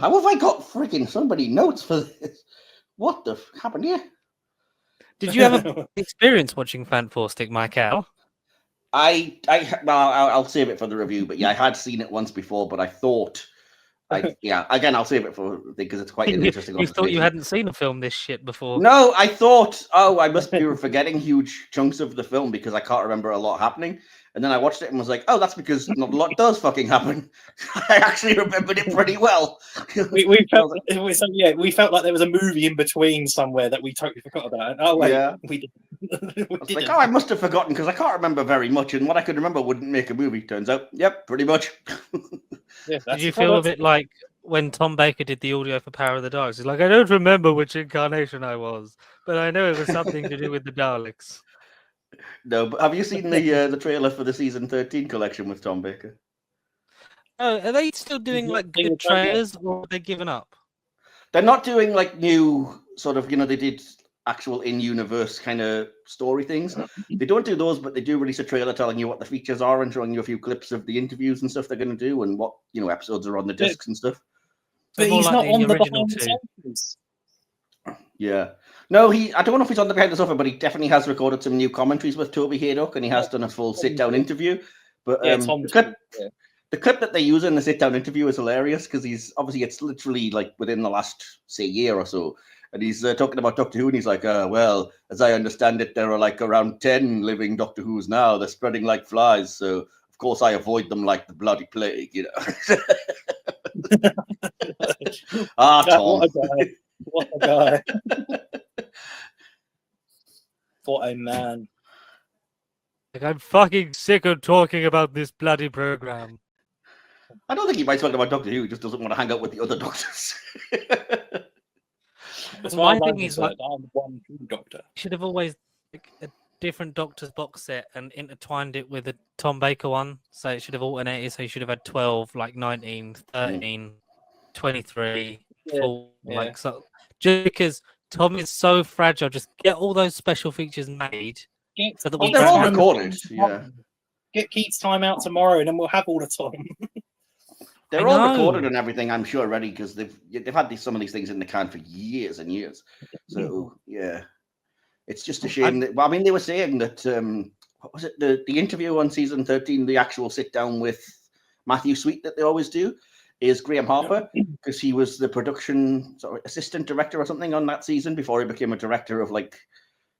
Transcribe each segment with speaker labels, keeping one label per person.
Speaker 1: How have I got freaking somebody notes for this? What the happened here?
Speaker 2: Did you have an experience watching Fant4stic, Michael?
Speaker 1: I'll save it for the review, but yeah, I had seen it once before, but I thought, again, I'll save it for because it's quite an interesting.
Speaker 2: You thought you hadn't seen a film this shit before?
Speaker 1: No, I thought, I must be forgetting huge chunks of the film because I can't remember a lot happening. And then I watched it and was like, oh, that's because not a lot does fucking happen. I actually remembered it pretty well.
Speaker 3: we felt like there was a movie in between somewhere that we totally forgot about. Oh wait, yeah. We didn't.
Speaker 1: I was like, I must have forgotten because I can't remember very much, and what I could remember wouldn't make a movie. Turns out, yep, pretty much.
Speaker 2: Yeah, did you feel a bit like when Tom Baker did the audio for Power of the Daleks? He's like, I don't remember which incarnation I was, but I know it was something to do with the Daleks.
Speaker 1: No, but have you seen the trailer for the season 13 collection with Tom Baker?
Speaker 2: Oh, are they still doing like good trailers, or are they given up?
Speaker 1: They're not doing like new sort of, they did actual in-universe kind of story things. They don't do those, but they do release a trailer telling you what the features are and showing you a few clips of the interviews and stuff they're going to do and what episodes are on the discs and stuff.
Speaker 3: But he's not on the original two.
Speaker 1: Yeah. No, I don't know if he's on the behind the sofa, but he definitely has recorded some new commentaries with Toby Haydock, and he has done a full sit-down interview. But the clip that they use in the sit-down interview is hilarious because it's literally like within the last, say, year or so. And he's talking about Doctor Who, and he's like, well, as I understand it, there are like around 10 living Doctor Who's now. They're spreading like flies. So, of course, I avoid them like the bloody plague, Tom.
Speaker 3: What a guy. What a man.
Speaker 2: Like, I'm fucking sick of talking about this bloody program.
Speaker 1: I don't think he might talk about Doctor Who. He just doesn't want to hang out with the other doctors.
Speaker 2: My thing is, like, I'm one doctor. Should have always like a different Doctor's box set and intertwined it with a Tom Baker one. So it should have alternated. So you should have had 12, like 19, 13, 23, 4, like so. Just because Tom is so fragile, just get all those special features made.
Speaker 1: So that they're all recorded. Yeah.
Speaker 3: Get Keith's time out tomorrow, and then we'll have all the time.
Speaker 1: They're all recorded and everything, I'm sure, already because they've had some of these things in the can for years and years. So yeah, it's just a shame that. Well, I mean, they were saying that what was it? The interview on season 13, the actual sit down with Matthew Sweet that they always do, is Graham Harper, because he was the production assistant director or something on that season before he became a director of like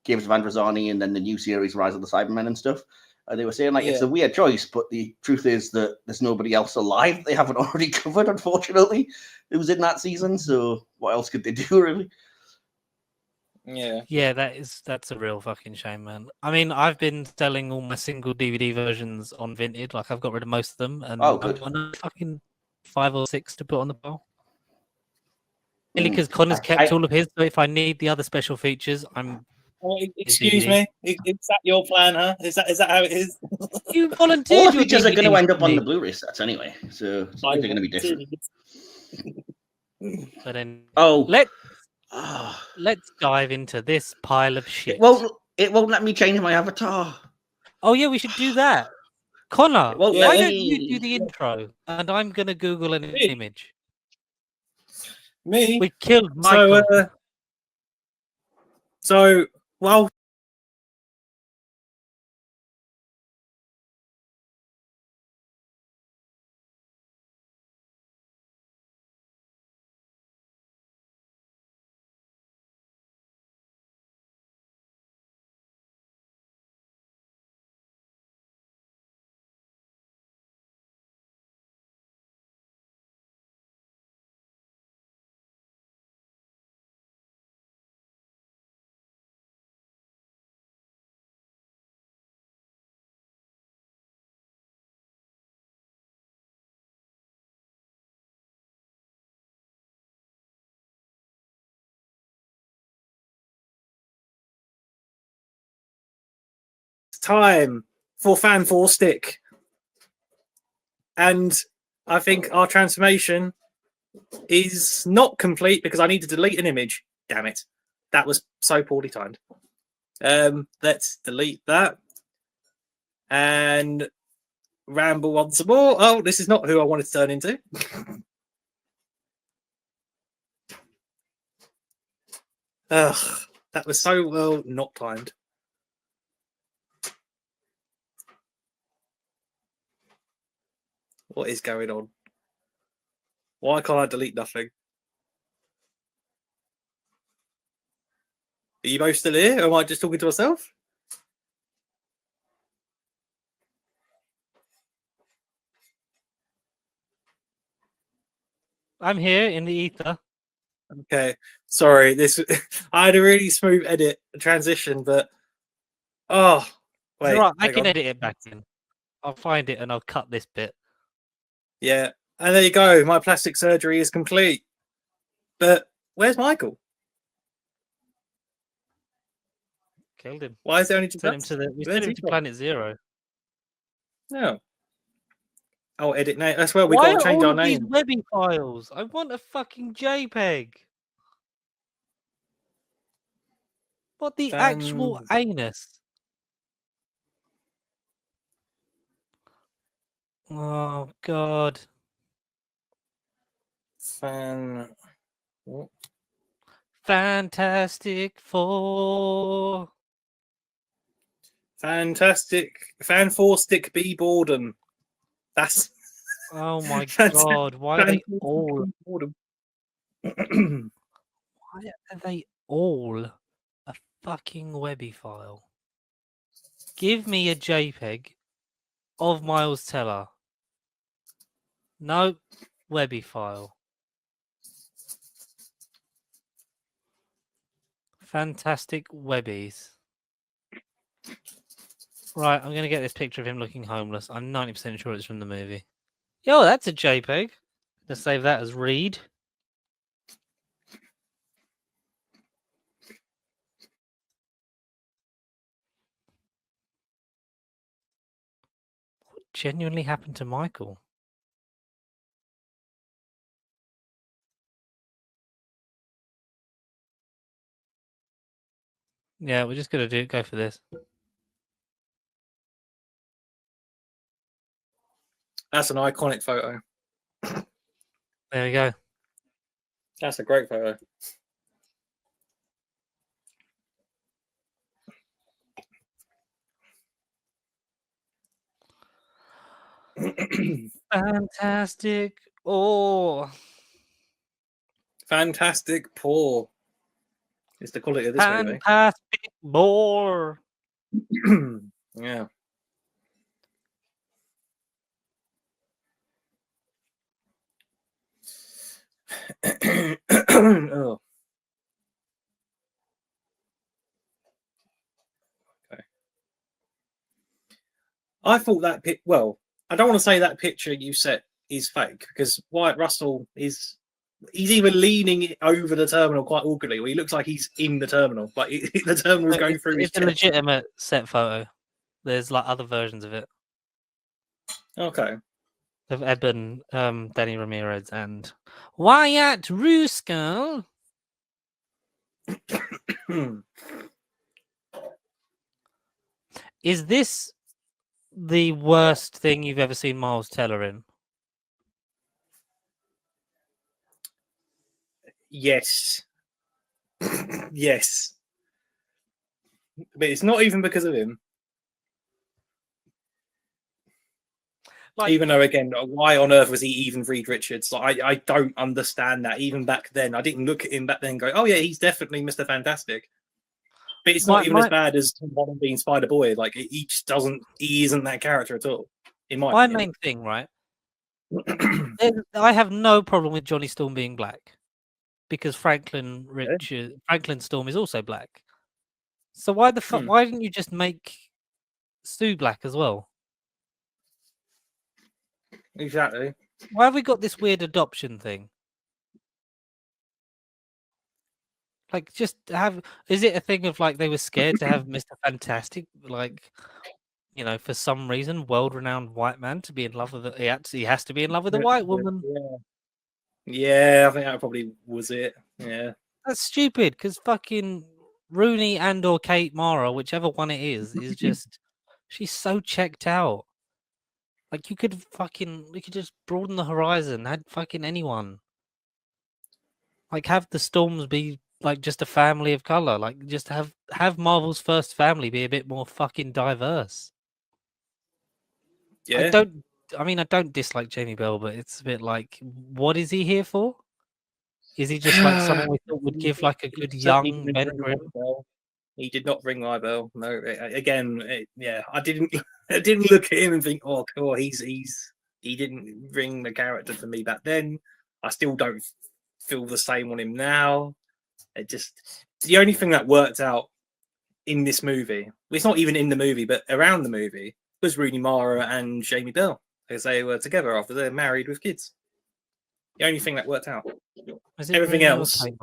Speaker 1: Caves of Androzani and then the new series Rise of the Cybermen and stuff. They were saying it's a weird choice, but the truth is that there's nobody else alive they haven't already covered, unfortunately. It was in that season, so what else could they do, really?
Speaker 2: Yeah, that's a real fucking shame, man. I mean, I've been selling all my single DVD versions on Vinted, like I've got rid of most of them, and
Speaker 1: good.
Speaker 2: I want fucking 5 or 6 to put on the pile. Mainly because Connor's kept all of his, so if I need the other special features, I'm.
Speaker 3: Excuse me, is that your plan, huh? Is that how it is?
Speaker 2: You volunteered.
Speaker 1: All the features are going to end up on the Blu-ray sets anyway, so it's not going to be different.
Speaker 2: But then, let's dive into this pile of shit.
Speaker 1: It won't let me change my avatar.
Speaker 2: Oh yeah, we should do that. Connor, why don't you do the intro, and I'm going to Google an image.
Speaker 3: Me?
Speaker 2: We killed Michael.
Speaker 3: So well. Time for Fant4stic, and I think our transformation is not complete because I need to delete an image. Damn it, that was so poorly timed. Let's delete that and ramble on some more. Oh, this is not who I wanted to turn into. Ugh, that was so well not timed. What is going on? Why can't I delete nothing? Are you both still here? Or am I just talking to myself?
Speaker 2: I'm here in the ether.
Speaker 3: Okay, sorry. I had a really smooth edit transition, but wait,
Speaker 2: Right, I can edit it back in. I'll find it and I'll cut this bit.
Speaker 3: Yeah, and there you go. My plastic surgery is complete. But where's Michael?
Speaker 2: Killed him.
Speaker 3: Why is there only just
Speaker 2: We sent him to Planet Zero.
Speaker 3: No. Oh, edit name. That's where we
Speaker 2: Why
Speaker 3: got to change
Speaker 2: are
Speaker 3: our
Speaker 2: all of these
Speaker 3: name.
Speaker 2: Webby files? I want a fucking JPEG. What the actual anus? Oh God. Fantastic Four.
Speaker 3: Fantastic. Fant4stic B. Borden. That's.
Speaker 2: Oh my God. Why are they all? Why are they all a fucking Webby file? Give me a JPEG of Miles Teller. No Webby file. Fantastic Webbies. Right, I'm going to get this picture of him looking homeless. I'm 90% sure it's from the movie. Yo, that's a JPEG. Let's save that as read. What genuinely happened to Michael? Yeah, we're just going to go for this.
Speaker 3: That's an iconic photo.
Speaker 2: There we go.
Speaker 3: That's a great photo.
Speaker 2: Fantastic. Oh.
Speaker 3: Fantastic Poor. It's the quality of this movie.
Speaker 2: Fantastic More.
Speaker 3: Yeah. Oh. Okay. I thought that well, I don't want to say that picture you set is fake because Wyatt Russell he's even leaning over the terminal quite awkwardly, where he looks like he's in the terminal, but the terminal is going through his
Speaker 2: chest. It's a legitimate set photo. There's like other versions of it.
Speaker 3: Okay.
Speaker 2: Of Eben, Danny Ramirez, and Wyatt Ruskell. Is this the worst thing you've ever seen Miles Teller in?
Speaker 3: Yes. Yes. But it's not even because of him. Like, even though, again, why on earth was he even Reed Richards? Like, I don't understand that. Even back then, I didn't look at him back then and go, oh, yeah, he's definitely Mr. Fantastic. But it's not even as bad as Tom Holland being Spider-Boy. Like, he just doesn't, he isn't that character at all. In my opinion.
Speaker 2: Main thing, right? I have no problem with Johnny Storm being black because Franklin Storm is also black. So why the fuck? Why didn't you just make Sue black as well?
Speaker 3: Exactly.
Speaker 2: Why have we got this weird adoption thing? Like, just have. Is it a thing of like they were scared to have Mr. Fantastic, like, you know, for some reason, world-renowned white man to be in love with it? He has to be in love with a white woman.
Speaker 3: Yeah, I think that probably was it. Yeah,
Speaker 2: that's stupid because fucking Rooney and or Kate Mara, whichever one it is just she's so checked out. Like you could just broaden the horizon, had fucking anyone. Like have the Storms be like just a family of color. Like just have Marvel's first family be a bit more fucking diverse.
Speaker 3: Yeah.
Speaker 2: I don't dislike Jamie Bell, but it's a bit like, what is he here for? Is he just like someone we thought would give like a good young Ben Grimm?
Speaker 3: He did not ring my bell. No, again, I didn't. I didn't look at him and think, oh, cool, he didn't ring the character for me back then. I still don't feel the same on him now. The only thing that worked out in this movie, it's not even in the movie, but around the movie, was Rooney Mara and Jamie Bell, because they were together after they're married with kids. The only thing that worked out. Everything else. I'm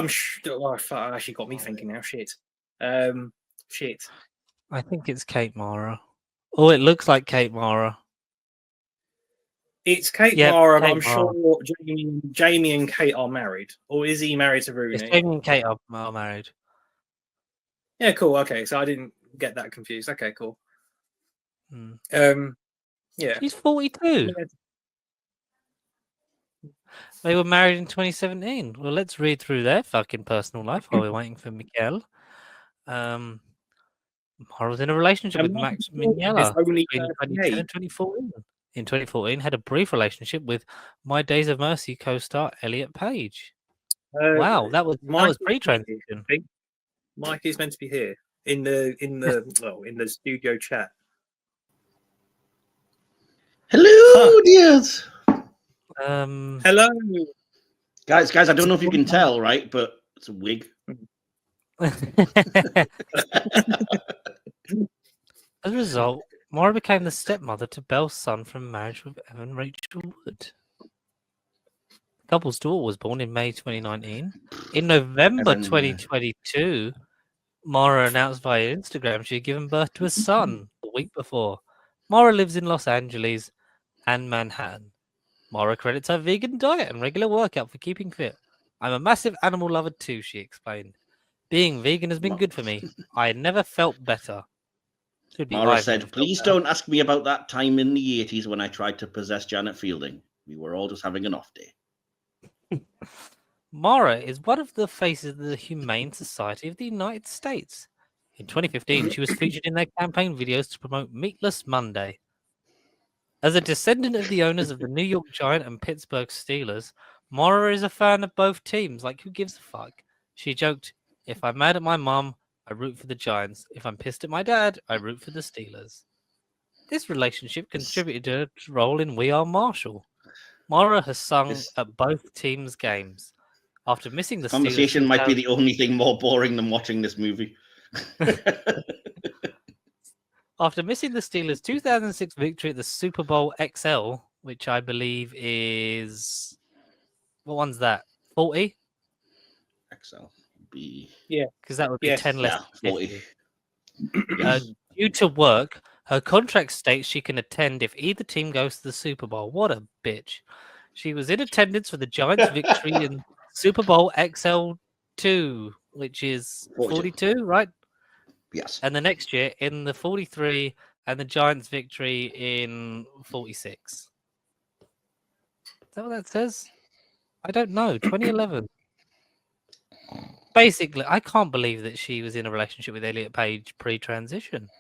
Speaker 3: sure. Oh, fuck, actually got me thinking now. Shit. Shit.
Speaker 2: I think it's Kate Mara. Oh, it looks like Kate Mara.
Speaker 3: It's Kate Mara, but I'm sure Jamie and Kate are married. Or is he married to Rooney?
Speaker 2: It's Jamie and Kate are married.
Speaker 3: Yeah, cool. Okay, so I didn't get that confused. Okay, cool. Yeah.
Speaker 2: She's 42. Yeah. They were married in 2017. Well, let's read through their fucking personal life while we're waiting for Miguel. Mara was in a relationship with Max Mignella between 2010 and 2014. In 2014, had a brief relationship with My Days of Mercy co-star Elliot Page. Wow, that was pre-transition.
Speaker 3: Mike is meant to be here in the studio chat.
Speaker 1: Hello, dears.
Speaker 3: Hello,
Speaker 1: guys. I don't know if you can tell, right? But it's a wig.
Speaker 2: As a result, Mara became the stepmother to Bell's son from marriage with Evan Rachel Wood. The couple's daughter was born in May 2019. In November 2022, Mara announced via Instagram she had given birth to a son the week before. Mara lives in Los Angeles and Manhattan. Mara credits her vegan diet and regular workout for keeping fit. I'm a massive animal lover too, she explained. Being vegan has been good for me. I never felt better.
Speaker 1: Mara said, please don't ask me about that time in the 80s when I tried to possess Janet Fielding. We were all just having an off day.
Speaker 2: Mara is one of the faces of the Humane Society of the United States. In 2015, she was featured in their campaign videos to promote Meatless Monday. As a descendant of the owners of the New York Giants and Pittsburgh Steelers, Mara is a fan of both teams. Like, who gives a fuck? She joked, if I'm mad at my mom, I root for the Giants. If I'm pissed at my dad, I root for the Steelers. This relationship contributed to her role in We Are Marshall. Mara has sung at both teams' games. After missing the
Speaker 1: conversation might be the only thing more boring than watching this movie.
Speaker 2: After missing the Steelers' 2006 victory at the Super Bowl XL, which I believe is... What one's that? 40?
Speaker 1: XL. B.
Speaker 3: Yeah.
Speaker 2: Because that would be 10 less than
Speaker 1: 40.
Speaker 2: 50. Due to work, her contract states she can attend if either team goes to the Super Bowl. What a bitch. She was in attendance for the Giants' victory in Super Bowl XL2, which is 42, right?
Speaker 1: Yes.
Speaker 2: And the next year in the 43 and the Giants' victory in 46. Is that what that says? I don't know. 2011. Basically, I can't believe that she was in a relationship with Elliot Page pre-transition.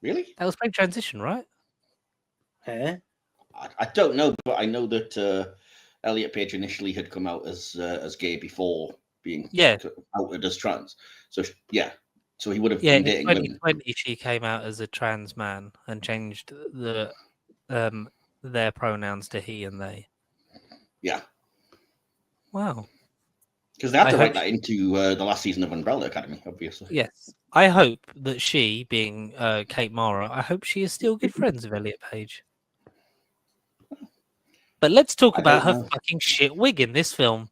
Speaker 1: Really?
Speaker 2: That was pre-transition, right?
Speaker 1: I don't know, but I know that Elliot Page initially had come out as gay before being outed as trans. So yeah. So he would have been dating women. In 2020,
Speaker 2: she came out as a trans man and changed the their pronouns to he and they.
Speaker 1: Yeah.
Speaker 2: Wow.
Speaker 1: Because they had to write that into the last season of Umbrella Academy, obviously.
Speaker 2: Yes. I hope that she, being Kate Mara, I hope she is still good friends with Elliot Page. But let's talk about her fucking shit wig in this film.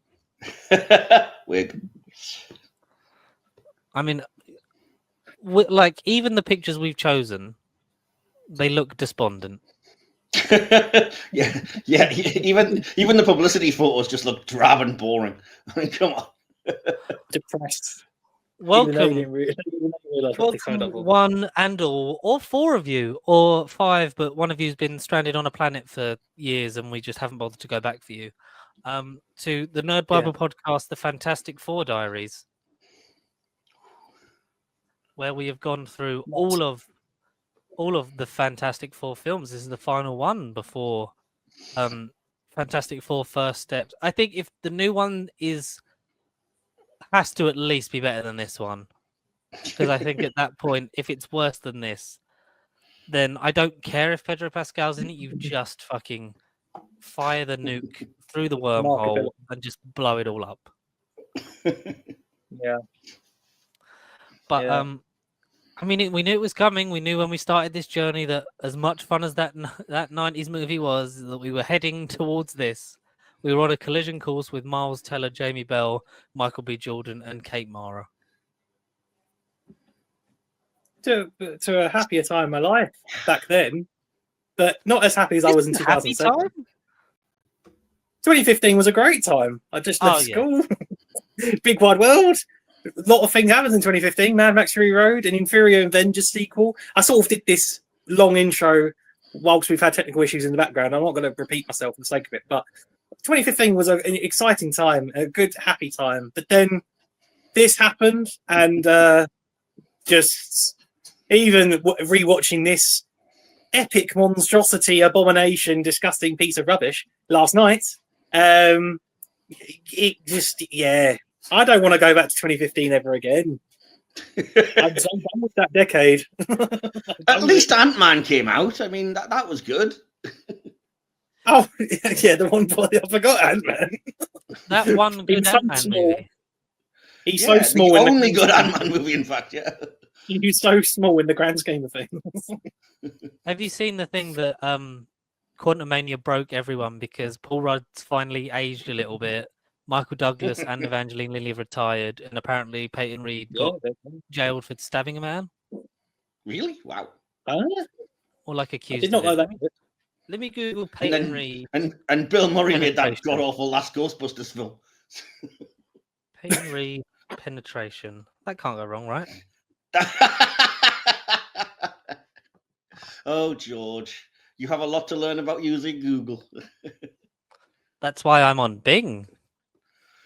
Speaker 1: Wig.
Speaker 2: I mean... Like, even the pictures we've chosen, they look despondent.
Speaker 1: yeah. Even the publicity photos just look drab and boring. I mean, come on.
Speaker 3: Depressed.
Speaker 2: Welcome, one and all, or four of you, or five, but one of you's been stranded on a planet for years and we just haven't bothered to go back for you. to the Nerd Bible podcast, the Fantastic Four Diaries, where we have gone through all of the Fantastic Four films. This is the final one before Fantastic Four First Steps. I think if the new one has to at least be better than this one, because I think at that point, if it's worse than this, then I don't care if Pedro Pascal's in it. You just fucking fire the nuke through the wormhole and just blow it all up.
Speaker 3: Yeah.
Speaker 2: But I mean, we knew it was coming. We knew when we started this journey that as much fun as that 90s movie was, that we were heading towards this. We were on a collision course with Miles Teller, Jamie Bell, Michael B. Jordan, and Kate Mara.
Speaker 3: To a happier time in my life back then, but not as happy as I was in 2007. 2015 was a great time. I just left school. Big wide world. A lot of things happened in 2015. Mad Max Fury Road, an Inferior Avengers sequel. I sort of did this long intro whilst we've had technical issues in the background. I'm not going to repeat myself for the sake of it, but 2015 was an exciting time, a good, happy time. But then this happened, and just even rewatching this epic monstrosity, abomination, disgusting piece of rubbish last night, it just, I don't want to go back to 2015 ever again. I'm done with that decade.
Speaker 1: At least Ant-Man came out. I mean, that was good.
Speaker 3: Oh, yeah, the one boy, I forgot Ant-Man.
Speaker 2: That one good Ant-Man movie.
Speaker 3: He's so small.
Speaker 1: The only good Ant-Man movie, in fact, yeah.
Speaker 3: He's so small in the grand scheme of things.
Speaker 2: Have you seen the thing that Quantumania broke everyone because Paul Rudd's finally aged a little bit? Michael Douglas and Evangeline Lilly have retired, and apparently Peyton Reed got jailed for stabbing a man.
Speaker 1: Really? Wow.
Speaker 2: Or like accused.
Speaker 3: I did not know that.
Speaker 2: Let me Google Peyton Reed.
Speaker 1: And Bill Murray made that god awful last Ghostbusters film.
Speaker 2: Peyton Reed penetration. That can't go wrong, right?
Speaker 1: Oh, George, you have a lot to learn about using Google.
Speaker 2: That's why I'm on Bing.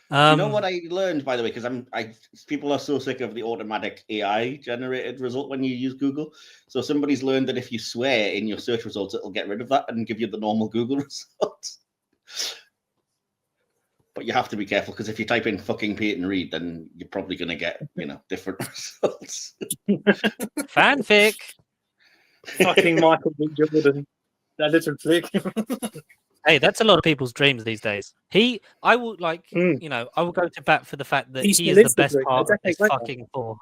Speaker 1: You know what I learned, by the way, because people are so sick of the automatic AI generated result when you use Google. So somebody's learned that if you swear in your search results, it'll get rid of that and give you the normal Google results. But you have to be careful, because if you type in fucking Peyton Reed, then you're probably going to get, different results.
Speaker 2: Fanfic.
Speaker 3: Fucking Michael B. Jordan. That little flick.
Speaker 2: Hey, that's a lot of people's dreams these days. I will I will go to bat for the fact that he is the best part of this fucking four.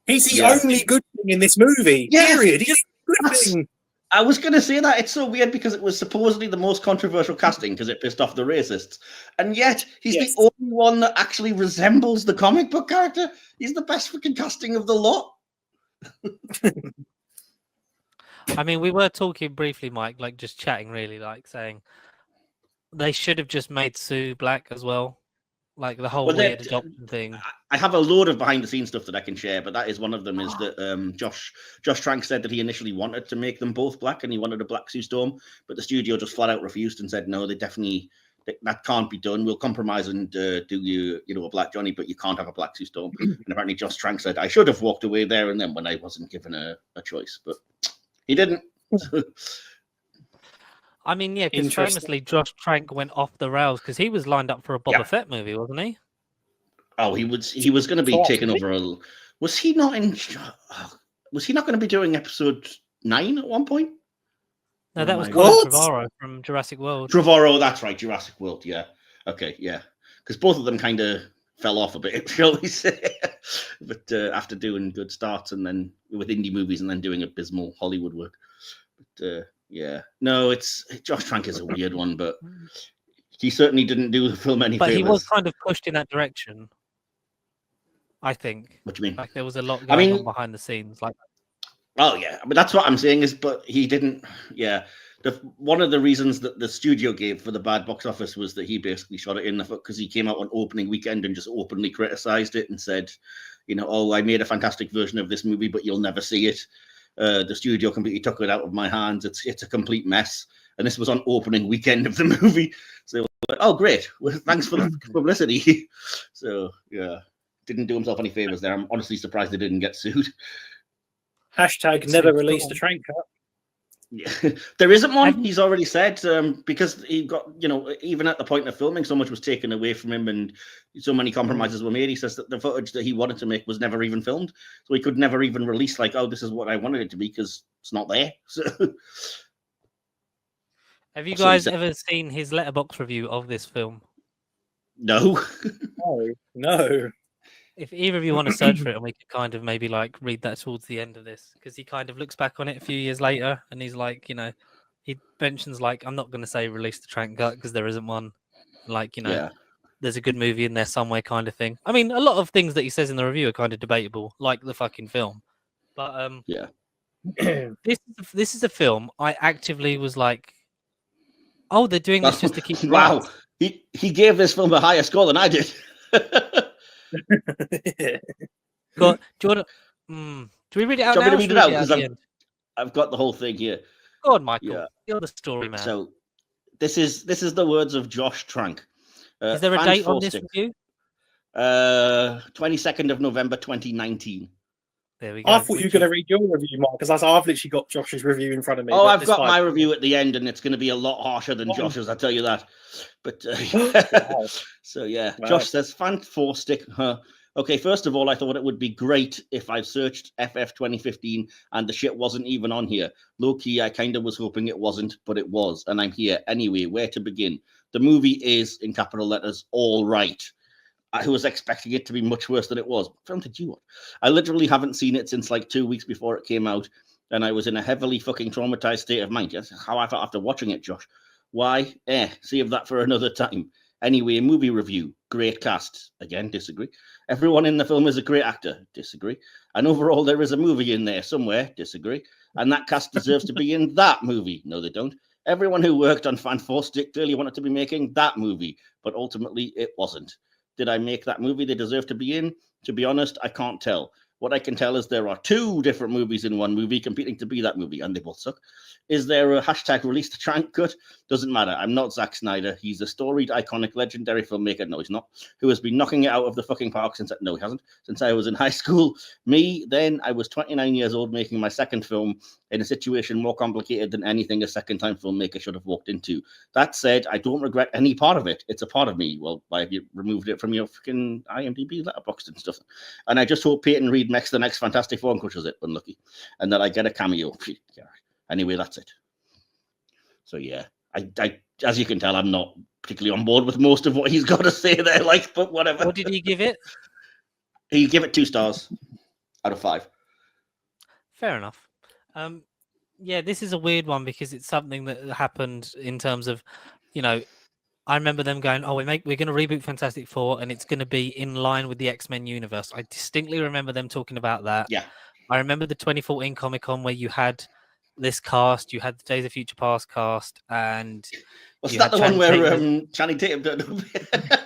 Speaker 3: He's the only good thing in this movie. Yeah. Period. He's the good thing.
Speaker 1: I was going to say that. It's so weird because it was supposedly the most controversial casting because it pissed off the racists. And yet, he's the only one that actually resembles the comic book character. He's the best fucking casting of the lot.
Speaker 2: I mean, we were talking briefly, Mike, like just chatting really, like saying they should have just made Sue black as well. Like the whole weird adoption thing.
Speaker 1: I have a load of behind-the-scenes stuff that I can share, but that is one of them. Is that Josh Trank said that he initially wanted to make them both black, and he wanted a black Sue Storm, but the studio just flat out refused and said no, that can't be done. We'll compromise and do a black Johnny, but you can't have a black Sue Storm. And apparently, Josh Trank said I should have walked away there and then when I wasn't given a choice, but he didn't.
Speaker 2: I mean, yeah, because famously Josh Trank went off the rails because he was lined up for a Boba Fett movie, wasn't he?
Speaker 1: Oh, he was going to be taking over. Was he not going to be doing episode 9 at one point?
Speaker 2: No, that was Colin Trevorrow from Jurassic World.
Speaker 1: Trevorrow, that's right, Jurassic World. Yeah, okay, yeah, because both of them kind of fell off a bit, shall we say? But after doing good starts and then with indie movies and then doing abysmal Hollywood work. But yeah, no, Josh Trank is a weird one, but he certainly didn't do the film any favors.
Speaker 2: But he was kind of pushed in that direction, I think.
Speaker 1: What do you mean?
Speaker 2: Like there was a lot going on behind the scenes, like.
Speaker 1: Oh yeah, but that's what I'm saying but he didn't. Yeah, one of the reasons that the studio gave for the bad box office was that he basically shot it in the foot because he came out on opening weekend and just openly criticized it and said, I made a fantastic version of this movie, but you'll never see it. The studio completely took it out of my hands. It's a complete mess. and this was on opening weekend of the movie. So, like, oh, great. Well, thanks for the publicity. So, yeah, didn't do himself any favors there. I'm honestly surprised they didn't get sued.
Speaker 3: Hashtag never released a train cut.
Speaker 1: Yeah. There isn't one. He's already said because he got, even at the point of filming, so much was taken away from him and so many compromises were made. He says that the footage that he wanted to make was never even filmed, so he could never even release like, oh, this is what I wanted it to be, because it's not there. So,
Speaker 2: have you guys ever seen his letterbox review of this film?
Speaker 1: No.
Speaker 3: No.
Speaker 2: If either of you want to search for it, and we could kind of maybe like read that towards the end of this, because he kind of looks back on it a few years later, and he's like, he mentions like, I'm not going to say release the train cut because there isn't one. Like, there's a good movie in there somewhere, kind of thing. I mean, a lot of things that he says in the review are kind of debatable, like the fucking film. But
Speaker 1: yeah,
Speaker 2: this is a film I actively was like, oh, they're doing this just to keep.
Speaker 1: Wow, he gave this film a higher score than I did.
Speaker 2: Do you want to? Do we read it out?
Speaker 1: Do you want me to read it out?
Speaker 2: Because
Speaker 1: I've got the whole thing here.
Speaker 2: Go on, Michael. Yeah. You're the story man.
Speaker 1: So this is the words of Josh Trank.
Speaker 2: Is there a date on this review?
Speaker 1: 22nd of November 2019.
Speaker 2: There we go.
Speaker 3: I thought you were going to read your review, Mark, because I've literally got Josh's review in front of me.
Speaker 1: Oh, I've got my review at the end, and it's going to be a lot harsher than Josh's, I'll tell you that. But wow. So yeah, wow. Josh says Fant4stic. Okay, first of all, I thought it would be great if I searched FF 2015 and the shit wasn't even on here. Low key, I kind of was hoping it wasn't, but it was, and I'm here anyway. Where to begin? The movie is, in capital letters, all right. I was expecting it to be much worse than it was. What film did you watch? I literally haven't seen it since like 2 weeks before it came out, and I was in a heavily fucking traumatized state of mind. That's how I felt after watching it, Josh. Why? Save that for another time. Anyway, movie review. Great cast. Again, disagree. Everyone in the film is a great actor. Disagree. And overall, there is a movie in there somewhere. Disagree. And that cast deserves to be in that movie. No, they don't. Everyone who worked on Fant4stic clearly wanted to be making that movie, but ultimately it wasn't. Did I make that movie they deserve to be in? To be honest, I can't tell. What I can tell is there are 2 different movies in one movie competing to be that movie, and they both suck. Is there a hashtag release the trank cut? Doesn't matter. I'm not Zack Snyder. He's a storied, iconic, legendary filmmaker. No, he's not. Who has been knocking it out of the fucking park since... No, he hasn't. Since I was in high school. Me, then, I was 29 years old making my second film in a situation more complicated than anything a second-time filmmaker should have walked into. That said, I don't regret any part of it. It's a part of me. Well, why have you removed it from your freaking IMDb letterboxd and stuff? And I just hope Peyton Reed makes the next Fantastic Four and crushes it. Unlucky. And that I get a cameo. Anyway, that's it. So yeah, I as you can tell, I'm not particularly on board with most of what he's got to say there. Like, but whatever.
Speaker 2: What did he give it?
Speaker 1: He gave it 2 stars out of 5.
Speaker 2: Fair enough. Yeah, this is a weird one because it's something that happened in terms of, I remember them going, "Oh, we're going to reboot Fantastic Four, and it's going to be in line with the X-Men universe." I distinctly remember them talking about that.
Speaker 1: Yeah.
Speaker 2: I remember the 2014 Comic-Con where you had this cast, you had the Days of Future Past cast, and
Speaker 1: was that the one where Channing Tatum did?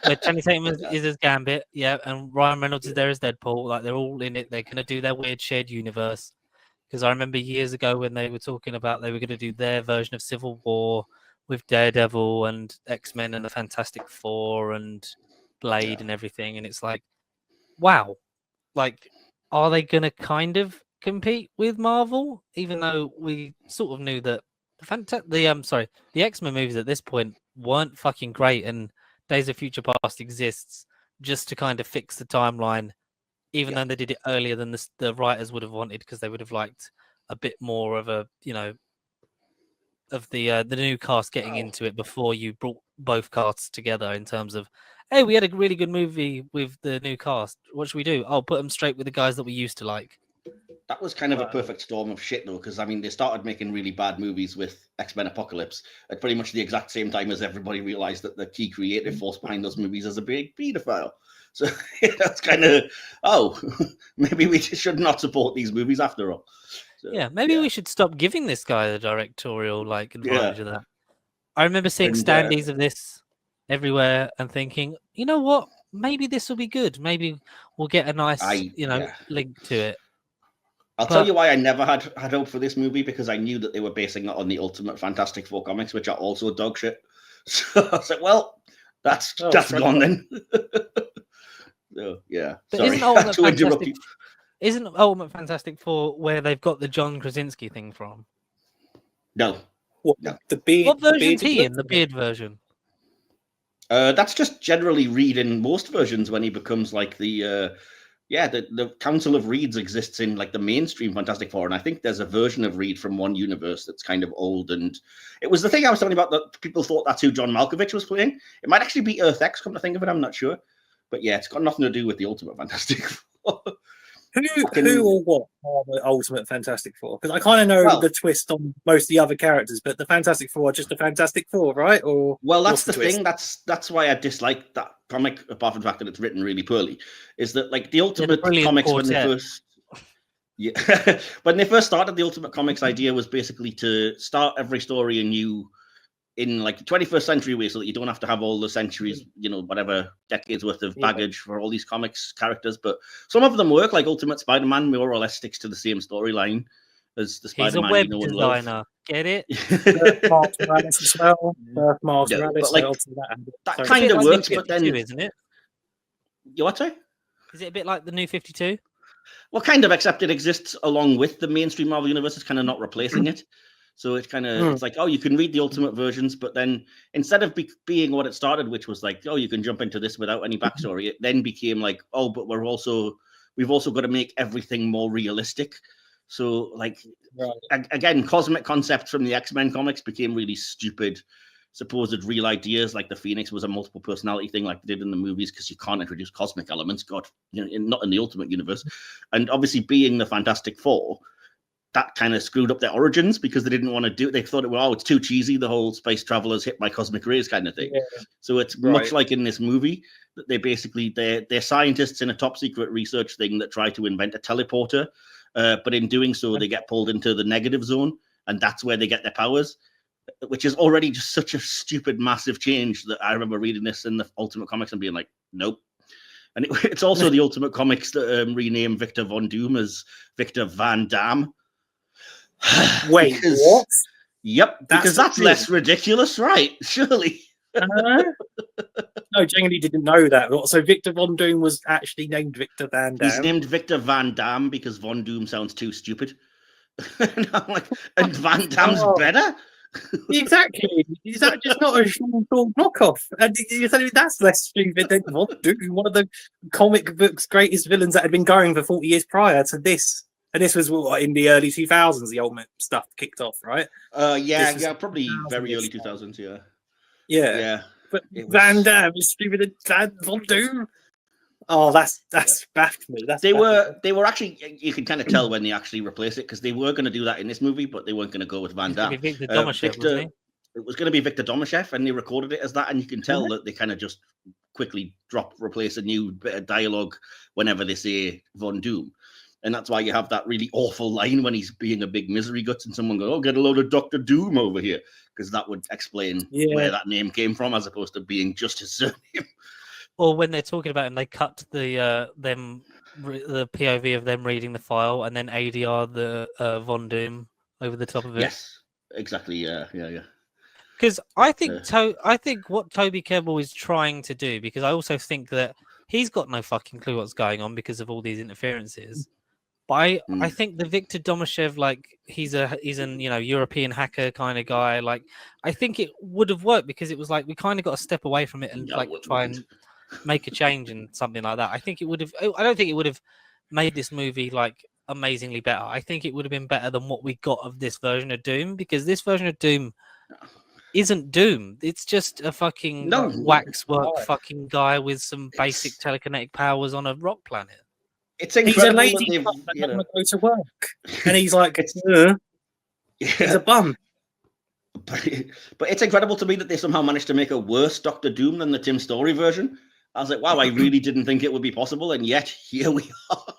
Speaker 2: Where Channing Tatum is as Gambit, yeah, and Ryan Reynolds is there as Deadpool. Like, they're all in it. They're going to do their weird shared universe. Because I remember years ago when they were talking about they were going to do their version of Civil War with Daredevil and X-Men and the Fantastic Four and Blade and everything, and it's like, wow, like, are they going to kind of compete with Marvel? Even though we sort of knew that the X-Men movies at this point weren't fucking great, and Days of Future Past exists just to kind of fix the timeline, even though they did it earlier than the writers would have wanted, because they would have liked a bit more of a of the new cast getting into it before you brought both casts together in terms of, hey, we had a really good movie with the new cast. What should we do? I'll put them straight with the guys that we used to like.
Speaker 1: That was kind of a perfect storm of shit, though, because, I mean, they started making really bad movies with X-Men Apocalypse at pretty much the exact same time as everybody realized that the key creative force behind those movies is a big pedophile. So that's kind of, maybe we should not support these movies after all. So,
Speaker 2: maybe we should stop giving this guy the directorial advantage of that. I remember seeing standees of this everywhere and thinking, you know what? Maybe this will be good. Maybe we'll get a nice, link to it.
Speaker 1: I'll tell you why I never had hope for this movie, because I knew that they were basing it on the Ultimate Fantastic Four comics, which are also dog shit. So I was like, well, that's gone then. So, yeah.
Speaker 2: But
Speaker 1: Sorry, to interrupt you.
Speaker 2: Isn't Ultimate Fantastic Four where they've got the John Krasinski thing from?
Speaker 1: No.
Speaker 3: No. The beard.
Speaker 2: What version is he in? The beard version.
Speaker 1: That's just generally Reed in most versions when he becomes like the Council of Reeds exists in like the mainstream Fantastic Four, and I think there's a version of Reed from one universe that's kind of old, and it was the thing I was talking about that people thought that's who John Malkovich was playing. It might actually be Earth X, come to think of it, I'm not sure. But yeah, it's got nothing to do with the Ultimate Fantastic Four.
Speaker 3: Who or what are the Ultimate Fantastic Four? Because I kind of know the twist on most of the other characters, but the Fantastic Four are just the Fantastic Four, right? Or
Speaker 1: that's the thing. That's why I dislike that comic, apart from the fact that it's written really poorly. Is that like the Ultimate comics when they first started, the Ultimate Comics idea was basically to start every story anew in like the 21st century way, so that you don't have to have all the centuries, whatever decades worth of baggage for all these comics characters. But some of them work, like Ultimate Spider-Man more or less sticks to the same storyline as the Spider-Man.
Speaker 2: He's a web designer. Get it?
Speaker 3: Miles Morales as well. Miles Morales.
Speaker 1: Like, that kind of works, but then
Speaker 2: isn't it?
Speaker 1: You what? Sorry?
Speaker 2: Is it a bit like the New 52?
Speaker 1: Well, kind of, except it exists along with the mainstream Marvel universe. It's kind of not replacing it. So it's kind of, it's like, oh, you can read the Ultimate versions, but then instead of being what it started, which was like, oh, you can jump into this without any backstory, it then became like, oh, but we've also got to make everything more realistic. So like, again, cosmic concepts from the X-Men comics became really stupid, supposed real ideas, like the Phoenix was a multiple personality thing like they did in the movies, because you can't introduce cosmic elements, God, not in the Ultimate universe. And obviously being the Fantastic Four, that kind of screwed up their origins, because they didn't want to do it. They thought it's too cheesy, the whole space travelers hit by cosmic rays kind of thing. Yeah. So it's much like in this movie, that they basically, they're scientists in a top secret research thing that try to invent a teleporter. But in doing so, they get pulled into the negative zone, and that's where they get their powers, which is already just such a stupid, massive change that I remember reading this in the Ultimate Comics and being like, nope. And it's also the Ultimate Comics that rename Victor Von Doom as Victor Van Dam.
Speaker 3: Wait, what?
Speaker 1: Yep, because that's less ridiculous, right? Surely.
Speaker 3: No, genuinely didn't know that. So Victor Von Doom was actually named Victor Van Dam.
Speaker 1: He's named Victor Van Dam because Von Doom sounds too stupid. And I'm like, and Van Dam's better?
Speaker 3: Exactly. Is that just not a Sean knockoff? And that's less stupid than Von Doom, one of the comic book's greatest villains that had been going for 40 years prior to this. And this was in the early 2000s, the Ultimate stuff kicked off, right?
Speaker 1: Yeah, probably very early 2000s,
Speaker 3: yeah. But Van Dam is stupid than Von Doom. Oh, that's baffed me. They
Speaker 1: were actually, you can kind of tell when they actually replaced it, because they were going to do that in this movie, but they weren't going to go with Van Dam. It was going to be Victor Domashev, and they recorded it as that, and you can tell that they kind of just quickly replace a new bit of dialogue whenever they say Von Doom. And that's why you have that really awful line when he's being a big misery guts and someone goes, oh, get a load of Dr. Doom over here. Because that would explain where that name came from, as opposed to being just his surname.
Speaker 2: Or when they're talking about him, they cut the POV of them reading the file, and then ADR the Von Doom over the top of it.
Speaker 1: Yes, exactly. Yeah.
Speaker 2: Because I think what Toby Kebbell is trying to do, because I also think that he's got no fucking clue what's going on because of all these interferences. But I think the Victor Domashev, like he's an European hacker kind of guy. Like I think it would have worked, because it was like we kind of got to step away from it and try and make a change and something like that. I think it would have. I don't think it would have made this movie like amazingly better. I think it would have been better than what we got of this version of Doom, because this version of Doom isn't Doom. It's just a fucking waxwork fucking guy with some basic telekinetic powers on a rock planet.
Speaker 1: It's incredible.
Speaker 3: He's a lazy bum that doesn't want to go to work, and he's like, he's a bum.
Speaker 1: But it's incredible to me that they somehow managed to make a worse Doctor Doom than the Tim Story version. I was like, wow, I really didn't think it would be possible, and yet here we are.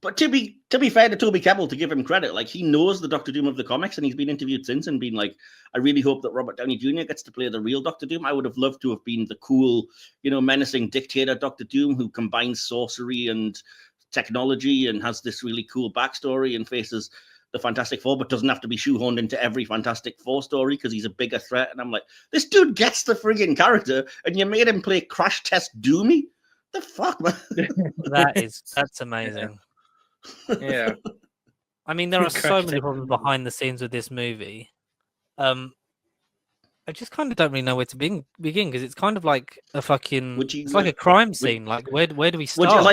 Speaker 1: But to be fair to Toby Kebbell, to give him credit, like he knows the Doctor Doom of the comics, and he's been interviewed since and been like, I really hope that Robert Downey Jr. gets to play the real Doctor Doom. I would have loved to have been the cool, menacing dictator Doctor Doom who combines sorcery and technology and has this really cool backstory and faces the Fantastic Four, but doesn't have to be shoehorned into every Fantastic Four story because he's a bigger threat. And I'm like, this dude gets the friggin' character, and you made him play Crash Test Doomy? The fuck, man?
Speaker 2: That's amazing.
Speaker 3: Yeah.
Speaker 2: I mean, there are so many problems behind the scenes with this movie. I just kind of don't really know where to begin because it's kind of like a fucking. It's like a crime scene. Like, where do we start?
Speaker 1: Would you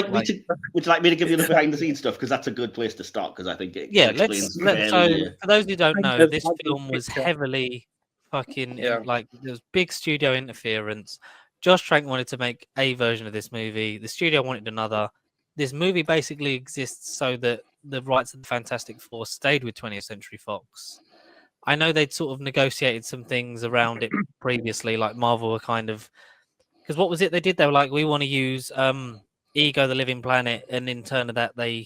Speaker 1: like me to give you the behind the scenes stuff? Because that's a good place to start. Because I think it explains.
Speaker 2: So for those who don't know, this film was heavily fucking like there was big studio interference. Josh Trank wanted to make a version of this movie. The studio wanted another. This movie basically exists so that the rights of the Fantastic Four stayed with 20th Century Fox. I know they'd sort of negotiated some things around it previously, like Marvel were kind of... Because what was it they did? They were like, we want to use Ego, the Living Planet, and in turn of that, I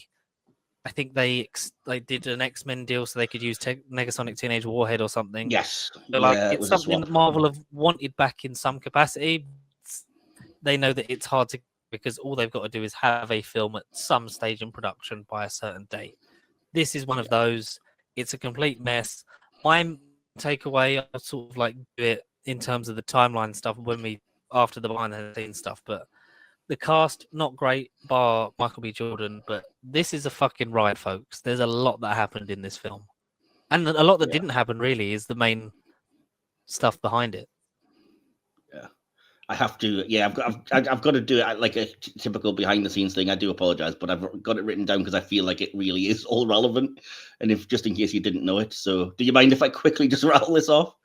Speaker 2: think they did an X-Men deal so they could use Negasonic Teenage Warhead or something.
Speaker 1: Yes.
Speaker 2: So, it's something that Marvel have wanted back in some capacity. They know that it's hard to... because all they've got to do is have a film at some stage in production by a certain date. This is one of those. It's a complete mess. My takeaway, I'll sort of like do it in terms of the timeline stuff after the behind the scenes stuff, but the cast, not great, bar Michael B. Jordan, but this is a fucking ride, folks. There's a lot that happened in this film. And a lot that didn't happen, really, is the main stuff behind it.
Speaker 1: Yeah. I have to, I've got to do it like a typical behind the scenes thing. I do apologize, but I've got it written down because I feel like it really is all relevant. And if just in case you didn't know it. So do you mind if I quickly just rattle this off?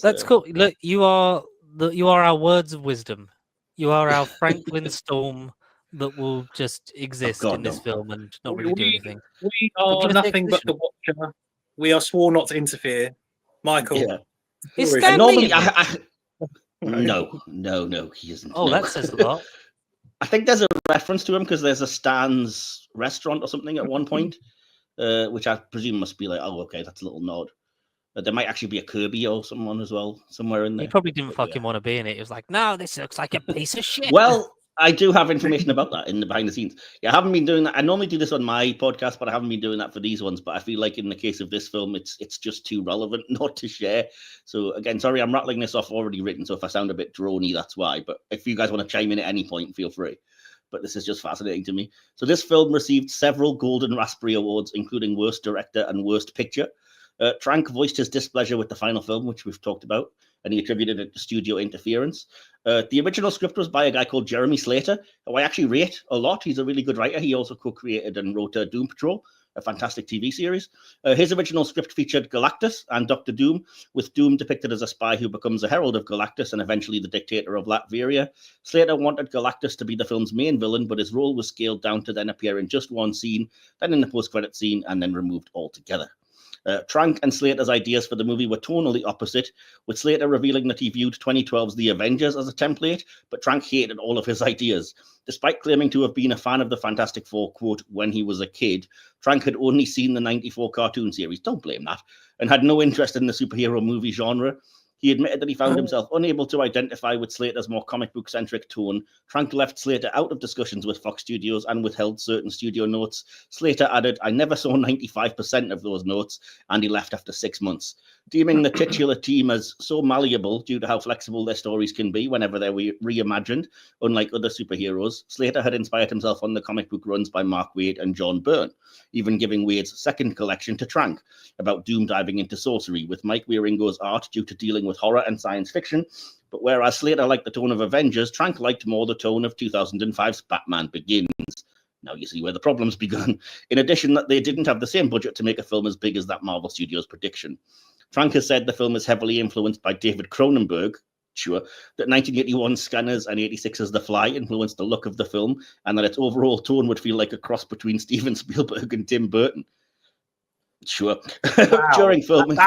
Speaker 2: That's cool. Look, you are our words of wisdom. You are our Franklin Storm that will just exist in this film and not really do anything.
Speaker 3: We are nothing but the watcher. We are sworn not to interfere. Michael. Yeah.
Speaker 2: Is Stan Lee?
Speaker 1: No, he isn't.
Speaker 2: Oh, that says a lot.
Speaker 1: I think there's a reference to him because there's a Stan's restaurant or something at one point, which I presume must be like, oh, okay, that's a little nod. There might actually be a Kirby or someone as well somewhere in there.
Speaker 2: He probably didn't fucking want to be in it. He was like, no, this looks like a piece of shit.
Speaker 1: Well, I do have information about that in the behind the scenes. Yeah, I haven't been doing that. I normally do this on my podcast, but I haven't been doing that for these ones. But I feel like in the case of this film, it's just too relevant not to share. So again, sorry, I'm rattling this off already written. So if I sound a bit drony, that's why. But if you guys want to chime in at any point, feel free. But this is just fascinating to me. So this film received several Golden Raspberry Awards, including Worst Director and Worst Picture. Trank voiced his displeasure with the final film, which we've talked about, and he attributed it to studio interference. The original script was by a guy called Jeremy Slater, who I actually rate a lot. He's a really good writer. He also co-created and wrote Doom Patrol, a fantastic TV series. His original script featured Galactus and Dr. Doom, with Doom depicted as a spy who becomes a herald of Galactus and eventually the dictator of Latveria. Slater wanted Galactus to be the film's main villain, but his role was scaled down to then appear in just one scene, then in the post-credit scene, and then removed altogether. Trank and Slater's ideas for the movie were tonally opposite, with Slater revealing that he viewed 2012's The Avengers as a template, but Trank hated all of his ideas. Despite claiming to have been a fan of the Fantastic Four, quote, when he was a kid, Trank had only seen the 94 cartoon series, don't blame that, and had no interest in the superhero movie genre. He admitted that he found himself unable to identify with Slater's more comic book-centric tone. Trank left Slater out of discussions with Fox Studios and withheld certain studio notes. Slater added, I never saw 95% of those notes, and he left after 6 months. Deeming the titular team as so malleable due to how flexible their stories can be whenever they're reimagined, unlike other superheroes, Slater had inspired himself on the comic book runs by Mark Waid and John Byrne, even giving Waid's second collection to Trank, about Doom diving into sorcery, with Mike Wieringo's art due to dealing with horror and science fiction. But whereas Slater liked the tone of Avengers, Trank liked more the tone of 2005's Batman Begins. Now you see where the problems begun. In addition, that they didn't have the same budget to make a film as big as that Marvel Studios prediction. Trank has said the film is heavily influenced by David Cronenberg, sure, that 1981's Scanners and 86's The Fly influenced the look of the film, and that its overall tone would feel like a cross between Steven Spielberg and Tim Burton. Sure.
Speaker 3: Wow.
Speaker 1: During filming...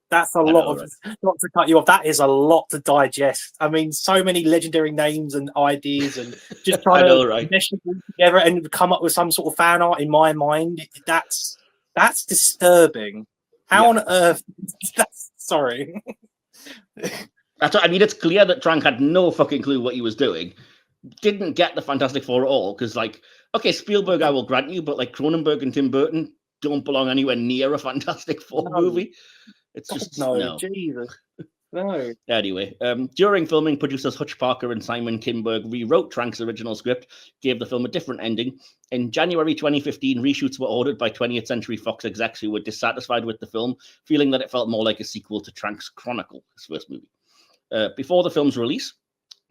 Speaker 3: That's a lot of, not to cut you off, that is a lot to digest. I mean, so many legendary names and ideas and just trying to mesh them together and come up with some sort of fan art in my mind. That's disturbing. How on earth? Sorry.
Speaker 1: That's what I mean. It's clear that Trank had no fucking clue what he was doing. Didn't get the Fantastic Four at all because, like, Okay, Spielberg, I will grant you, but like Cronenberg and Tim Burton don't belong anywhere near a Fantastic Four movie. It's just no.
Speaker 3: Jesus. No.
Speaker 1: Anyway, during filming, producers Hutch Parker and Simon Kinberg rewrote Trank's original script, gave the film a different ending. In January 2015, reshoots were ordered by 20th Century Fox execs who were dissatisfied with the film, feeling that it felt more like a sequel to Trank's Chronicle, his first movie. Before the film's release,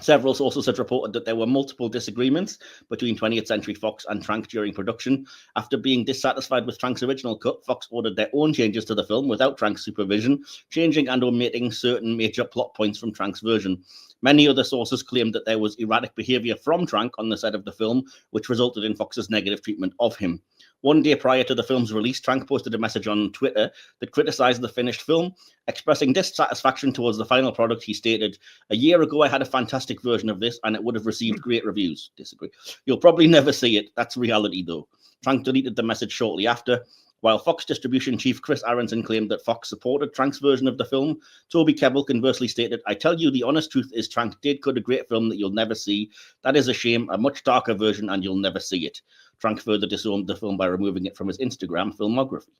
Speaker 1: several sources had reported that there were multiple disagreements between 20th Century Fox and Trank during production. After being dissatisfied with Trank's original cut, Fox ordered their own changes to the film without Trank's supervision, changing and omitting certain major plot points from Trank's version. Many other sources claimed that there was erratic behavior from Trank on the set of the film, which resulted in Fox's negative treatment of him. One day prior to the film's release, Trank posted a message on Twitter that criticized the finished film. Expressing dissatisfaction towards the final product, he stated, "A year ago, I had a fantastic version of this, and it would have received great reviews." Disagree. "You'll probably never see it. That's reality, though." Trank deleted the message shortly after. While Fox distribution chief Chris Aronson claimed that Fox supported Trank's version of the film, Toby Kebbell conversely stated, "I tell you, the honest truth is Trank did cut a great film that you'll never see. That is a shame, a much darker version, and you'll never see it." Trank further disowned the film by removing it from his Instagram filmography.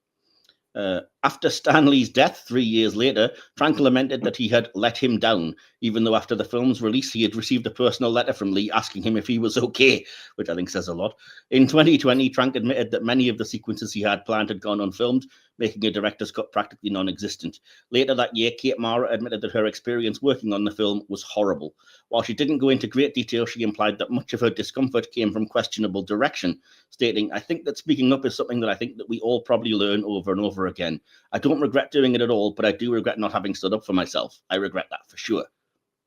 Speaker 1: After Stan Lee's death 3 years later, Trank lamented that he had let him down, even though after the film's release he had received a personal letter from Lee asking him if he was okay, which I think says a lot. In 2020, Trank admitted that many of the sequences he had planned had gone unfilmed, making a director's cut practically non-existent. Later that year, Kate Mara admitted that her experience working on the film was horrible. While she didn't go into great detail, she implied that much of her discomfort came from questionable direction, stating, "I think that speaking up is something that I think that we all probably learn over and over again. I don't regret doing it at all, but I do regret not having stood up for myself. I regret that for sure."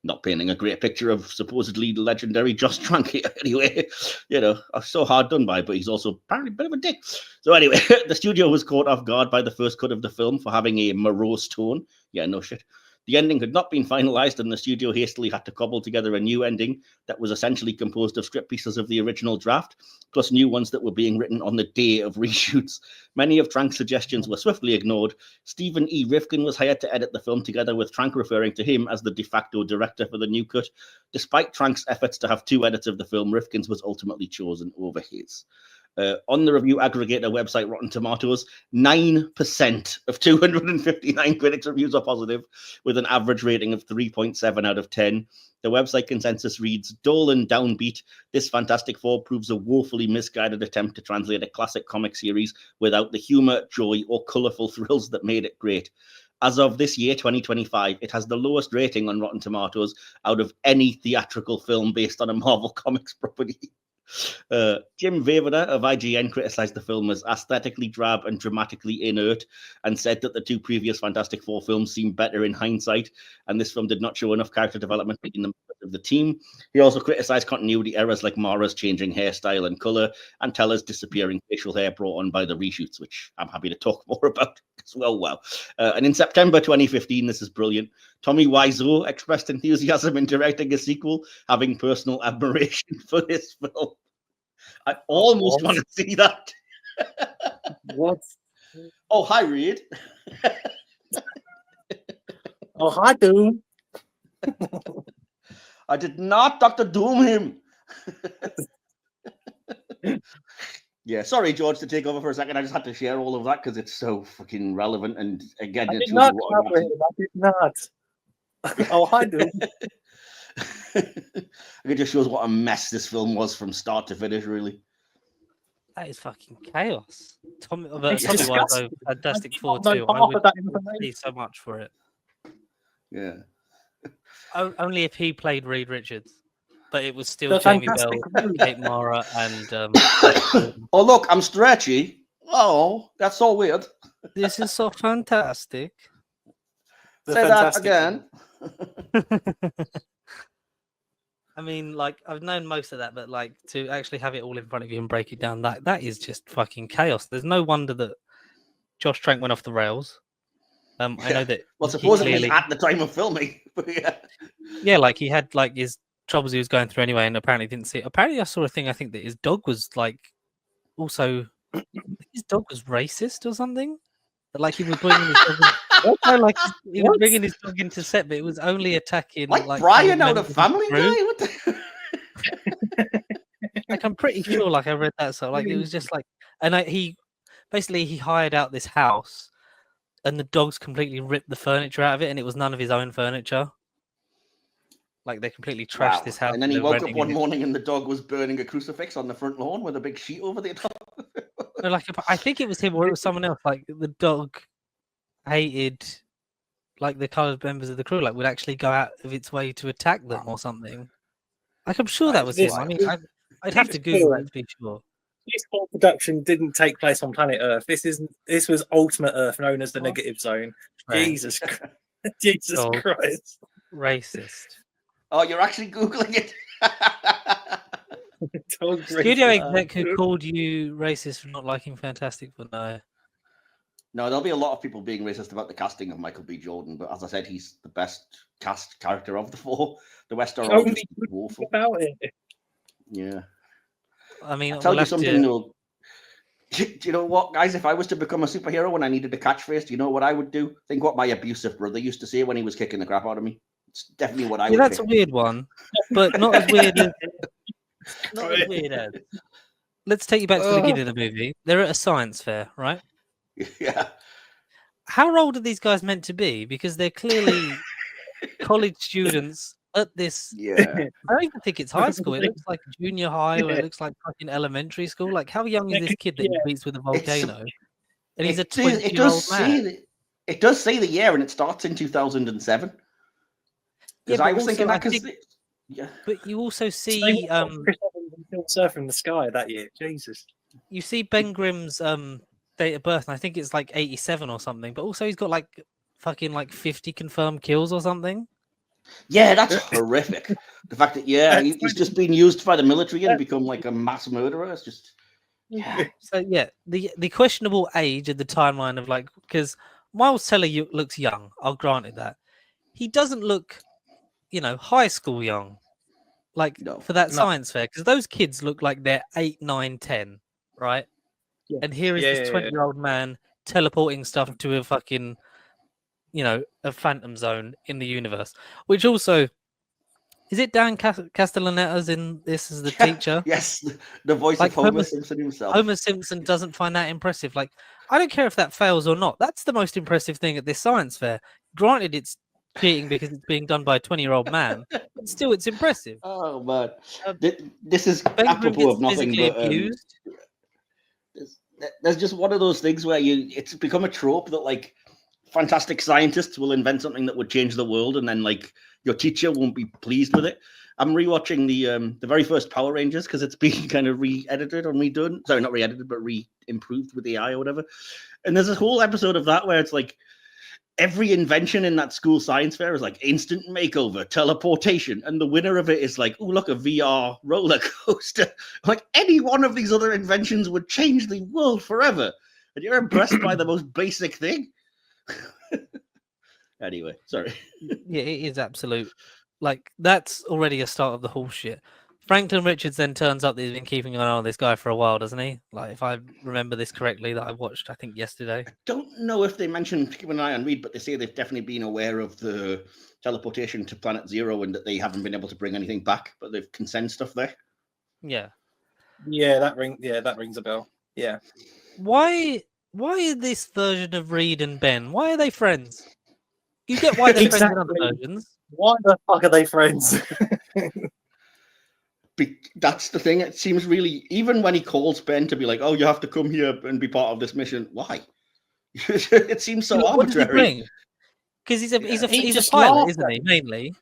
Speaker 1: Not painting a great picture of supposedly legendary Josh Trank here, anyway. You know, so hard done by, but he's also apparently a bit of a dick. So anyway, the studio was caught off guard by the first cut of the film for having a morose tone. Yeah, no shit. The ending had not been finalized, and the studio hastily had to cobble together a new ending that was essentially composed of script pieces of the original draft, plus new ones that were being written on the day of reshoots. Many of Trank's suggestions were swiftly ignored. Stephen E. Rifkin was hired to edit the film, together with Trank referring to him as the de facto director for the new cut. Despite Trank's efforts to have two edits of the film, Rifkin's was ultimately chosen over his. On the review aggregator website Rotten Tomatoes, 9% of 259 critics' reviews are positive, with an average rating of 3.7 out of 10. The website consensus reads, "Dull and downbeat, this Fantastic Four proves a woefully misguided attempt to translate a classic comic series without the humor, joy, or colorful thrills that made it great. As of this year, 2025, it has the lowest rating on Rotten Tomatoes out of any theatrical film based on a Marvel Comics property." Jim Vavner of IGN criticized the film as aesthetically drab and dramatically inert, and said that the two previous Fantastic Four films seemed better in hindsight, and this film did not show enough character development in the members of the team. He also criticized continuity errors like Mara's changing hairstyle and color, and Teller's disappearing facial hair brought on by the reshoots, which I'm happy to talk more about as well. Wow. And in September 2015, this is brilliant, Tommy Wiseau expressed enthusiasm in directing a sequel, having personal admiration for this film. I almost want to see that.
Speaker 3: What?
Speaker 1: Oh, hi, Reed.
Speaker 3: Oh, hi, Doom.
Speaker 1: I did not Dr. Doom him. Yeah, sorry, George, to take over for a second. I just had to share all of that because it's so fucking relevant. And again,
Speaker 3: I did not cover him. I did not. Oh, hi, Doom.
Speaker 1: It just shows what a mess this film was from start to finish, really.
Speaker 2: That is fucking chaos. Tommy Wiseau, Fantastic Four 2.
Speaker 3: I would
Speaker 2: pay so much for it.
Speaker 1: Yeah.
Speaker 2: Only if he played Reed Richards. But it was still Jamie Bell, Kate Mara, and...
Speaker 1: Oh, look, I'm stretchy. Oh, that's so weird.
Speaker 2: This is so fantastic.
Speaker 1: Say that again.
Speaker 2: I mean, like, I've known most of that, but like to actually have it all in front of you and break it down, that is just fucking chaos. There's no wonder that Josh Trank went off the rails. I know that.
Speaker 1: Well, supposedly at the time of filming, but yeah.
Speaker 2: Yeah, like he had like his troubles he was going through anyway, and apparently didn't see it. Apparently, I saw a thing. I think that his dog was like also his dog was racist or something. Like he was bringing his dog he was bringing his dog into set, but it was only attacking
Speaker 1: like Brian out of Family Guy. What
Speaker 2: Like I'm pretty sure, like I read that, so like it was just like, and he hired out this house, and the dogs completely ripped the furniture out of it, and it was none of his own furniture. Like they completely trashed this house.
Speaker 1: And then he woke up one morning and the dog was burning a crucifix on the front lawn with a big sheet over the top.
Speaker 2: No, like I think it was him or it was someone else. Like the dog hated like the coloured members of the crew. Like would actually go out of its way to attack them or something. Like I'm sure that was him. I mean, I'd have to Google that to be sure.
Speaker 3: This whole production didn't take place on planet Earth. This was Ultimate Earth, known as the Negative Zone. Right. Jesus Christ.
Speaker 2: Racist.
Speaker 1: Oh, you're actually Googling it.
Speaker 2: Studio exec who called you racist for not liking Fant4stic, but no.
Speaker 1: No, there'll be a lot of people being racist about the casting of Michael B. Jordan, but as I said, he's the best cast character of the four. The rest are all just woeful.
Speaker 3: About it.
Speaker 1: Yeah.
Speaker 2: I mean,
Speaker 1: I'll tell you something, though. Do you know what, guys? If I was to become a superhero and I needed a catchphrase, do you know what I would do? Think what my abusive brother used to say when he was kicking the crap out of me. It's definitely what I would
Speaker 2: That's
Speaker 1: pick.
Speaker 2: A weird one, but not as weird as... Not as weird as... Let's take you back to the beginning of the movie. They're at a science fair, right?
Speaker 1: Yeah.
Speaker 2: How old are these guys meant to be? Because they're clearly college students at this.
Speaker 1: Yeah.
Speaker 2: I don't even think it's high school. It looks like junior high, or it looks like fucking elementary school. Like, how young is this kid that he beats with a volcano? And he's a 20-year-old man.
Speaker 1: It does say the year, and it starts in 2007. Because I was thinking that yeah.
Speaker 2: But you also see
Speaker 3: Surf in the Sky that year. Jesus.
Speaker 2: You see Ben Grimm's date of birth, and I think it's like 87 or something. But also he's got like fucking like 50 confirmed kills or something.
Speaker 1: Yeah, that's horrific. The fact that he's just been used by the military and become like a mass murderer. It's just
Speaker 2: So yeah, the questionable age of the timeline of like, because Miles Teller looks young. I'll grant it that. He doesn't look, high school young, like for that science fair, because those kids look like they're 8, 9, 10, right? Yeah. And here is this 20-year-old man teleporting stuff to a fucking, a phantom zone in the universe. Which also, is it Dan Castellaneta's in this as the teacher?
Speaker 1: Yes, the voice of Homer Simpson himself.
Speaker 2: Homer Simpson doesn't find that impressive. Like, I don't care if that fails or not. That's the most impressive thing at this science fair. Granted, it's cheating because it's being done by a 20-year-old man, but still, it's impressive.
Speaker 1: Oh man, this is apropos of nothing. But there's just one of those things where it's become a trope that like fantastic scientists will invent something that would change the world, and then like your teacher won't be pleased with it. I'm rewatching the very first Power Rangers because it's been kind of re-edited or redone. Sorry, not re-edited, but re-improved with AI or whatever. And there's a whole episode of that where it's like every invention in that school science fair is like instant makeover, teleportation, and the winner of it is like, oh, look, a VR roller coaster. Like any one of these other inventions would change the world forever. And you're impressed by the most basic thing. Anyway, sorry.
Speaker 2: Yeah, it is absolute. Like, that's already a start of the whole shit. Franklin Richards then turns up that he's been keeping an eye on this guy for a while, doesn't he? Like, if I remember this correctly, that I watched, I think, yesterday.
Speaker 1: I don't know if they mentioned keeping an eye on Reed, but they say they've definitely been aware of the teleportation to Planet Zero and that they haven't been able to bring anything back, but they've can send stuff there.
Speaker 2: Yeah.
Speaker 3: Yeah, that rings a bell. Yeah.
Speaker 2: Why is this version of Reed and Ben? Why are they friends? You get why they're friends in other versions.
Speaker 3: Why the fuck are they friends?
Speaker 1: That's the thing. It seems really, even when he calls Ben to be like, "Oh, you have to come here and be part of this mission." Why? It seems so arbitrary.
Speaker 2: Because he's a pilot, isn't he? Mainly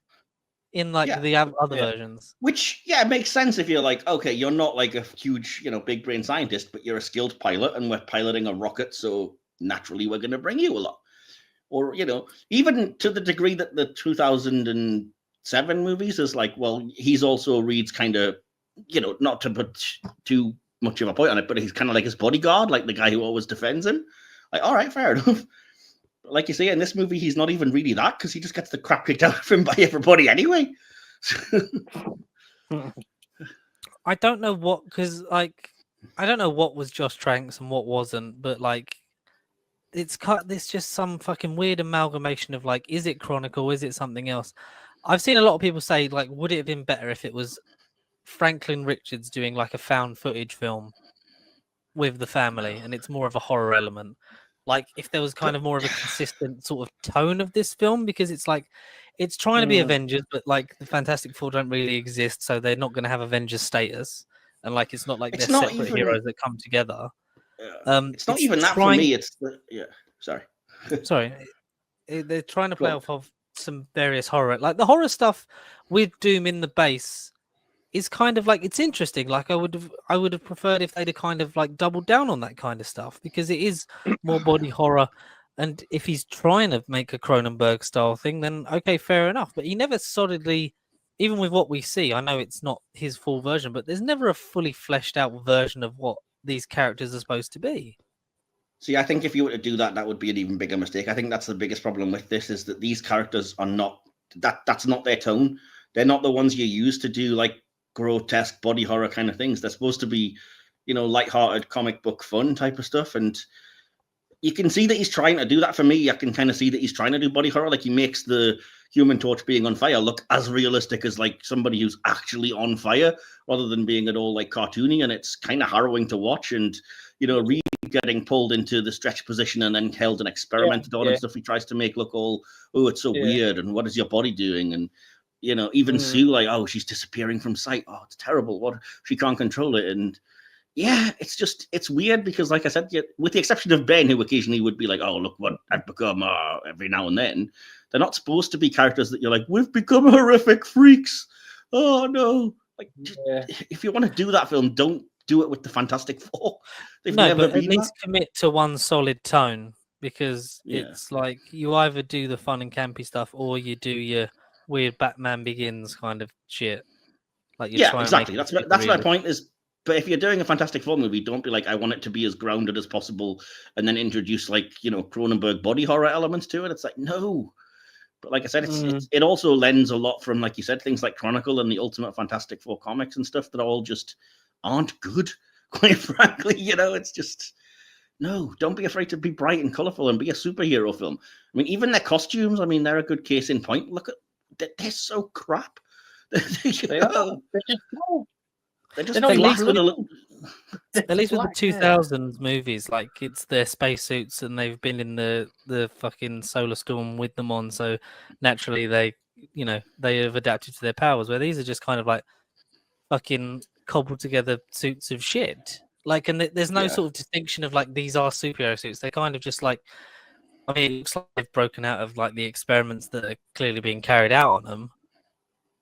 Speaker 2: in like the other versions.
Speaker 1: Which makes sense if you're like, okay, you're not like a huge, big brain scientist, but you're a skilled pilot, and we're piloting a rocket, so naturally we're going to bring you along. Or even to the degree that the 2007 movies is like, well, he's also Reed's kind of, not to put too much of a point on it, but he's kind of like his bodyguard, like the guy who always defends him. Like, all right, fair enough. But like you say, in this movie, he's not even really that because he just gets the crap kicked out of him by everybody anyway.
Speaker 2: I don't know what, because like, I don't know what was Josh Tranks and what wasn't, but like, it's just some fucking weird amalgamation of like, is it Chronicle? Is it something else? I've seen a lot of people say like, would it have been better if it was Franklin Richards doing like a found footage film with the family, and it's more of a horror element. Like if there was kind of more of a consistent sort of tone of this film, because it's like it's trying to be Avengers, but like the Fantastic Four don't really exist, so they're not going to have Avengers status, and like it's not like they're separate heroes that come together.
Speaker 1: It's not even that for me. It's sorry.
Speaker 2: Sorry, they're trying to play off of some various horror, like the horror stuff with Doom in the base is kind of like, it's interesting. Like I would have preferred if they'd have kind of like doubled down on that kind of stuff, because it is more body horror. And if he's trying to make a Cronenberg style thing, then okay, fair enough. But he never solidly, even with what we see, I know it's not his full version, but there's never a fully fleshed out version of what these characters are supposed to be.
Speaker 1: See, I think if you were to do that, that would be an even bigger mistake. I think that's the biggest problem with this, is that these characters are not, that's not their tone. They're not the ones you use to do like grotesque body horror kind of things. They're supposed to be, lighthearted comic book fun type of stuff. And you can see that he's trying to do that. For me, I can kind of see that he's trying to do body horror. Like he makes the Human Torch being on fire look as realistic as like somebody who's actually on fire, rather than being at all like cartoony. And it's kind of harrowing to watch. And, Reed getting pulled into the stretch position and then held and experimented on and stuff. He tries to make look all, oh, it's so weird. And what is your body doing? And, even Sue, like, oh, she's disappearing from sight. Oh, it's terrible. What? She can't control it. And yeah, it's weird because, like I said, with the exception of Ben, who occasionally would be like, oh, look what I've become every now and then, they're not supposed to be characters that you're like, we've become horrific freaks. Oh, no. Like, if you want to do that film, don't do it with the Fantastic Four. They've never been
Speaker 2: at least commit to one solid tone, because it's like you either do the fun and campy stuff or you do your weird Batman Begins kind of shit. Like
Speaker 1: exactly. That's my point. Is, but if you're doing a Fantastic Four movie, don't be like, I want it to be as grounded as possible, and then introduce like Cronenberg body horror elements to it. It's like, no. But like I said, it also lends a lot from, like you said, things like Chronicle and the Ultimate Fantastic Four comics and stuff that all just aren't good. Quite frankly, it's just, no, don't be afraid to be bright and colorful and be a superhero film. I mean, even their costumes, they're a good case in point. Look at, they're so crap.
Speaker 3: They are.
Speaker 1: They're just at least with
Speaker 2: the 2000s movies, like it's their spacesuits and they've been in the fucking solar storm with them on, so naturally they have adapted to their powers, where these are just kind of like fucking cobbled together suits of shit. Like, and there's no sort of distinction of like these are superhero suits. They're kind of just like, it looks like they've broken out of like the experiments that are clearly being carried out on them.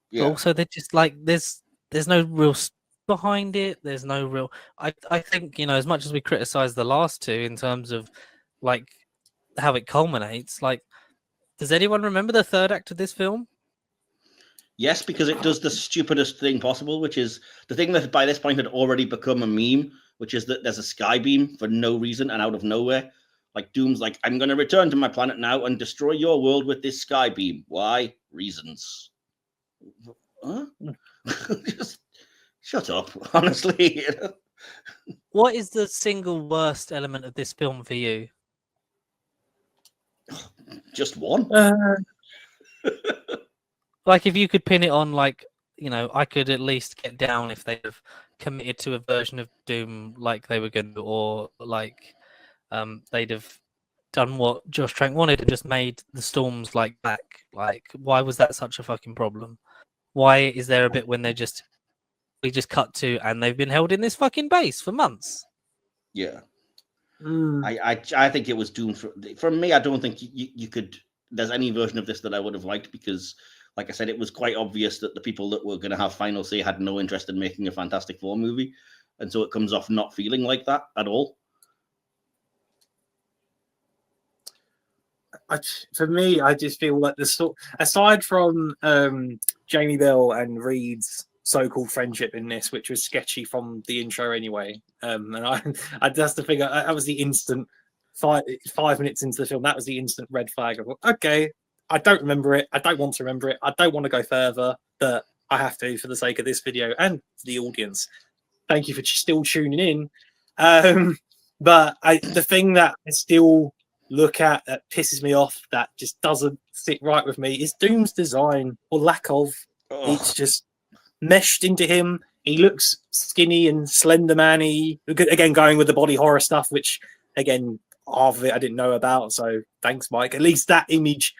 Speaker 2: Yeah. But also, they're just like there's no real behind it. There's no real. I think as much as we criticize the last two in terms of like how it culminates, like, does anyone remember the third act of this film?
Speaker 1: Yes, because it does the stupidest thing possible, which is the thing that by this point had already become a meme, which is that there's a sky beam for no reason and out of nowhere. Like, Doom's like, I'm going to return to my planet now and destroy your world with this sky beam. Why? Reasons. Huh? Just shut up, honestly.
Speaker 2: What is the single worst element of this film for you?
Speaker 1: Just one.
Speaker 2: Like, if you could pin it on, like, I could at least get down if they'd have committed to a version of Doom like they were going to, or like they'd have done what Josh Trank wanted and just made the storms like back. Like, why was that such a fucking problem? Why is there a bit when we just cut to and they've been held in this fucking base for months?
Speaker 1: Yeah. I think it was Doom for me. I don't think you could. There's any version of this that I would have liked, because, like I said, it was quite obvious that the people that were going to have final say had no interest in making a Fantastic Four movie, and so it comes off not feeling like that at all.
Speaker 3: For me, I just feel like aside from Jamie Bell and Reed's so-called friendship in this, which was sketchy from the intro anyway, and I that's the thing. That was the instant 5 minutes into the film. That was the instant red flag of, okay, I don't remember it. I don't want to remember it. I don't want to go further, but I have to for the sake of this video and the audience. Thank you for still tuning in. But the thing that I still look at that pisses me off, that just doesn't sit right with me, is Doom's design, or lack of. It's just meshed into him. He looks skinny and slender man-y. Again, going with the body horror stuff, which, again, half of it I didn't know about. So thanks, Mike. At least that image,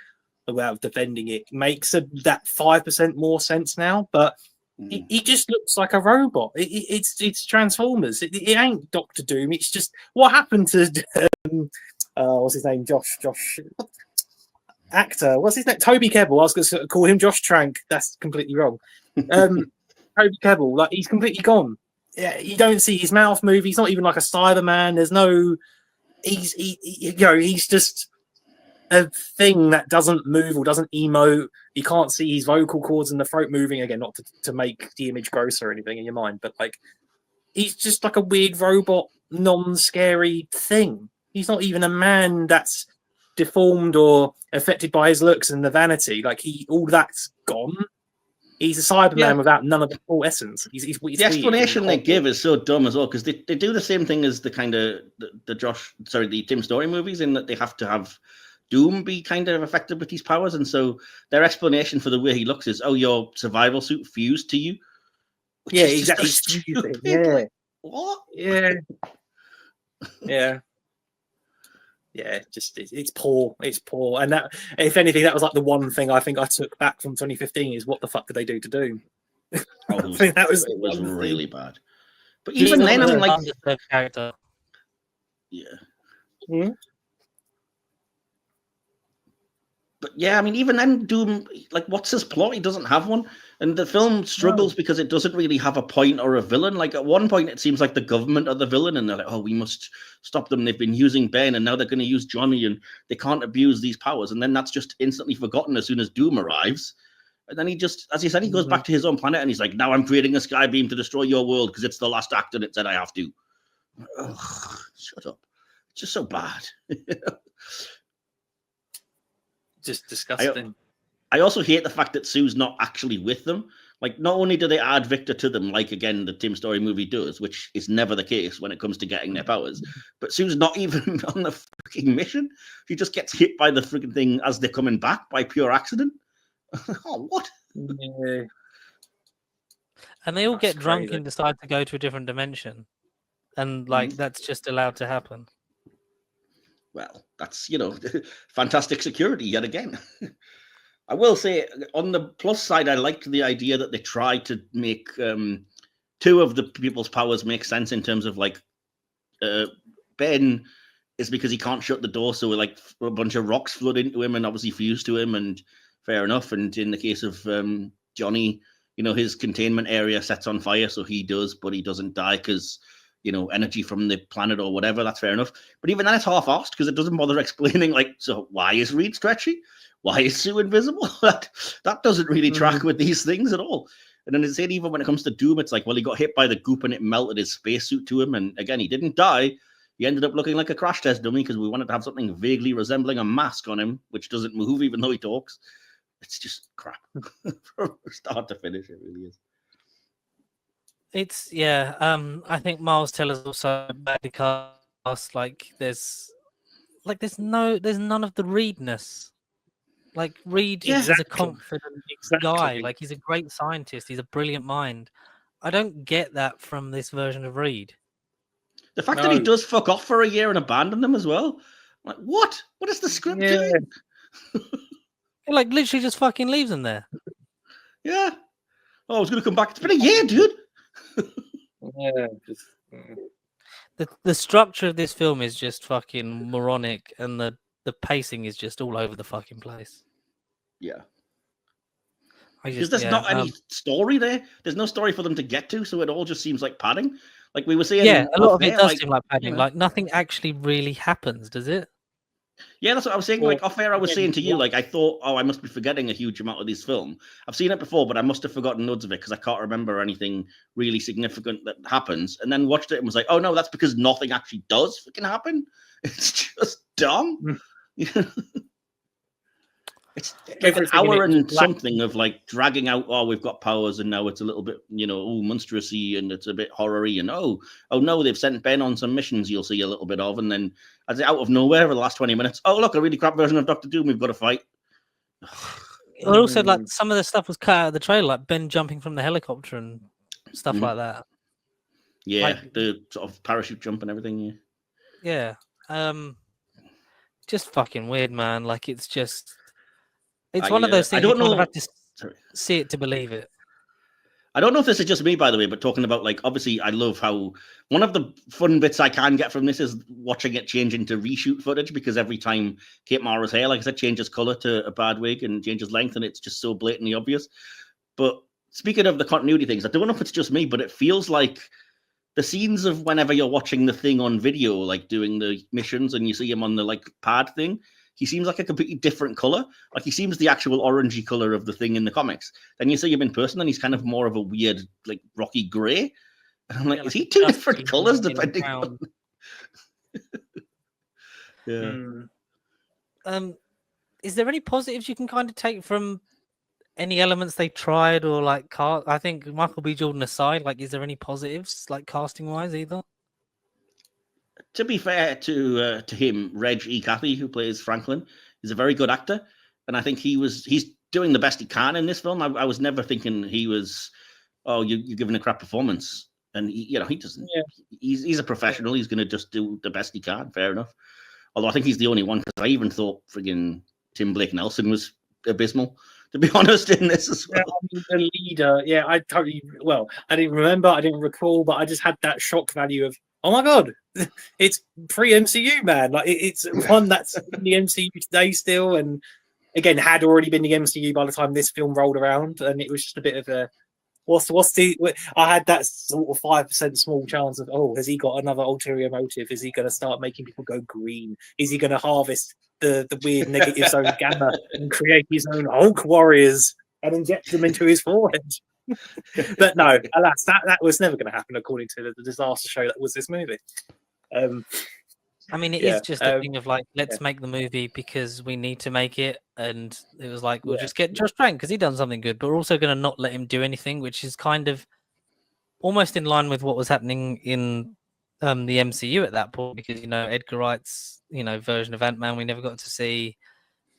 Speaker 3: without defending it, makes that 5% more sense now. But he just looks like a robot. It's Transformers. It ain't Doctor Doom. It's just what happened to what's his name? Josh. Actor. What's his name? Toby Kebbell. I was going to call him Josh Trank. That's completely wrong. Toby Kebbell, like he's completely gone. Yeah, you don't see his mouth move. He's not even like a Cyberman. There's no. He's just a thing that doesn't move or doesn't emote. You can't see his vocal cords and the throat moving again, not to make the image grosser or anything in your mind, but like he's just like a weird robot, non-scary thing. He's not even a man that's deformed or affected by his looks and the vanity. Like all that's gone. He's a Cyberman without none of the full essence.
Speaker 1: The explanation they give is so dumb as well, because they do the same thing as the kind of the Tim Story movies, in that they have to have Doom be kind of affected with these powers, and so their explanation for the way he looks is, "Oh, your survival suit fused to you."
Speaker 3: Yeah, exactly. Yeah.
Speaker 1: Like, what?
Speaker 3: Yeah. Yeah. Yeah, just it's poor. It's poor, and that, if anything, that was like the one thing I think I took back from 2015 is what the fuck did they do to Doom? I think that was
Speaker 1: really bad. But even then, I'm like,
Speaker 2: character.
Speaker 1: Yeah.
Speaker 3: Mm-hmm.
Speaker 1: But yeah, I mean, even then, Doom, like, what's his plot? He doesn't have one. And the film struggles because it doesn't really have a point or a villain. Like, at one point, it seems like the government are the villain, and they're like, oh, we must stop them. They've been using Ben, and now they're going to use Johnny, and they can't abuse these powers. And then that's just instantly forgotten as soon as Doom arrives. And then he just, as he said, he goes back to his own planet, and he's like, now I'm creating a sky beam to destroy your world because it's the last act, and it said I have to. Ugh, shut up. It's just so bad.
Speaker 3: Just disgusting.
Speaker 1: I also hate the fact that Sue's not actually with them. Like, not only do they add Victor to them, like, again, the Tim Story movie does, which is never the case when it comes to getting their powers, but Sue's not even on the freaking mission. She just gets hit by the freaking thing as they're coming back by pure accident. Oh, what?
Speaker 3: Yeah.
Speaker 2: And they all get drunk and decide to go to a different dimension. And, like, that's just allowed to happen.
Speaker 1: Well, that's, fantastic security yet again. I will say, on the plus side, I liked the idea that they tried to make two of the people's powers make sense in terms of, like, Ben is because he can't shut the door, so like a bunch of rocks flood into him and obviously fuse to him, and fair enough. And in the case of Johnny, his containment area sets on fire, so he does, but he doesn't die because energy from the planet or whatever. That's fair enough. But even then, it's half-assed because it doesn't bother explaining, like, so why is Reed stretchy? Why is Sue invisible? that doesn't really track with these things at all. And then it's saying, even when it comes to Doom, it's like, well, he got hit by the goop and it melted his spacesuit to him. And again, he didn't die. He ended up looking like a crash test dummy because we wanted to have something vaguely resembling a mask on him, which doesn't move even though he talks. It's just crap. From start to finish, it really is.
Speaker 2: It's I think Miles Teller's also badly cast. Like there's none of the Reedness. Like Reed is a confident guy. Like he's a great scientist. He's a brilliant mind. I don't get that from this version of Reed.
Speaker 1: The fact that he does fuck off for a year and abandon them as well. Like what? What is the script doing?
Speaker 2: He like literally just fucking leaves them there.
Speaker 1: Yeah. Oh, I was gonna come back. It's been a year, dude.
Speaker 2: The structure of this film is just fucking moronic, and the pacing is just all over the fucking place.
Speaker 1: Yeah. Because there's not any story there. There's no story for them to get to, so it all just seems like padding. Like we were saying.
Speaker 2: Yeah, a lot of it does seem like padding. Like nothing actually really happens, does it?
Speaker 1: Yeah, that's what I was saying. Like off air, I was saying to you, like I thought, oh, I must be forgetting a huge amount of this film. I've seen it before, but I must have forgotten loads of it because I can't remember anything really significant that happens. And then watched it and was like, oh no, that's because nothing actually does freaking happen. It's just dumb. It's like an hour and something of like dragging out. Oh, we've got powers, and now it's a little bit, monstrous-y, and it's a bit horror-y, and oh no, they've sent Ben on some missions. You'll see a little bit of, and then as out of nowhere for the last 20 minutes, oh look, a really crap version of Doctor Doom. We've got to fight.
Speaker 2: Also, like some of the stuff was cut out of the trailer, like Ben jumping from the helicopter, and stuff like that.
Speaker 1: Yeah,
Speaker 2: Like,
Speaker 1: the sort of parachute jump and everything.
Speaker 2: Yeah. Just fucking weird, man. Like it's one of those things
Speaker 1: I don't
Speaker 2: you kind
Speaker 1: know.
Speaker 2: of have to see it to believe it.
Speaker 1: I don't know if this is just me, by the way, but talking about, like, obviously, I love how one of the fun bits I can get from this is watching it change into reshoot footage, because every time Kate Mara's hair, like I said, changes color to a bad wig and changes length, and it's just so blatantly obvious. But speaking of the continuity things, I don't know if it's just me, but it feels like the scenes of whenever you're watching the Thing on video, like doing the missions, and you see him on the like pad thing, he seems like a completely different color. Like he seems the actual orangey color of the Thing in the comics. Then you see him in person, and he's kind of more of a weird, like rocky gray. And I'm like, is he two different colors depending on?
Speaker 2: Is there any positives you can kind of take from any elements they tried, or like I think Michael B. Jordan aside, like, is there any positives like casting wise either?
Speaker 1: To be fair to him, Reg E. Cathy, who plays Franklin, is a very good actor, and I think he's doing the best he can in this film. I was never thinking he was, oh, you're giving a crap performance, and he doesn't. Yeah. He's a professional. He's going to just do the best he can. Fair enough. Although I think he's the only one, because I even thought friggin' Tim Blake Nelson was abysmal, to be honest, in this as well.
Speaker 3: Yeah, I mean, the leader, yeah, I didn't remember, I didn't recall, but I just had that shock value of, oh my god, it's pre-MCU, man. Like it's one that's in the MCU today still, and again had already been the MCU by the time this film rolled around, and it was just a bit of a I had that sort of 5% small chance of, oh, has he got another ulterior motive? Is he going to start making people go green? Is he going to harvest the weird negative zone gamma and create his own Hulk warriors and inject them into his forehead? But no, alas, that was never going to happen, according to the disaster show that was this movie.
Speaker 2: I mean, it is just a thing of like, let's make the movie because we need to make it, and it was like, we'll just get Josh Trank because he done something good, but we're also going to not let him do anything, which is kind of almost in line with what was happening in the MCU at that point, because Edgar Wright's version of Ant-Man we never got to see,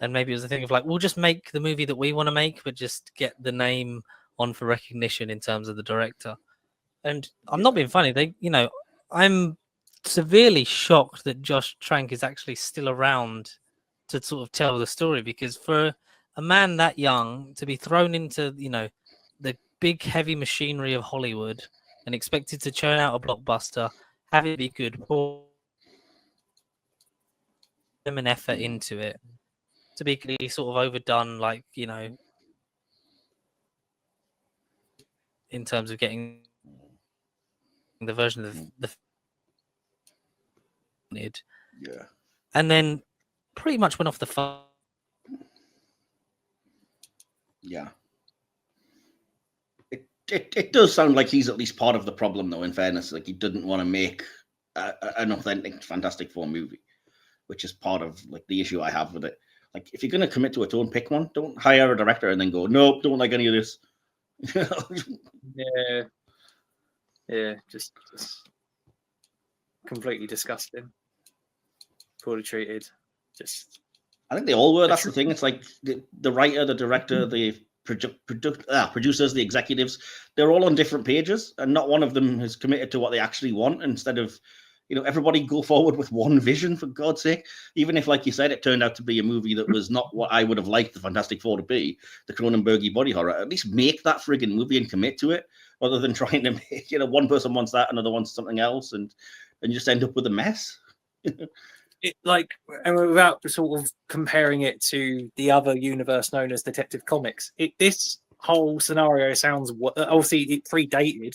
Speaker 2: and maybe it was a thing of like, we'll just make the movie that we want to make, but just get the name on for recognition in terms of the director. And I'm not being funny. I'm severely shocked that Josh Trank is actually still around to sort of tell the story, because for a man that young to be thrown into the big heavy machinery of Hollywood and expected to churn out a blockbuster, have it be good, pour them an effort into it, to be sort of overdone, like in terms of getting the version of the and then pretty much went off the phone.
Speaker 1: Yeah. It does sound like he's at least part of the problem, though, in fairness. Like, he didn't want to make an authentic Fantastic Four movie, which is part of like the issue I have with it. Like, if you're going to commit to it, don't pick one. Don't hire a director and then go, nope, don't like any of this.
Speaker 3: Yeah, just completely disgusting. Poorly treated.
Speaker 1: I think they all were. That's the thing. It's like the writer, the director, the producers, the executives, they're all on different pages, and not one of them has committed to what they actually want. Instead of, everybody go forward with one vision, for God's sake. Even if, like you said, it turned out to be a movie that was not what I would have liked the Fantastic Four to be, the Cronenberg-y body horror, at least make that friggin' movie and commit to it, rather than trying to make, one person wants that, another wants something else, and just end up with a mess.
Speaker 3: And without sort of comparing it to the other universe known as Detective Comics, this whole scenario sounds, obviously it predated.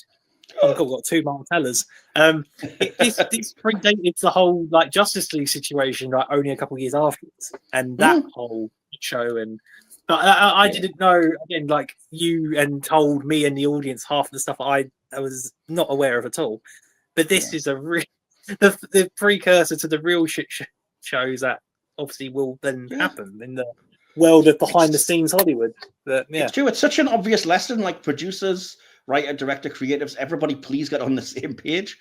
Speaker 3: Oh God, we've got two Martellers. This predated the whole like Justice League situation, like only a couple of years afterwards, and that whole show. And but I didn't know, again, like you, and told me and the audience half of the stuff I was not aware of at all. But this is a really the precursor to the real shit shows that obviously will then happen in the world of behind the scenes Hollywood. But
Speaker 1: it's true. It's such an obvious lesson. Like, producers, writer, director, creatives, everybody, please get on the same page.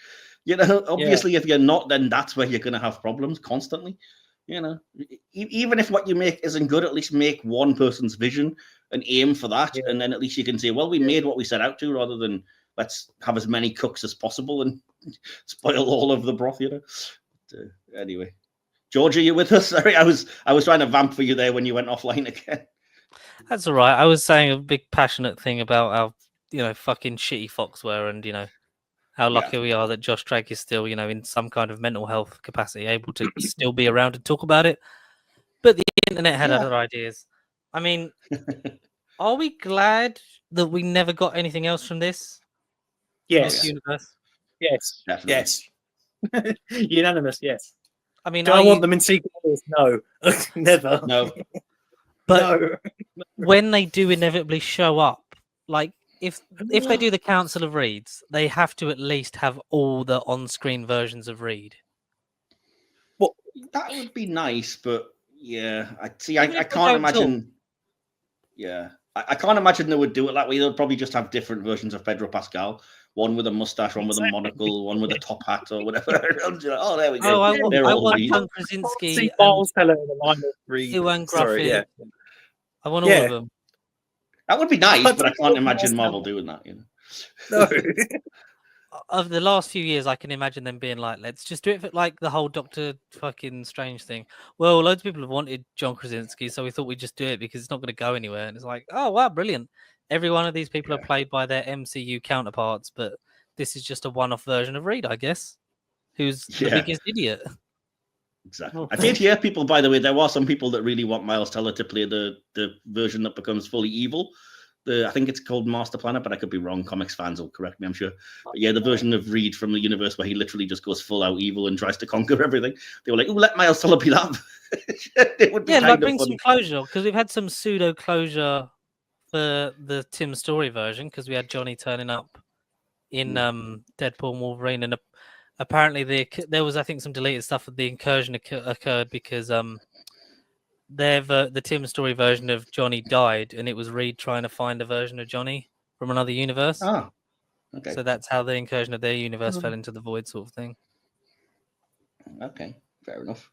Speaker 1: Obviously, if you're not, then that's where you're going to have problems constantly. Even if what you make isn't good, at least make one person's vision and aim for that, and then at least you can say, well, we made what we set out to, rather than let's have as many cooks as possible and spoil all of the broth, you know. But, anyway, George, are you with us? Sorry, I was trying to vamp for you there when you went offline again.
Speaker 2: That's all right. I was saying a big passionate thing about how, fucking shitty Fox were, and how lucky we are that Josh Trank is still, in some kind of mental health capacity, able to still be around and talk about it. But the internet had other ideas. I mean, are we glad that we never got anything else from this?
Speaker 3: Yes.
Speaker 2: This universe?
Speaker 3: Yes.
Speaker 1: Definitely.
Speaker 3: Yes. Unanimous, yes.
Speaker 2: I mean,
Speaker 3: do I want them in sequels? No. Never.
Speaker 1: No.
Speaker 2: But
Speaker 3: no.
Speaker 2: when they do inevitably show up, like if they do the Council of Reeds, they have to at least have all the on-screen versions of Reed.
Speaker 1: Well, that would be nice, but yeah, I can't imagine. Yeah, I can't imagine they would do it that way. They'll probably just have different versions of Pedro Pascal. One with a mustache, one with a monocle, one with a top hat or whatever. Oh, there we go.
Speaker 2: Oh, I want John Krasinski
Speaker 3: Miles Teller in the line of Reed.
Speaker 2: Ewan Gruffin.
Speaker 3: Sorry, yeah.
Speaker 2: I want all of them.
Speaker 1: That would be nice, but I can't imagine Marvel doing that.
Speaker 3: No.
Speaker 2: Of the last few years, I can imagine them being like, let's just do it for like the whole Doctor fucking Strange thing. Well, loads of people have wanted John Krasinski, so we thought we'd just do it because it's not going to go anywhere. And it's like, oh, wow, brilliant. Every one of these people are played by their MCU counterparts, but this is just a one-off version of Reed, I guess, who's the biggest idiot.
Speaker 1: Exactly. I did hear people, by the way, there were some people that really want Miles Teller to play the version that becomes fully evil. I think it's called Master Planner, but I could be wrong. Comics fans will correct me, I'm sure. But yeah, the version of Reed from the universe where he literally just goes full out evil and tries to conquer everything. They were like, "Oh, let Miles Teller be that." It would be
Speaker 2: like bring some closure, because we've had some pseudo closure for the Tim Story version, because we had Johnny turning up in Deadpool and Wolverine, and apparently there was, I think, some deleted stuff. The incursion occurred because the Tim Story version of Johnny died, and it was Reed trying to find a version of Johnny from another universe.
Speaker 1: Oh, okay.
Speaker 2: So that's how the incursion of their universe fell into the void, sort of thing.
Speaker 1: Okay, fair enough.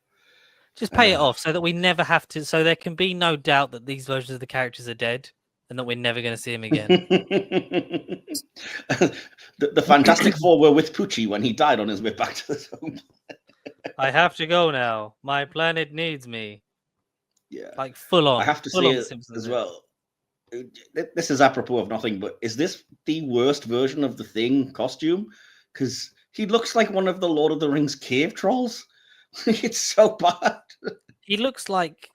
Speaker 2: Just pay it off so that we never have to. So there can be no doubt that these versions of the characters are dead, and that we're never going to see them again.
Speaker 1: the Fantastic Four were with Poochie when he died on his way back to the home.
Speaker 2: I have to go now. My planet needs me.
Speaker 1: Yeah,
Speaker 2: like full on.
Speaker 1: I have to say as well. This is apropos of nothing, but is this the worst version of the Thing costume? Because he looks like one of the Lord of the Rings cave trolls. It's so bad. He
Speaker 2: looks like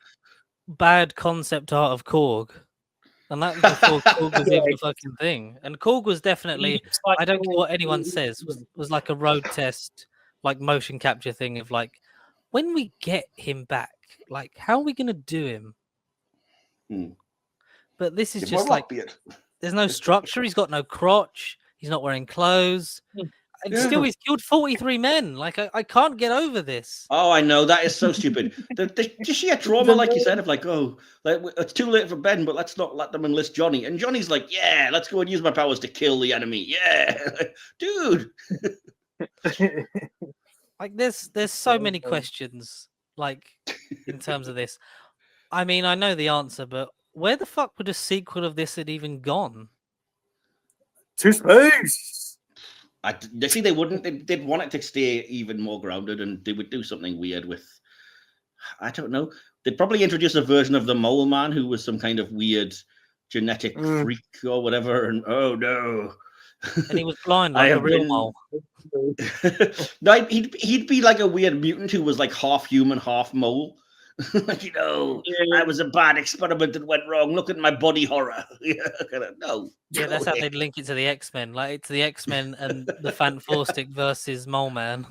Speaker 2: bad concept art of Korg. And that was before Korg was even a fucking thing. And Korg was definitely, I don't care what anyone says, was like a road test, like motion capture thing of like, when we get him back, like, how are we going to do him? But this is just like, there's no structure. He's got no crotch. He's not wearing clothes. And still, he's killed 43 men. Like, I can't get over this.
Speaker 1: Oh, I know. That is so stupid. The sheer trauma, like you said, of like, oh, it's too late for Ben, but let's not let them enlist Johnny. And Johnny's like, yeah, let's go and use my powers to kill the enemy. Yeah. Dude.
Speaker 2: Like, there's so many questions, like, in terms of this. I mean, I know the answer, but where the fuck would a sequel of this had even gone?
Speaker 3: To space.
Speaker 1: See, they wouldn't. They'd want it to stay even more grounded, and they would do something weird with, I don't know. They'd probably introduce a version of the Mole Man who was some kind of weird genetic freak or whatever. And oh no.
Speaker 2: And he was blind like a real mole.
Speaker 1: No, he'd be like a weird mutant who was like half human, half mole. Like, I was a bad experiment that went wrong. Look at my body horror. No.
Speaker 2: Yeah, that's how they'd link it to the X-Men. Like, it's the X-Men and the Fant4stic versus Mole Man.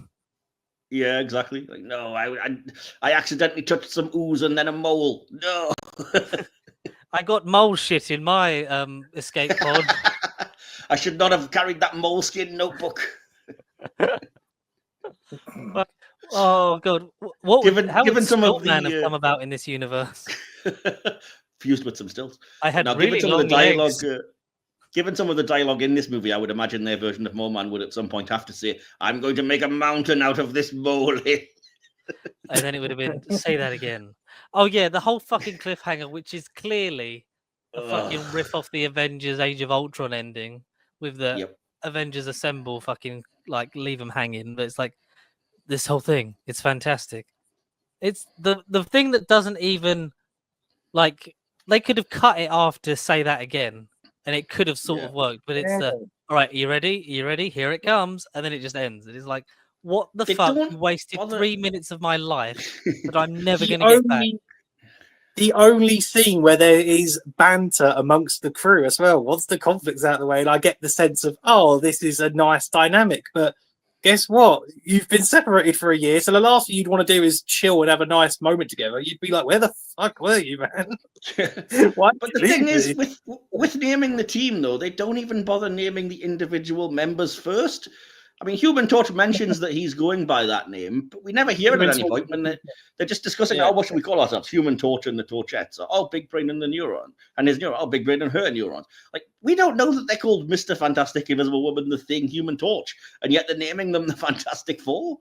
Speaker 1: Yeah, exactly. Like, no, I accidentally touched some ooze and then a mole. No.
Speaker 2: I got mole shit in my escape pod.
Speaker 1: I should not have carried that moleskin notebook.
Speaker 2: Oh god! How would some of the have come about in this universe?
Speaker 1: Fused with some stills.
Speaker 2: I had really long legs.
Speaker 1: Given some of the dialogue in this movie, I would imagine their version of Mole Man would at some point have to say, "I'm going to make a mountain out of this mole."
Speaker 2: And then it would have been, say that again. Oh yeah, the whole fucking cliffhanger, which is clearly a fucking riff off the Avengers Age of Ultron ending with the Avengers Assemble fucking like leave them hanging, but it's like this whole thing. It's fantastic. It's the thing that doesn't even like they could have cut it off to say that again, and it could have sort of worked. But it's the all right. You ready? You ready? Here it comes, and then it just ends. It is like, what the fuck? You wasted 3 minutes of my life that I'm never going to get back.
Speaker 3: The only scene where there is banter amongst the crew as well. Once the conflict's out of the way, and I get the sense of, oh, this is a nice dynamic. But guess what? You've been separated for a year, so the last thing you'd want to do is chill and have a nice moment together. You'd be like, where the fuck were you, man?
Speaker 1: But the thing is, with naming the team, though, they don't even bother naming the individual members first. I mean, Human Torch mentions that he's going by that name, but we never hear it at any point when they're just discussing, oh, what should we call ourselves? Human Torch and the Torchettes. Or, oh, Big Brain and the Neuron. And his neuron. Oh, Big Brain and her neurons. Like, we don't know that they're called Mr. Fantastic, Invisible Woman, the Thing, Human Torch, and yet they're naming them the Fantastic Four.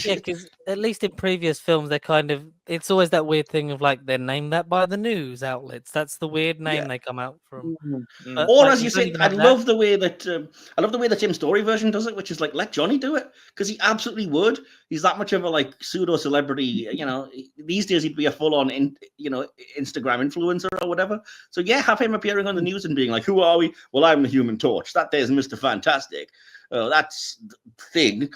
Speaker 2: Yeah, because at least in previous films, they're kind of, it's always that weird thing of like, they're named that by the news outlets. That's the weird name they come out from.
Speaker 1: But, or like, as you say, I love the way that the Tim Story version does it, which is like, let Johnny do it, because he absolutely would. He's that much of a like pseudo celebrity. You know, these days he'd be a full on Instagram influencer or whatever. So yeah, have him appearing on the news and being like, who are we? Well, I'm the Human Torch. That there's Mr. Fantastic. Oh, that's the Thing.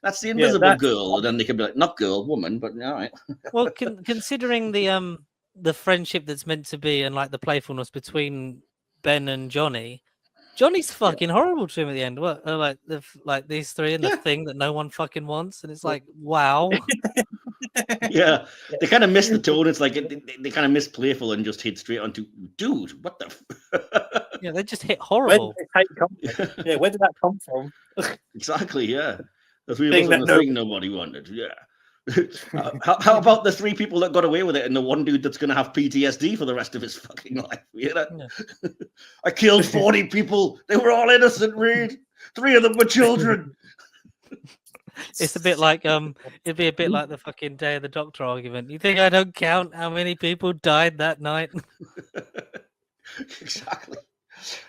Speaker 1: That's the Invisible Girl. And then they could be like, not girl, woman, but all right.
Speaker 2: Well, considering the friendship that's meant to be and like the playfulness between Ben and Johnny's fucking horrible to him at the end. What like these three and the Thing that no one fucking wants, and it's like, wow.
Speaker 1: Yeah, they kind of miss the tone. It's like they kind of miss playful and just hit straight onto, dude, what the?
Speaker 2: Yeah, they just hit horrible.
Speaker 3: Where did that come from?
Speaker 1: Exactly, yeah. The three of us on the Thing nobody wanted, yeah. How about the three people that got away with it and the one dude that's going to have PTSD for the rest of his fucking life? You know? Yeah. I killed 40 people. They were all innocent, Reed. 3 of them were children.
Speaker 2: It's a bit like it'd be a bit like the fucking Day of the Doctor argument. You think I don't count how many people died that night?
Speaker 1: Exactly.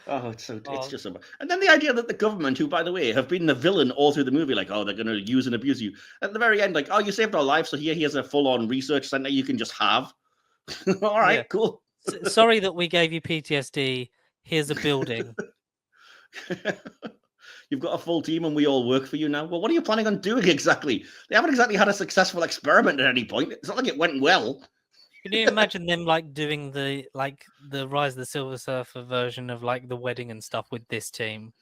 Speaker 1: Oh, it's just so bad. And then the idea that the government, who by the way have been the villain all through the movie, like, oh, they're going to use and abuse you. At the very end, like, oh, you saved our lives, so here's a full-on research center you can just have. All right, cool.
Speaker 2: Sorry that we gave you PTSD. Here's a building.
Speaker 1: You've got a full team and we all work for you now. Well, what are you planning on doing exactly? They haven't exactly had a successful experiment at any point. It's not like it went well.
Speaker 2: Can you imagine them like doing the Rise of the Silver Surfer version of like the wedding and stuff with this team?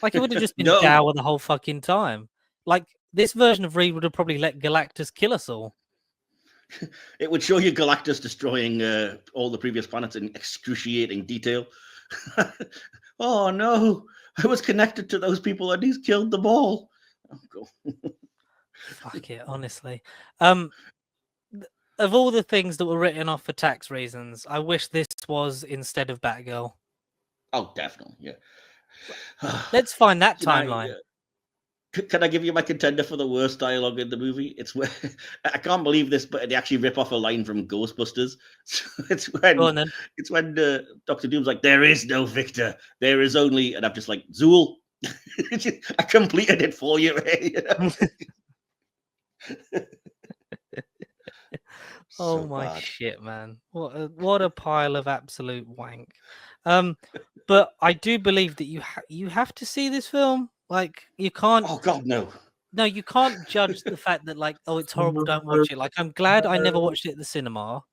Speaker 2: Like it would have just been dour the whole fucking time. Like this version of Reed would have probably let Galactus kill us all.
Speaker 1: It would show you Galactus destroying all the previous planets in excruciating detail. Oh no, I was connected to those people and he's killed them all. Oh, cool.
Speaker 2: Fuck it, honestly. Of all the things that were written off for tax reasons, I wish this was instead of Batgirl.
Speaker 1: Oh, definitely, yeah.
Speaker 2: Let's find that timeline.
Speaker 1: Can I give you my contender for the worst dialogue in the movie? It's where I can't believe this, but they actually rip off a line from Ghostbusters. It's when Dr. Doom's like, "There is no Victor, there is only," and I'm just like, "Zool, I completed it for you."
Speaker 2: Oh so my shit, man! What a pile of absolute wank. But I do believe that you have to see this film. Like you can't.
Speaker 1: Oh God, no.
Speaker 2: No, you can't judge the fact that like, oh, it's horrible. Don't watch it. Like, I'm glad I never watched it at the cinema.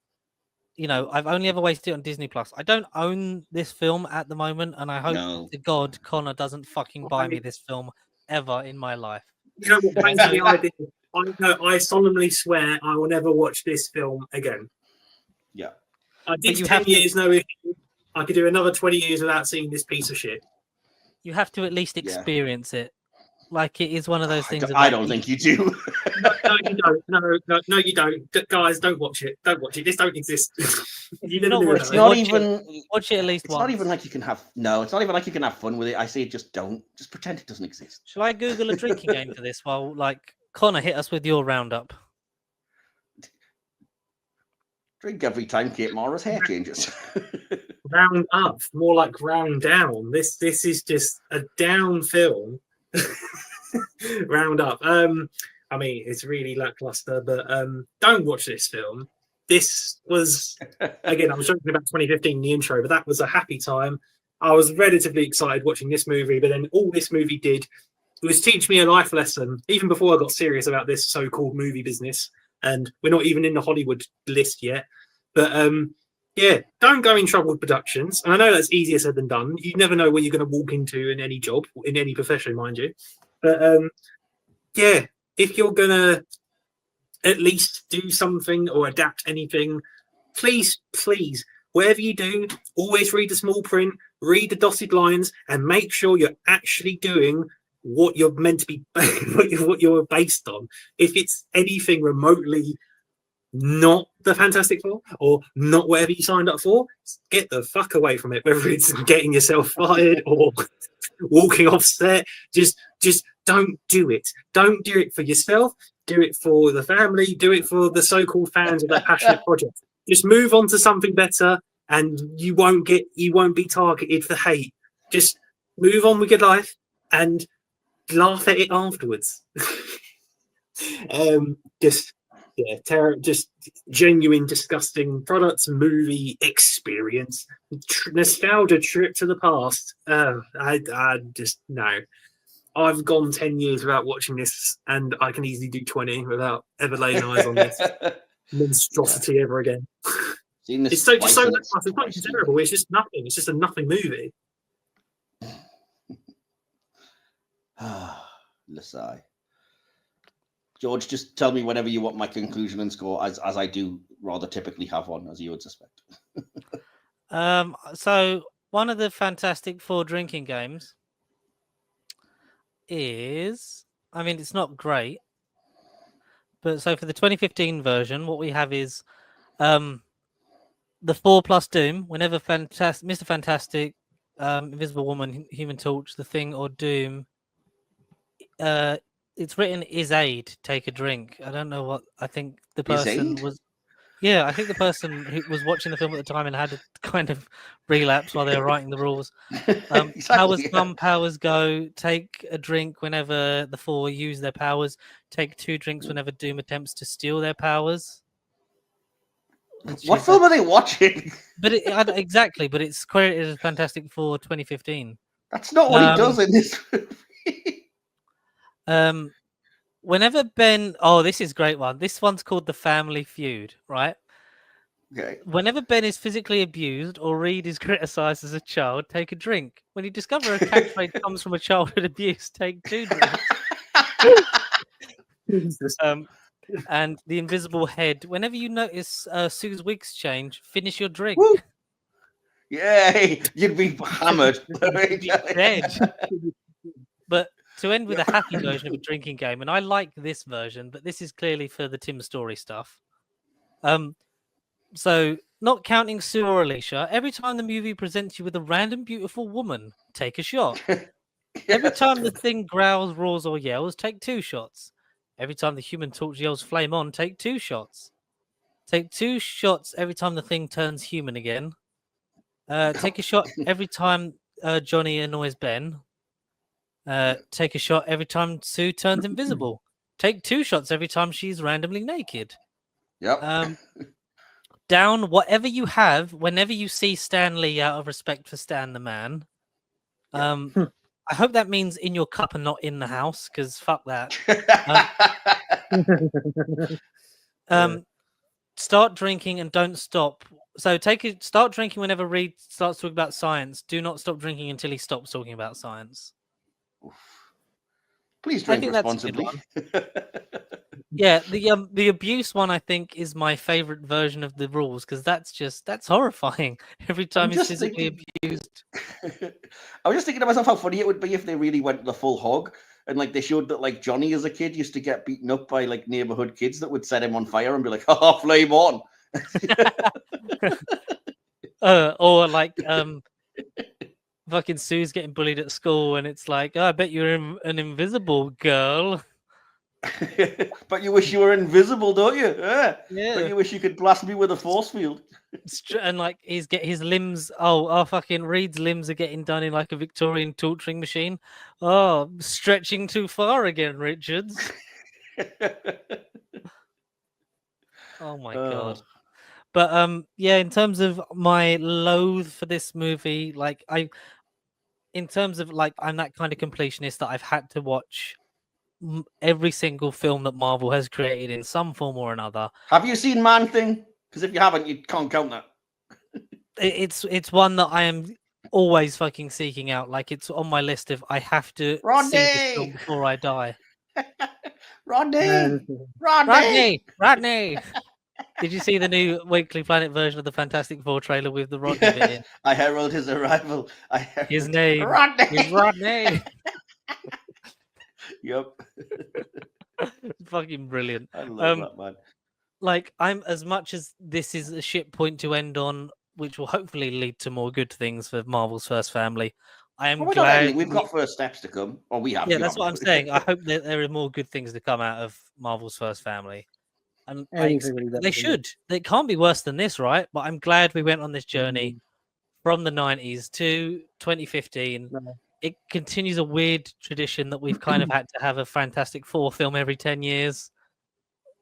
Speaker 2: You know, I've only ever wasted it on Disney Plus. I don't own this film at the moment, and I hope to God Connor doesn't fucking buy me this film ever in my life.
Speaker 3: You know what brings me idea? I solemnly swear I will never watch this film again.
Speaker 1: Yeah.
Speaker 3: I did 10 years, no issue. I could do another 20 years without seeing this piece of shit.
Speaker 2: You have to at least experience it. Like it is one of those things.
Speaker 1: I don't think you do.
Speaker 3: No, you don't. No, you don't. Guys, don't watch it. Don't watch it. This don't exist. You never do
Speaker 1: it. Not even
Speaker 2: watch it at least
Speaker 1: once.
Speaker 2: It's
Speaker 1: not even like you can have. No, it's not even like you can have fun with it. I say just don't. Just pretend it doesn't exist.
Speaker 2: Shall I Google a drinking game for this while like Connor hit us with your roundup?
Speaker 1: Drink every time Kate Mara's hair changes.
Speaker 3: Round up, more like round down. This is just a down film. Round up. I mean, it's really lackluster, but don't watch this film. This was, again, I was talking about 2015 in the intro, but that was a happy time. I was relatively excited watching this movie, but then all this movie did was teach me a life lesson, even before I got serious about this so-called movie business. And we're not even in the Hollywood list yet. But yeah, don't go in trouble with productions. And I know that's easier said than done. You never know where you're going to walk into in any job, in any profession, mind you. But yeah, if you're going to at least do something or adapt anything, please, whatever you do, always read the small print, read the dotted lines, and make sure you're actually doing what you're meant to be, what you're based on. If it's anything remotely not the Fantastic Four or not whatever you signed up for, get the fuck away from it. Whether it's getting yourself fired or walking off set, just don't do it. Don't do it for yourself. Do it for the family. Do it for the so-called fans of that passionate project. Just move on to something better, and you won't be targeted for hate. Just move on with your life and laugh at it afterwards. Just genuine disgusting products, movie experience, nostalgia trip to the past. I just no. I've gone 10 years without watching this, and I can easily do 20 without ever laying eyes on this monstrosity ever again. It's so it's not even terrible. It's just nothing. It's just a nothing movie.
Speaker 1: Lasai. George, just tell me whenever you want my conclusion and score, as I do rather typically have one, as you would suspect.
Speaker 2: So one of the Fantastic Four drinking games is, I mean, it's not great, but so for the 2015 version, what we have is the 4+ Doom. Whenever Mr. Fantastic, Invisible Woman, Human Torch, The Thing, or Doom, it's written is aid, take a drink. I don't know what I think the person was. Yeah, I think the person who was watching the film at the time and had a kind of relapse while they were writing the rules. Exactly, powers come, powers go. Take a drink whenever the four use their powers. Take 2 drinks whenever Doom attempts to steal their powers.
Speaker 1: What film are they watching?
Speaker 2: But exactly, but it's credited as Fantastic Four 2015.
Speaker 1: That's not what he does in this movie.
Speaker 2: Whenever Ben, this is a great one. This one's called The Family Feud, right?
Speaker 1: Okay.
Speaker 2: Whenever Ben is physically abused or Reed is criticized as a child, take a drink. When you discover a catchphrase comes from a childhood abuse, take 2 drinks. And the invisible head. Whenever you notice Sue's wigs change, finish your drink.
Speaker 1: Woo! Yay! You'd be hammered.
Speaker 2: You'd be dead. But to end with a happy version of a drinking game, and I like this version, but this is clearly for the Tim Story stuff. So, not counting Sue or Alicia, every time the movie presents you with a random beautiful woman, take a shot. Every time the Thing growls, roars, or yells, take 2 shots. Every time the Human Torch yells flame on, take 2 shots. Take 2 shots every time the Thing turns human again. Take a shot every time Johnny annoys Ben. Take a shot every time Sue turns invisible. Take 2 shots every time she's randomly naked.
Speaker 1: Yep.
Speaker 2: Down whatever you have whenever you see Stan Lee out of respect for Stan the Man. I hope that means in your cup and not in the house, because fuck that. Start drinking and don't stop. So start drinking whenever Reed starts talking about science. Do not stop drinking until he stops talking about science.
Speaker 1: Please drink responsibly.
Speaker 2: Yeah, the abuse one I think is my favorite version of the rules, because that's horrifying. Every time he's physically abused.
Speaker 1: I was just thinking to myself how funny it would be if they really went the full hog and like they showed that like Johnny as a kid used to get beaten up by like neighborhood kids that would set him on fire and be like, "Ha, flame on."
Speaker 2: Or like fucking Sue's getting bullied at school and it's like, I bet you're an invisible girl.
Speaker 1: But you wish you were invisible, don't you?
Speaker 2: Yeah.
Speaker 1: But you wish you could blast me with a force field.
Speaker 2: And like his limbs. Oh, fucking Reed's limbs are getting done in like a Victorian torturing machine. Oh, stretching too far again, Richards. Oh my god. But yeah, in terms of my loathe for this movie, like in terms of like I'm that kind of completionist that I've had to watch every single film that Marvel has created in some form or another.
Speaker 1: Have you seen Man Thing? Because if you haven't, you can't count that.
Speaker 2: It's one that I am always fucking seeking out. Like it's on my list of I have to see this film before I die. Rodney. Did you see the new Weekly Planet version of the Fantastic Four trailer with the Rodney bit in?
Speaker 1: I herald his arrival.
Speaker 2: His name is Rodney.
Speaker 1: Yep.
Speaker 2: Fucking brilliant.
Speaker 1: I love that, man.
Speaker 2: Like, I'm as much as this is a shit point to end on, which will hopefully lead to more good things for Marvel's First Family. I am glad
Speaker 1: we've got first steps to come, or we have.
Speaker 2: Yeah, that's what I'm saying. I hope that there are more good things to come out of Marvel's First Family, and they should. It can't be worse than this, right? But I'm glad we went on this journey from the 90s to 2015. It continues a weird tradition that we've kind of had to have a Fantastic Four film every 10 years,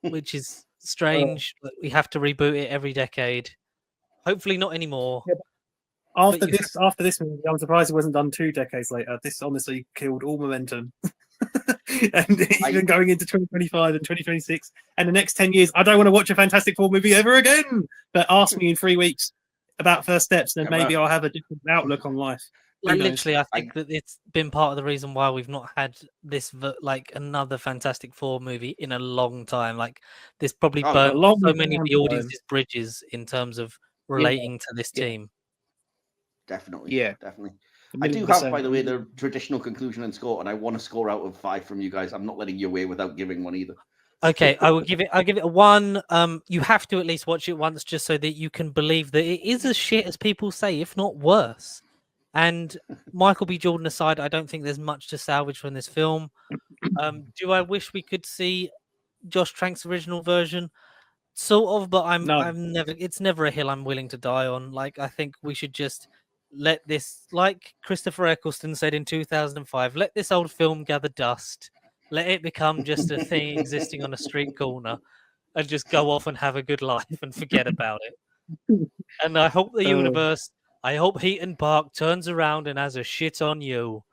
Speaker 2: which is strange. We have to reboot it every decade. Hopefully not anymore.
Speaker 3: Yeah, after this movie, I'm surprised it wasn't done 2 decades later. This honestly killed all momentum. And even going into 2025 and 2026 and the next 10 years, I don't want to watch a Fantastic Four movie ever again. But ask me in 3 weeks about First Steps, then maybe I'll have a different outlook on life.
Speaker 2: Like, literally, I think that it's been part of the reason why we've not had this like another Fantastic Four movie in a long time. Like this probably burnt so many of the audience's bridges in terms of relating to this team.
Speaker 1: Definitely, definitely. I do have, by the way, the traditional conclusion and score, and I want a score out of 5 from you guys. I'm not letting you away without giving one either.
Speaker 2: Okay, I'll give it a 1. You have to at least watch it once just so that you can believe that it is as shit as people say, if not worse. And Michael B. Jordan aside, I don't think there's much to salvage from this film. Do I wish we could see Josh Trank's original version? Sort of, but I'm never. It's never a hill I'm willing to die on. Like, I think we should just let this, like Christopher Eccleston said in 2005, let this old film gather dust. Let it become just a thing existing on a street corner, and just go off and have a good life and forget about it. And I hope the universe. I hope Heaton Park turns around and has a shit on you.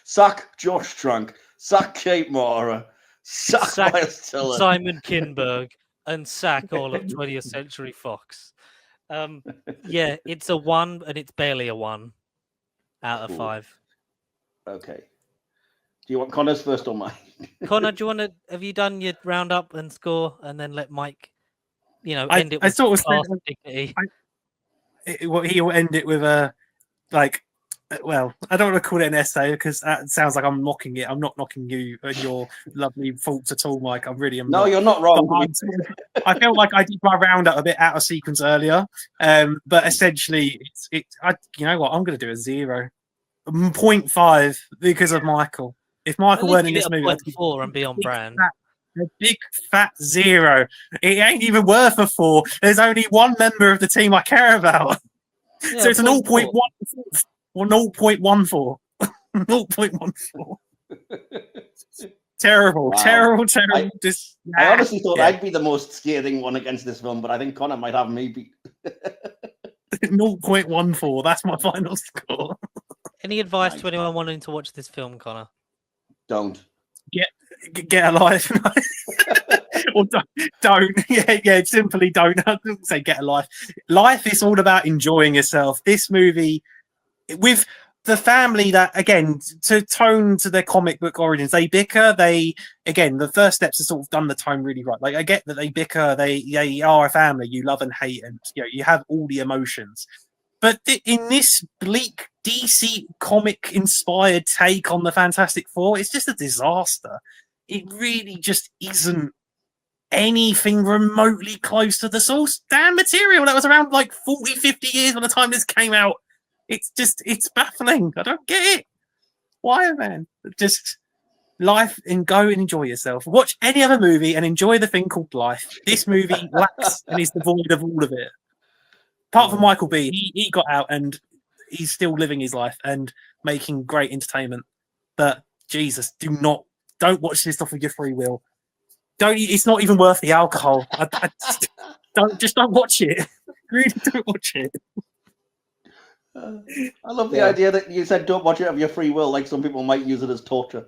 Speaker 1: Sack Josh Trank. Sack Kate Mara. Sack Miles Teller.
Speaker 2: Simon Kinberg. And sack all of 20th Century Fox. Yeah, it's a 1, and it's barely a 1 out of 5.
Speaker 1: Okay. Do you want Connor's first or mine?
Speaker 2: Connor, do you want to? Have you done your roundup and score, and then let Mike? End it with
Speaker 3: dignity. He'll end it with a well, I don't want to call it an essay because that sounds like I'm mocking it. I'm not knocking you and your lovely thoughts at all, Mike. I really am.
Speaker 1: No, you're not wrong.
Speaker 3: I felt like I did my roundup a bit out of sequence earlier, but essentially, you know what? I'm going to do a 0, 0.5 because of Michael. If Michael weren't in this movie,
Speaker 2: 0.4 and be on brand.
Speaker 3: A big fat 0. It ain't even worth a 4. There's only one member of the team I care about. Yeah, so it's a 0.1 or 0.14. 0.14. Terrible, wow. Terrible.
Speaker 1: I honestly thought I'd be the most scathing one against this film, but I think Connor might have me beat.
Speaker 3: 0.14. That's my final score.
Speaker 2: Any advice to anyone wanting to watch this film, Connor?
Speaker 1: Don't.
Speaker 3: Get a life. Or don't. Yeah, simply don't. I don't say get a life. Life is all about enjoying yourself. This movie, with the family that, again, to tone to their comic book origins, they bicker. The First Steps have sort of done the tone really right. Like, I get that they bicker. They are a family. You love and hate, and you have all the emotions. But in this bleak DC comic inspired take on the Fantastic Four, it's just a disaster. It really just isn't anything remotely close to the source damn material that was around like 40, 50 years by the time this came out. It's baffling. I don't get it. Why, man? Just life and go and enjoy yourself. Watch any other movie and enjoy the thing called life. This movie lacks and is devoid of all of it. Apart from Michael B, he got out and he's still living his life and making great entertainment. But Jesus, don't watch this stuff with your free will. It's not even worth the alcohol. Don't watch it. Really don't watch it.
Speaker 1: I love the idea that you said don't watch it of your free will, like some people might use it as torture.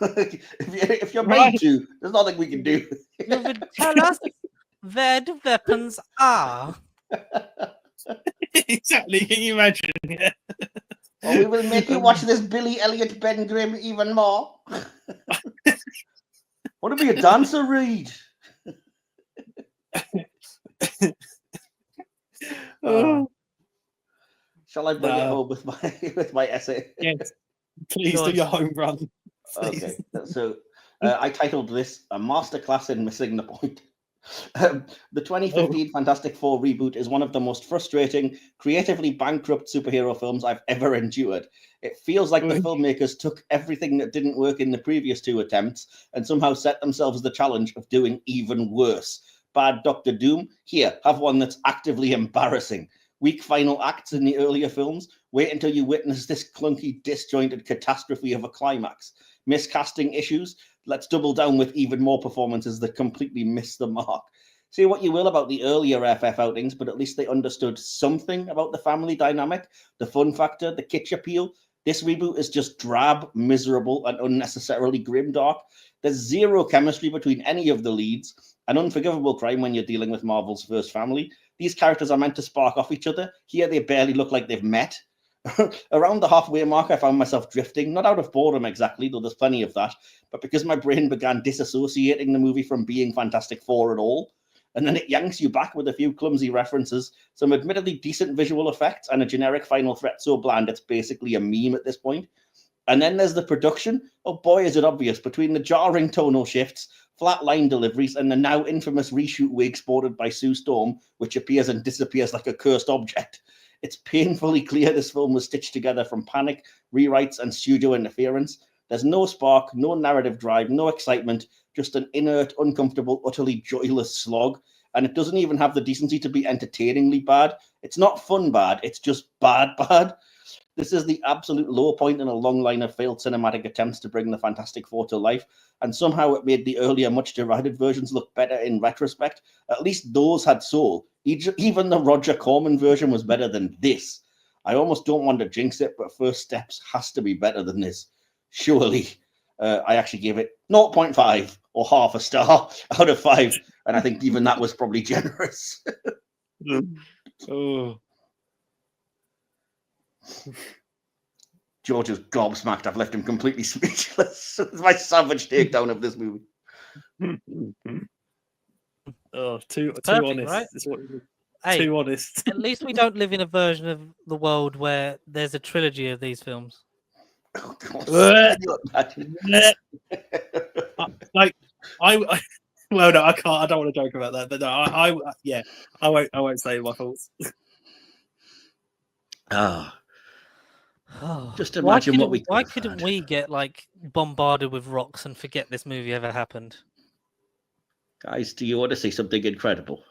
Speaker 1: if you're made to, there's nothing we can do.
Speaker 2: You would tell us where the weapons are.
Speaker 3: Exactly. Can you imagine? Yeah.
Speaker 1: Or we will make you watch this Billy Elliot Ben Grimm even more. Want to be a dancer, Reed? Shall I bring it home with my essay?
Speaker 3: Yes. Please do your home run.
Speaker 1: Okay, so I titled this "A Masterclass in Missing the Point." The 2015 Fantastic Four reboot is one of the most frustrating, creatively bankrupt superhero films I've ever endured. It feels like the filmmakers took everything that didn't work in the previous two attempts and somehow set themselves the challenge of doing even worse. Bad Doctor Doom? Here, have one that's actively embarrassing. Weak final acts in the earlier films? Wait until you witness this clunky, disjointed catastrophe of a climax. Miscasting issues? Let's double down with even more performances that completely miss the mark. Say what you will about the earlier FF outings, but at least they understood something about the family dynamic, the fun factor, the kitsch appeal. This reboot is just drab, miserable, and unnecessarily grimdark. There's zero chemistry between any of the leads, an unforgivable crime when you're dealing with Marvel's first family. These characters are meant to spark off each other. Here they barely look like they've met. Around the halfway mark, I found myself drifting, not out of boredom exactly, though there's plenty of that, but because my brain began disassociating the movie from being Fantastic Four at all. And then it yanks you back with a few clumsy references, some admittedly decent visual effects, and a generic final threat so bland it's basically a meme at this point. And then there's the production. Oh boy, is it obvious. Between the jarring tonal shifts, flat line deliveries, and the now infamous reshoot wig sported by Sue Storm, which appears and disappears like a cursed object, it's painfully clear this film was stitched together from panic, rewrites, and studio interference. There's no spark, no narrative drive, no excitement, just an inert, uncomfortable, utterly joyless slog. And it doesn't even have the decency to be entertainingly bad. It's not fun bad, it's just bad bad. This is the absolute low point in a long line of failed cinematic attempts to bring the Fantastic Four to life, and somehow it made the earlier, much derided versions look better in retrospect. At least those had soul. Even the Roger Corman version was better than this. I almost don't want to jinx it, but First Steps has to be better than this. Surely. I actually gave it 0.5 or half a star out of 5, and I think even that was probably generous. George is gobsmacked. I've left him completely speechless. It's my savage takedown of this movie.
Speaker 3: Too
Speaker 2: Perfect,
Speaker 3: honest.
Speaker 2: Right?
Speaker 3: Hey, too honest.
Speaker 2: At least we don't live in a version of the world where there's a trilogy of these films.
Speaker 1: Oh, God.
Speaker 3: Well, no, I can't. I don't want to joke about that. But no, I won't say my faults.
Speaker 1: Just imagine what we.
Speaker 2: Why couldn't we get like bombarded with rocks and forget this movie ever happened?
Speaker 1: Guys, do you want to see something incredible?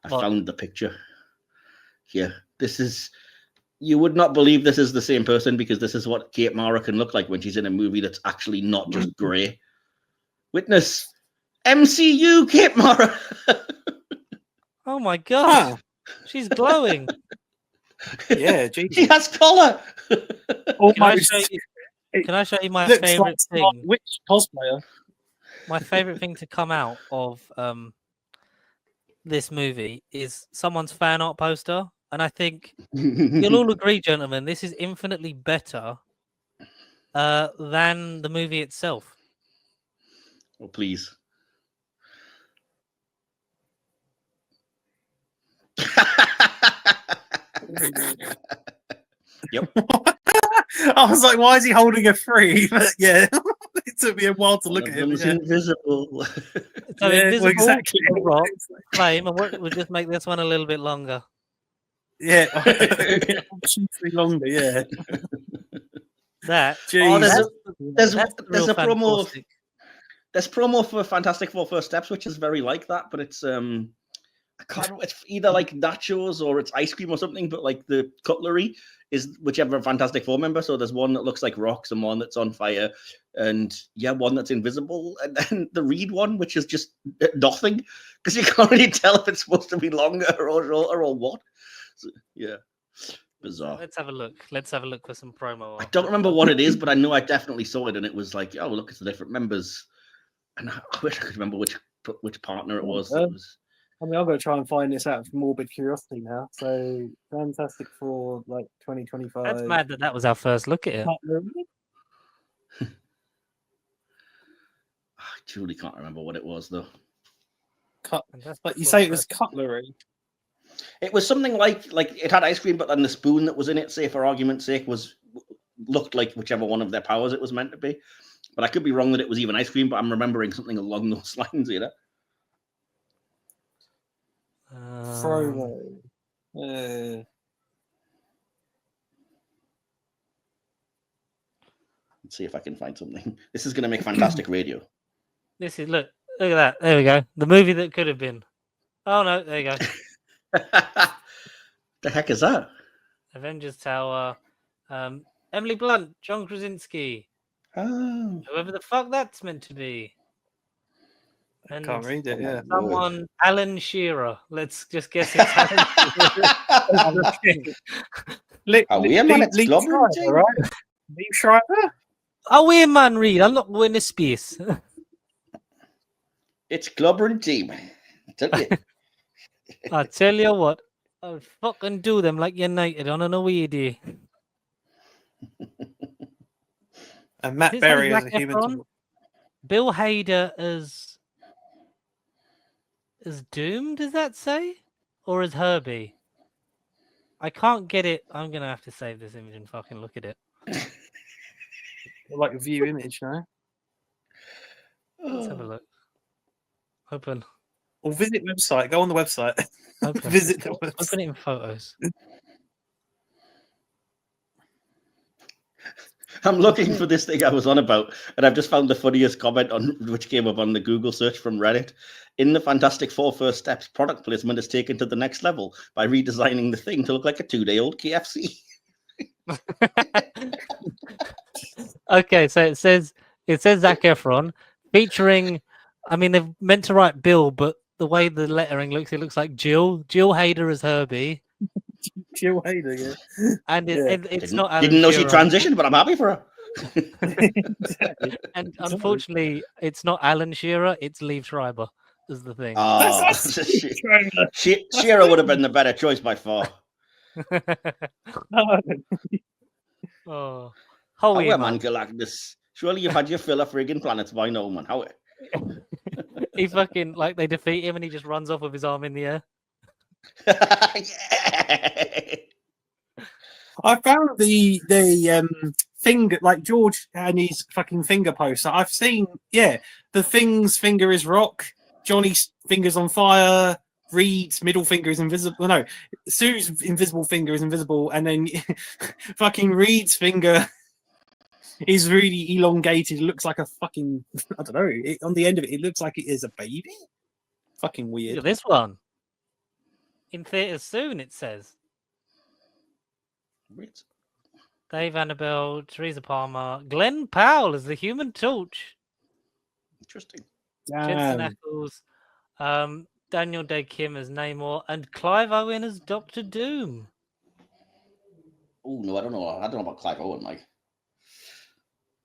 Speaker 1: I found the picture. Here, this is. You would not believe this is the same person because this is what Kate Mara can look like when she's in a movie that's actually not just grey. Witness MCU Kate Mara.
Speaker 2: Oh my God, she's glowing.
Speaker 3: Yeah,
Speaker 1: she has colour.
Speaker 2: Can I show you my favorite thing?
Speaker 3: Which cosplayer?
Speaker 2: My favorite thing to come out of this movie is someone's fan art poster, and I think you'll all agree, gentlemen, this is infinitely better than the movie itself.
Speaker 1: Oh, please. Yep.
Speaker 3: I was like, why is he holding a free? But yeah, it took me a while to look at him.
Speaker 1: It's invisible.
Speaker 2: So invisible, exactly. Rock, flame, and we'll just make this one a little bit longer.
Speaker 3: Yeah, longer. Yeah.
Speaker 2: That.
Speaker 1: Oh, there's
Speaker 2: That's the real
Speaker 1: a promo.
Speaker 2: Fant4stic.
Speaker 1: There's promo for Fantastic Four First Steps, which is very like that, but it's I can't. It's either like nachos or it's ice cream or something. But like the cutlery is whichever Fantastic Four member. So there's one that looks like rocks and one that's on fire, and one that's invisible, and then the Reed one, which is just nothing because you can't really tell if it's supposed to be longer or shorter or what. So, yeah, bizarre.
Speaker 2: Let's have a look. Let's have a look for some promo.
Speaker 1: I don't remember what it is, but I know I definitely saw it, and it was like, oh, look, it's the different members. And I wish I could remember which partner it was. That was...
Speaker 4: I mean, I'm going to try and find this out for morbid curiosity now. So, Fantastic Four, like 2025.
Speaker 2: That's mad that was our first look at it.
Speaker 1: I truly can't remember what it was, though.
Speaker 4: Like you say, it was cutlery.
Speaker 1: It was something like it had ice cream, but then the spoon that was in it, say for argument's sake, looked like whichever one of their powers it was meant to be. But I could be wrong that it was even ice cream, but I'm remembering something along those lines, you know?
Speaker 4: Promo.
Speaker 1: Let's see if I can find something. This is going to make fantastic radio.
Speaker 2: This is look at that. There we go. The movie that could have been. Oh no, there you go.
Speaker 1: The heck is that?
Speaker 2: Avengers Tower. Emily Blunt, John Krasinski.
Speaker 1: Oh.
Speaker 2: Whoever the fuck that's meant to be. And
Speaker 4: Can't read it, yeah.
Speaker 2: Someone, Alan Shearer. Let's just guess it's Alan Shearer.
Speaker 1: Oh, yeah, man, it's global,
Speaker 4: right? Lee Schreiber?
Speaker 2: Oh, yeah, man, Reed. I'm not going to space.
Speaker 1: It's Clubbering Team.
Speaker 2: I tell you what, I'll fucking do them like United on an away day.
Speaker 4: And Matt Berry as a human.
Speaker 2: Bill Hader as Doom, does that say? Or as Herbie? I can't get it. I'm going to have to save this image and fucking look at it.
Speaker 4: Like a view image, no?
Speaker 2: Let's have a look. Open.
Speaker 4: Or visit website. Go on the website.
Speaker 2: Open.
Speaker 4: Visit the website.
Speaker 2: Open it in photos.
Speaker 1: I'm looking for this thing I was on about, and I've just found the funniest comment on which came up on the Google search from Reddit. In the Fantastic Four First Steps, product placement is taken to the next level by redesigning the thing to look like a 2-day-old KFC.
Speaker 2: Okay, so it says Zac Efron featuring. I mean, they've meant to write Bill, but the way the lettering looks, it looks like Jill Hader as Herbie.
Speaker 4: Jill Hader, yeah.
Speaker 2: And it's not Alan
Speaker 1: Didn't know she
Speaker 2: Shearer.
Speaker 1: transitioned, but I'm happy for her.
Speaker 2: And unfortunately, it's not Alan Shearer, it's Liev Schreiber is the thing.
Speaker 1: Oh, Shearer would have been the better choice by far.
Speaker 2: Oh,
Speaker 1: How
Speaker 2: holy
Speaker 1: man, Galactus? Surely you've had your fill of friggin' planets by now, man. How?
Speaker 2: He fucking they defeat him and he just runs off with his arm in the air.
Speaker 1: Yeah.
Speaker 4: I found the finger, like George and his fucking finger poster. I've seen, the Thing's finger is rock, Johnny's finger's on fire, Reed's middle finger is invisible. No, Sue's invisible finger is invisible, and then fucking Reed's finger is really elongated. It looks like a fucking, I don't know, on the end of it, it looks like it is a baby. Fucking weird.
Speaker 2: Look at this one. In theaters soon, it says. Dave Annabelle, Teresa Palmer, Glenn Powell as the Human Torch.
Speaker 1: Interesting.
Speaker 2: Jensen Ackles, Daniel Day Kim as Namor, and Clive Owen as Doctor Doom.
Speaker 1: Oh no, I don't know. I don't know about Clive Owen, Mike.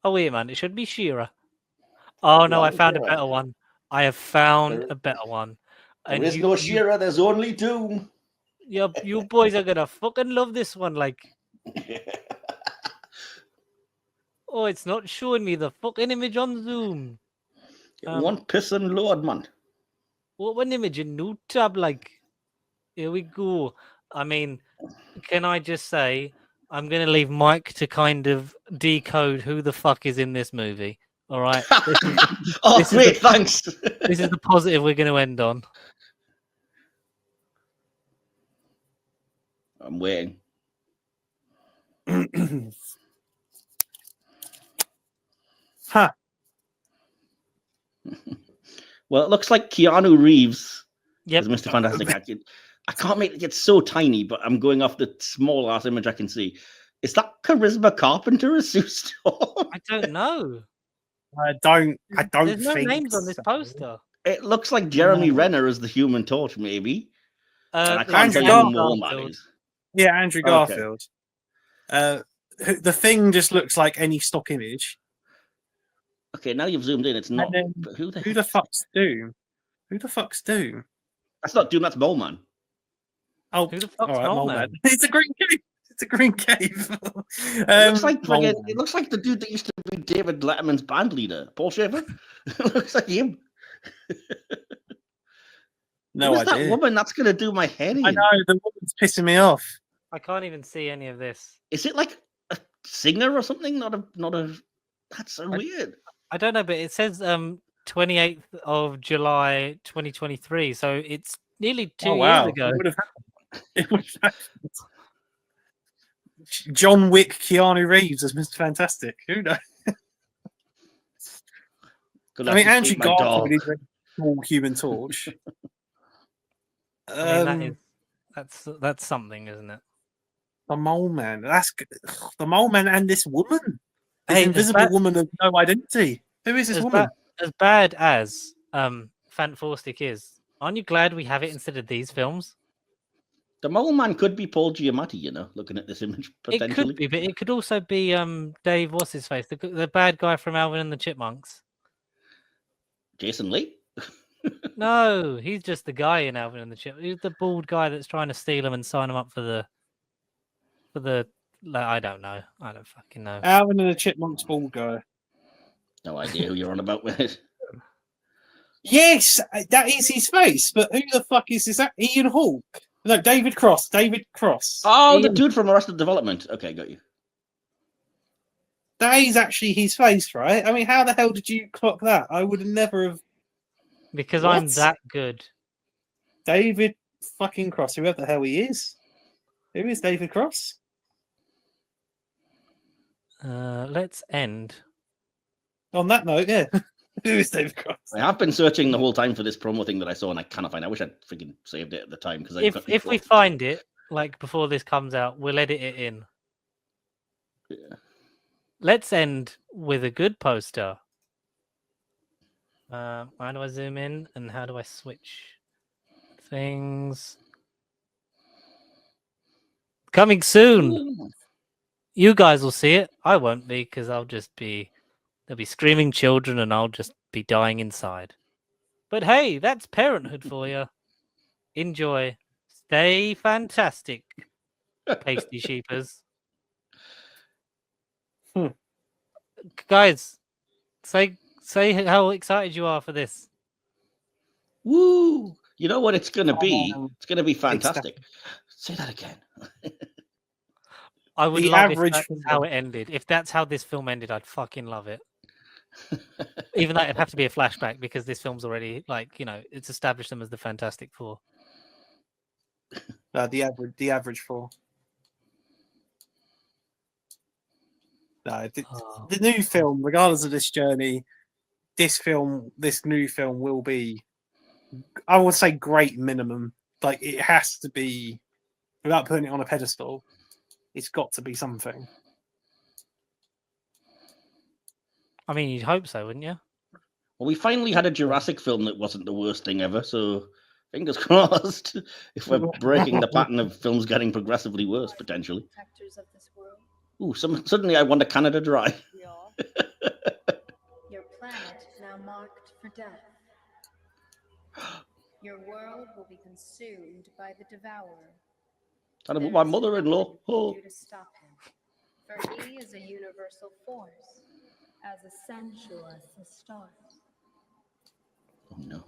Speaker 2: Oh wait, man, it should be She-Ra. Oh no, I found a better one. I have found a better one.
Speaker 1: There is no She-Ra, there's only Doom.
Speaker 2: Yeah, you boys are gonna fucking love this one. Like, oh, it's not showing me the fucking image on Zoom.
Speaker 1: One pissing load, man.
Speaker 2: What one image in new tab? Like, here we go. I mean, can I just say, I'm gonna leave Mike to kind of decode who the fuck is in this movie. All right.
Speaker 1: Great, thanks.
Speaker 2: This is the positive we're going to end on.
Speaker 1: I'm waiting.
Speaker 4: Huh.
Speaker 1: Well, it looks like Keanu Reeves
Speaker 2: Yep.
Speaker 1: is Mr. Fantastic. I can't make it get so tiny, but I'm going off the small ass image I can see. Is that Charisma Carpenter as Sue Storm?
Speaker 2: I don't know.
Speaker 4: I don't
Speaker 2: There's no
Speaker 4: think
Speaker 2: names on this
Speaker 4: so.
Speaker 2: poster.
Speaker 1: It looks like Jeremy
Speaker 4: No.
Speaker 1: Renner as the Human Torch, maybe. And I
Speaker 2: There's
Speaker 1: can't tell you
Speaker 4: Andrew
Speaker 1: who Mole Man
Speaker 2: Garfield.
Speaker 1: is.
Speaker 4: Yeah, Andrew
Speaker 1: Okay.
Speaker 4: Garfield. The Thing just looks like any stock image.
Speaker 1: Okay, now you've zoomed in. It's not.
Speaker 4: then
Speaker 1: But who the
Speaker 4: Who
Speaker 1: heck?
Speaker 4: the fuck's Doom? Who the fuck's Doom?
Speaker 1: That's not Doom. That's Mole Man.
Speaker 4: Oh,
Speaker 2: Who the fuck's
Speaker 4: all right,
Speaker 2: Mole
Speaker 4: Mole
Speaker 2: Man?
Speaker 4: Man. It's a green cave. It's a green cave.
Speaker 1: It looks like
Speaker 4: Mole
Speaker 1: friggin-
Speaker 4: Man.
Speaker 1: it looks like the dude that used to be David Letterman's band leader, Paul Schaefer. It looks like him.
Speaker 4: No
Speaker 1: Who's that
Speaker 4: idea.
Speaker 1: woman that's gonna do my hair in?
Speaker 4: I know the woman's pissing me off.
Speaker 2: I can't even see any of this.
Speaker 1: Is it like a singer or something? Not a. That's so weird.
Speaker 2: I don't know, but it says 28th of July 2023, so it's nearly 2 years ago.
Speaker 4: It would have happened. It would have happened. John Wick, Keanu Reeves as Mr. Fantastic. Who knows?
Speaker 1: Good
Speaker 4: I
Speaker 1: luck
Speaker 4: mean,
Speaker 1: to
Speaker 4: Andrew
Speaker 1: keep my dog.
Speaker 4: Garfield is a small Human Torch.
Speaker 2: I mean, that's something, isn't it?
Speaker 4: The Mole Man. That's the Mole Man and this woman. This
Speaker 2: Hey,
Speaker 4: invisible woman of no identity. Who is this woman?
Speaker 2: As bad as Fant4stic is, aren't you glad we have it instead of these films?
Speaker 1: The Mole Man could be Paul Giamatti, you know, looking at this image potentially.
Speaker 2: It could be, but it could also be Dave, what's his face, the bad guy from Alvin and the Chipmunks.
Speaker 1: Jason Lee.
Speaker 2: No, he's just the guy in Alvin and the Chipmunks. He's the bald guy that's trying to steal him and sign him up for the. I don't know. I don't fucking know.
Speaker 4: Alvin and the Chipmunks bald guy.
Speaker 1: No idea who you're on about with it.
Speaker 4: Yes, that is his face. But who the fuck is that? Ian Hawke? No, David Cross. David Cross.
Speaker 1: Oh, the dude from Arrested Development. Okay, got you.
Speaker 4: That is actually his face, right? I mean, how the hell did you clock that? I would never have.
Speaker 2: Because
Speaker 4: What?
Speaker 2: I'm that good.
Speaker 4: David fucking Cross, whoever the hell he is. Who is David Cross?
Speaker 2: Let's end.
Speaker 4: On that note, yeah. Who is David Cross?
Speaker 1: I have been searching the whole time for this promo thing that I saw, and I cannot find it. I wish I'd freaking saved it at the time because
Speaker 2: If we find it, like before this comes out, we'll edit it in.
Speaker 1: Yeah.
Speaker 2: Let's end with a good poster. How do I zoom in and how do I switch things? Coming soon. You guys will see it. I won't be because there'll be screaming children and I'll just be dying inside. But hey, that's parenthood for you. Enjoy. Stay fantastic, pasty sheepers. Guys, say how excited you are for this.
Speaker 1: Woo! You know what it's going to be? It's going to be fantastic. Say that again.
Speaker 2: I would
Speaker 4: The
Speaker 2: love
Speaker 4: average
Speaker 2: if that's how it ended. If that's how this film ended, I'd fucking love it. Even though it'd have to be a flashback because this film's already it's established them as the Fantastic Four.
Speaker 4: The average four. No, the new film, regardless of this journey, this new film will be, I would say, great minimum. Like it has to be, without putting it on a pedestal, it's got to be something.
Speaker 2: I mean, you'd hope so, wouldn't you?
Speaker 1: Well, we finally had a Jurassic film that wasn't the worst thing ever, so fingers crossed. If we're breaking the pattern of films getting progressively worse, potentially. Ooh, suddenly I want a Canada Dry.
Speaker 5: Your planet now marked for death. Your world will be consumed by the devourer.
Speaker 1: Talking about my mother-in-law. Oh.
Speaker 5: To stop him, for he is a universal force, as essential as the stars.
Speaker 1: Oh no!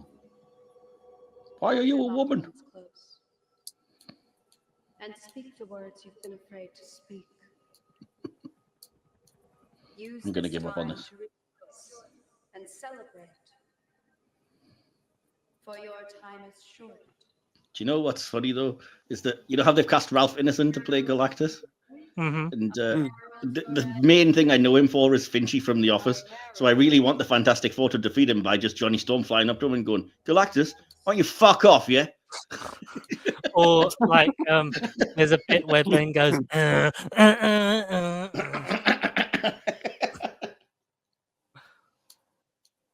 Speaker 1: Why are you a woman?
Speaker 5: Close. And speak the words you've been afraid to speak.
Speaker 1: I'm gonna give up on this.
Speaker 5: And celebrate. For your time is short.
Speaker 1: Do you know what's funny though? Is that you know how they've cast Ralph Ineson to play Galactus?
Speaker 2: Mm-hmm.
Speaker 1: And the main thing I know him for is Finchy from The Office. So I really want the Fantastic Four to defeat him by just Johnny Storm flying up to him and going, Galactus, why don't you fuck off, yeah?
Speaker 2: Or like, there's a bit where Ben goes,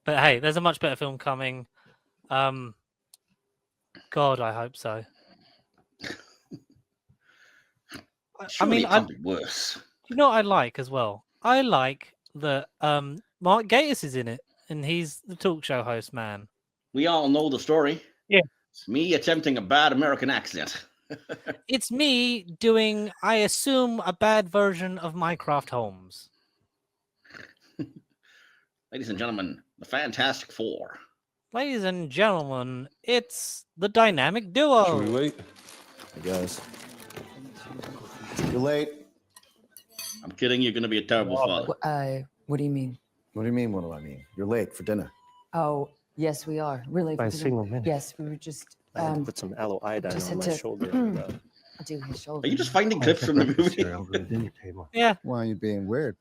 Speaker 2: But hey, there's a much better film coming. God, I hope so.
Speaker 1: Surely it can't be worse.
Speaker 2: You know what I like as well? I like that Mark Gatiss is in it, and he's the talk show host, man.
Speaker 1: We all know the story.
Speaker 4: Yeah.
Speaker 1: It's me attempting a bad American accent.
Speaker 2: It's me doing, I assume, a bad version of Minecraft Holmes.
Speaker 1: Ladies and gentlemen, the Fantastic Four.
Speaker 2: Ladies and gentlemen, it's the dynamic duo.
Speaker 6: Should we wait? I guess. You're late.
Speaker 1: I'm kidding. You're going to be a terrible father.
Speaker 7: What do you mean?
Speaker 6: What do you mean? What do I mean? You're late for dinner.
Speaker 7: Oh, yes, we are. Really?
Speaker 8: By a single minute.
Speaker 7: Yes, we were just.
Speaker 8: I had to put some aloe iodine
Speaker 7: just
Speaker 8: on
Speaker 7: had
Speaker 8: my
Speaker 7: to-
Speaker 8: shoulder.
Speaker 7: Do his shoulder.
Speaker 1: Are you just finding clips from the movie?
Speaker 8: I'll go to the dinner table.
Speaker 2: Yeah.
Speaker 6: Why are you being weird?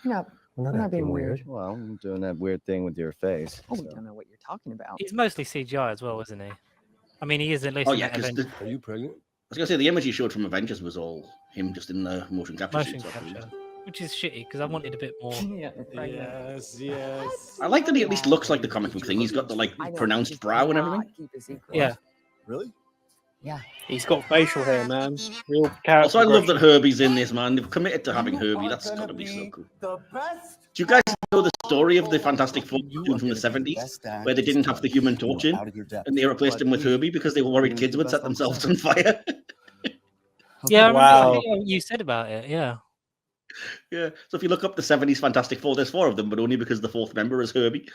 Speaker 7: No,
Speaker 8: I'm
Speaker 7: I'm not being weird.
Speaker 6: Well, I'm doing that weird thing with your face.
Speaker 7: Oh, we
Speaker 6: so.
Speaker 7: don't know what you're talking about.
Speaker 2: He's mostly CGI as well, isn't he? I mean, he is at least
Speaker 1: Oh,
Speaker 2: in
Speaker 1: yeah,
Speaker 2: that
Speaker 1: because
Speaker 2: Avengers
Speaker 1: I
Speaker 6: Are you pregnant?
Speaker 1: was going to say the image you showed from Avengers was all him just in the motion capture
Speaker 2: motion
Speaker 1: suits, I believe.
Speaker 2: capture, which is shitty because I wanted a bit more.
Speaker 7: Yeah,
Speaker 8: Yes.
Speaker 1: I like that he at least looks like the comic book thing. He's got the like
Speaker 7: I know,
Speaker 1: pronounced
Speaker 7: just
Speaker 1: brow and
Speaker 7: not
Speaker 1: everything.
Speaker 7: keep his equal.
Speaker 2: Yeah.
Speaker 6: Really?
Speaker 7: Yeah.
Speaker 3: He's got facial hair, man. Real character.
Speaker 1: Also, I love that
Speaker 3: progression.
Speaker 1: Herbie's in this, man. They've committed to having Herbie. That's got to be so cool. Do you guys know the story of the Fantastic Four cartoon from the 70s, where they didn't have the Human Torch in, and they replaced him with Herbie because they were worried kids would set themselves on fire?
Speaker 2: Yeah, I remember
Speaker 3: Wow.
Speaker 2: what you said about it. Yeah.
Speaker 1: Yeah. So if you look up the 70s Fantastic Four, there's 4 of them, but only because the 4th member is Herbie.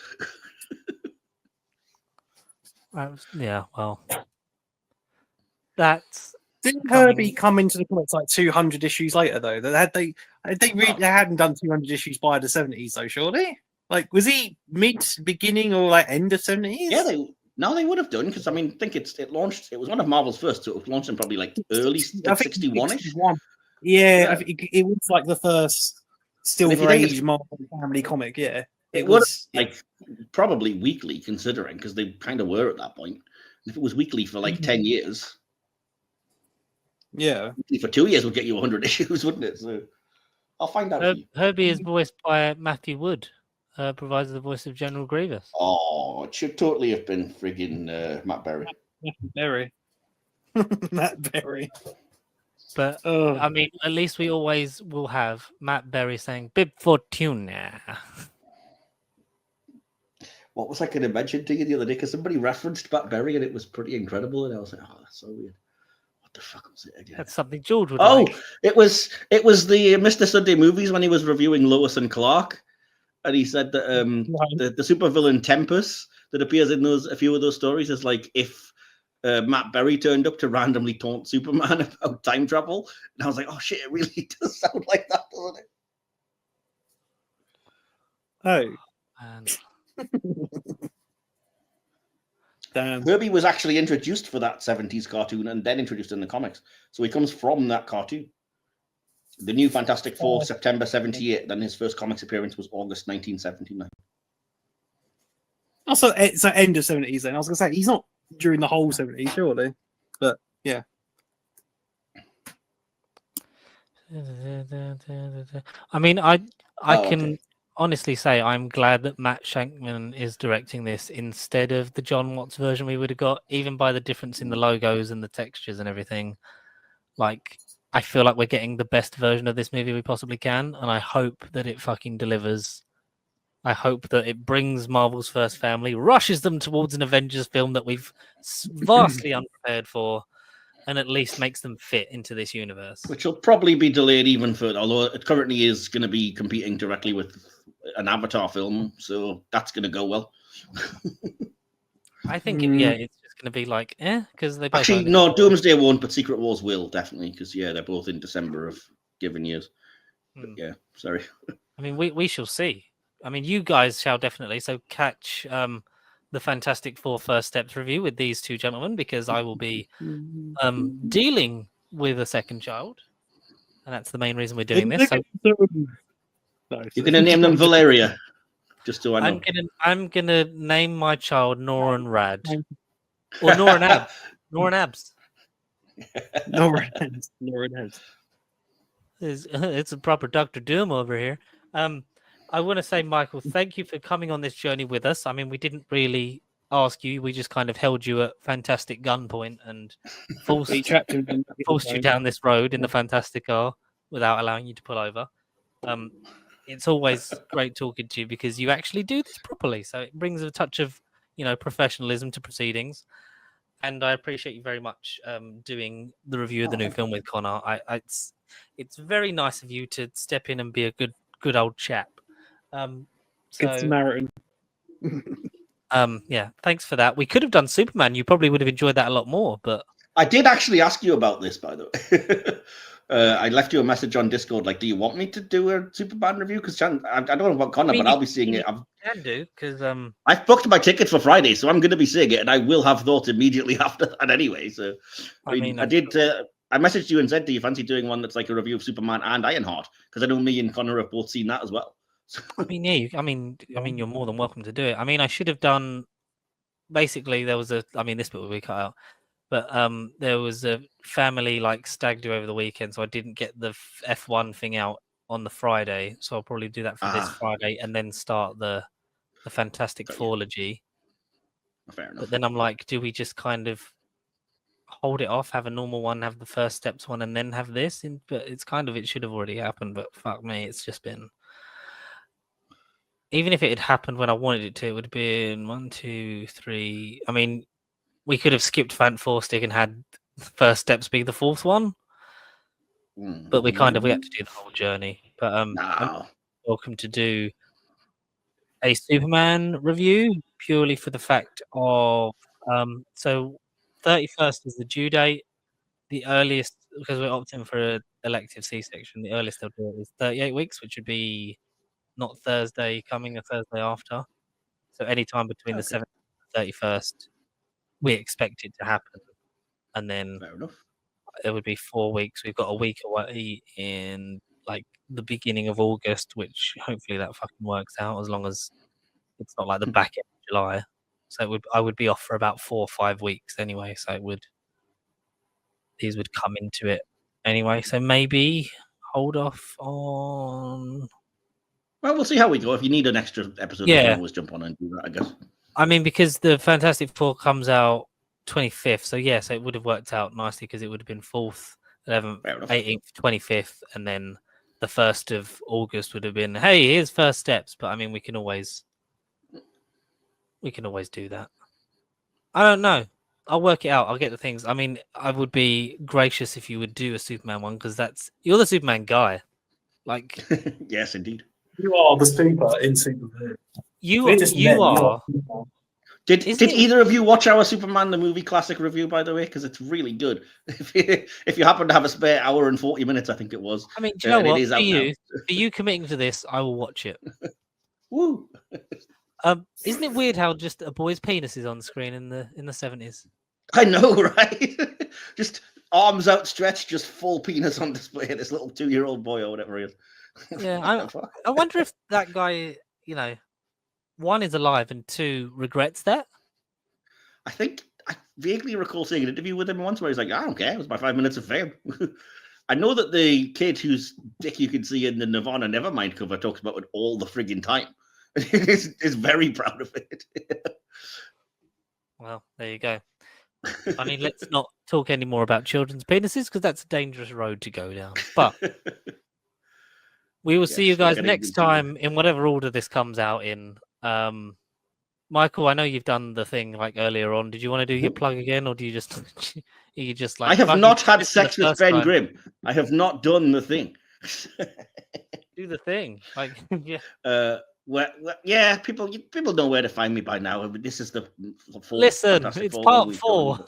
Speaker 2: Yeah, well, that's
Speaker 3: Didn't Herbie come into the comics like 200 issues later though? They hadn't done 200 issues by the 70s though, surely? Like, was he beginning or like end of 70s?
Speaker 1: Yeah, they would have done, because I mean, think it launched. It was one of Marvel's first, so it was launched in probably like early
Speaker 3: I think
Speaker 1: 61ish.
Speaker 3: 61. Yeah,
Speaker 1: Yeah.
Speaker 3: I think it was like the first
Speaker 1: And if you
Speaker 3: Silver
Speaker 1: think
Speaker 3: Age Marvel family comic. Yeah,
Speaker 1: It was like probably weekly, considering, because they kind of were at that point. If it was weekly for like 10 years,
Speaker 3: yeah.
Speaker 1: weekly for 2 years would get you 100 issues, wouldn't it? So I'll find out. for you.
Speaker 2: Herbie is voiced by Matthew Wood, provides the voice of General Grievous.
Speaker 1: Oh, it should totally have been friggin' Matt Berry.
Speaker 3: Berry. Matt Berry.
Speaker 2: But
Speaker 3: Oh,
Speaker 2: I mean, at least we always will have Matt Berry saying "Bib Fortuna."
Speaker 1: What was I going to mention to you the other day? Because somebody referenced Matt Berry and it was pretty incredible, and I was like, "Oh, that's so weird." What the fuck was it again?
Speaker 2: That's something George would
Speaker 1: Oh,
Speaker 2: like.
Speaker 1: it was the Mr. Sunday movies when he was reviewing Lois and Clark, and he said that the supervillain Tempest that appears in a few of those stories is like if Matt Berry turned up to randomly taunt Superman about time travel, and I was like, oh shit, it really does sound like that, doesn't it?
Speaker 3: oh,
Speaker 2: And
Speaker 3: damn.
Speaker 1: Herbie was actually introduced for that 70s cartoon and then introduced in the comics, so he comes from that cartoon. The new Fantastic Four, September 78. Then his first comics appearance was August 1979.
Speaker 3: Also, it's the end of 70s then. I was going to say, he's not during the whole 70s, surely. But, yeah.
Speaker 2: I mean, I
Speaker 1: Oh,
Speaker 2: can
Speaker 1: okay.
Speaker 2: honestly say I'm glad that Matt Shankman is directing this instead of the John Watts version we would have got, even by the difference in the logos and the textures and everything. Like, I feel like we're getting the best version of this movie we possibly can, and I hope that it fucking delivers. I hope that it brings Marvel's first family, rushes them towards an Avengers film that we've vastly unprepared for, and at least makes them fit into this universe.
Speaker 1: Which will probably be delayed even further, although it currently is going to be competing directly with an Avatar film, so that's going to go well.
Speaker 2: I think, it's just going to be like, because they both
Speaker 1: Actually,
Speaker 2: own it.
Speaker 1: no, Doomsday won't, but Secret Wars will, definitely, because, yeah, they're both in December of given years. But, yeah, sorry.
Speaker 2: I mean, we shall see. I mean, you guys shall definitely. So catch the Fantastic Four First Steps review with these two gentlemen, because I will be dealing with a second child. and that's the main reason we're doing this. So
Speaker 1: You're going to name them Valeria, just so I know.
Speaker 2: I'm gonna name my child Nora and Rad, or Nora and Abs. Nora and Abs.
Speaker 4: Nora and Abs.
Speaker 2: It's a proper Dr. Doom over here. I want to say, Michael, thank you for coming on this journey with us. I mean, we didn't really ask you; we just kind of held you at Fant4stic gunpoint and forced you down this road in the Fant4stic car without allowing you to pull over. It's always great talking to you because you actually do this properly. So it brings a touch of, professionalism to proceedings. And I appreciate you very much doing the review of the new film with Connor. It's very nice of you to step in and be a good old chap.
Speaker 4: Good Samaritan.
Speaker 2: Yeah, thanks for that. We could have done Superman. You probably would have enjoyed that a lot more, but
Speaker 1: I did actually ask you about this, by the way. I left you a message on Discord, like, do you want me to do a Superman review? Because I don't know about Connor, but I'll be seeing it.
Speaker 2: Can do, because
Speaker 1: I've booked my tickets for Friday, so I'm going to be seeing it, and I will have thoughts immediately after that anyway. So, I messaged you and said, do you fancy doing one that's like a review of Superman and Ironheart? Because I know me and Connor have both seen that as well.
Speaker 2: I mean, you're more than welcome to do it. I mean, I should have done. Basically, there was this bit will be cut out. But there was a family stag do over the weekend, so I didn't get the F1 thing out on the Friday. So I'll probably do that for this Friday and then start the Fant4stic Fourlogy.
Speaker 1: Fair enough.
Speaker 2: But then I'm like, do we just kind of hold it off, have a normal one, have the first steps one, and then have this? But it's it should have already happened. But fuck me, it's just been. Even if it had happened when I wanted it to, it would have been 1, 2, 3. I mean. We could have skipped Fant4stic and had first steps be the fourth one, but we had to do the whole journey. But I'm welcome to do a Superman review purely for the fact of so 31st is the due date. The earliest, because we're opting for an elective C-section, the earliest they'll do it is 38 weeks, which would be not Thursday coming, the Thursday after. So any time between the 7th and 31st. We expect it to happen, and then it would be 4 weeks. We've got a week away in the beginning of August, which hopefully that fucking works out as long as it's not the back end of July. So I would be off for about 4 or 5 weeks anyway. So these would come into it anyway. So maybe hold off on.
Speaker 1: Well, we'll see how we go. If you need an extra episode, you can always jump on and do that, I guess.
Speaker 2: I mean, because the Fant4stic Four comes out 25th, so yes, it would have worked out nicely because it would have been 4th, 11th, 18th, 25th, and then the 1st of August would have been, hey, here's first steps. But I mean, we can always do that. I don't know. I'll work it out. I'll get the things. I mean, I would be gracious if you would do a Superman one because you're the Superman guy.
Speaker 1: Yes, indeed.
Speaker 4: You are the super in Superman.
Speaker 2: You are.
Speaker 1: Did either of you watch our Superman the movie classic review, by the way? Because it's really good. If you happen to have a spare hour and 40 minutes, I think it was.
Speaker 2: I mean, do you know what? For you committing to this, I will watch it.
Speaker 1: Woo!
Speaker 2: Isn't it weird how just a boy's penis is on the screen in the 70s?
Speaker 1: I know, right? Just arms outstretched, just full penis on display. This little 2-year-old boy or whatever he is.
Speaker 2: Yeah, I wonder if that guy, one is alive and two regrets that.
Speaker 1: I think I vaguely recall seeing an interview with him once where he's like, I don't care, it was my 5 minutes of fame. I know that the kid whose dick you can see in the Nirvana Nevermind cover talks about it all the frigging time. is very proud of it.
Speaker 2: Well, there you go. I mean, let's not talk any more about children's penises because that's a dangerous road to go down. But we will see you guys next time in whatever order this comes out in. Michael, I know you've done the thing earlier on. Did you want to do your plug again, or do you just
Speaker 1: I have not had sex with Ben Grimm. I have not done the thing.
Speaker 2: Do the thing,
Speaker 1: yeah. People know where to find me by now. This is the full.
Speaker 2: Listen, it's part 4.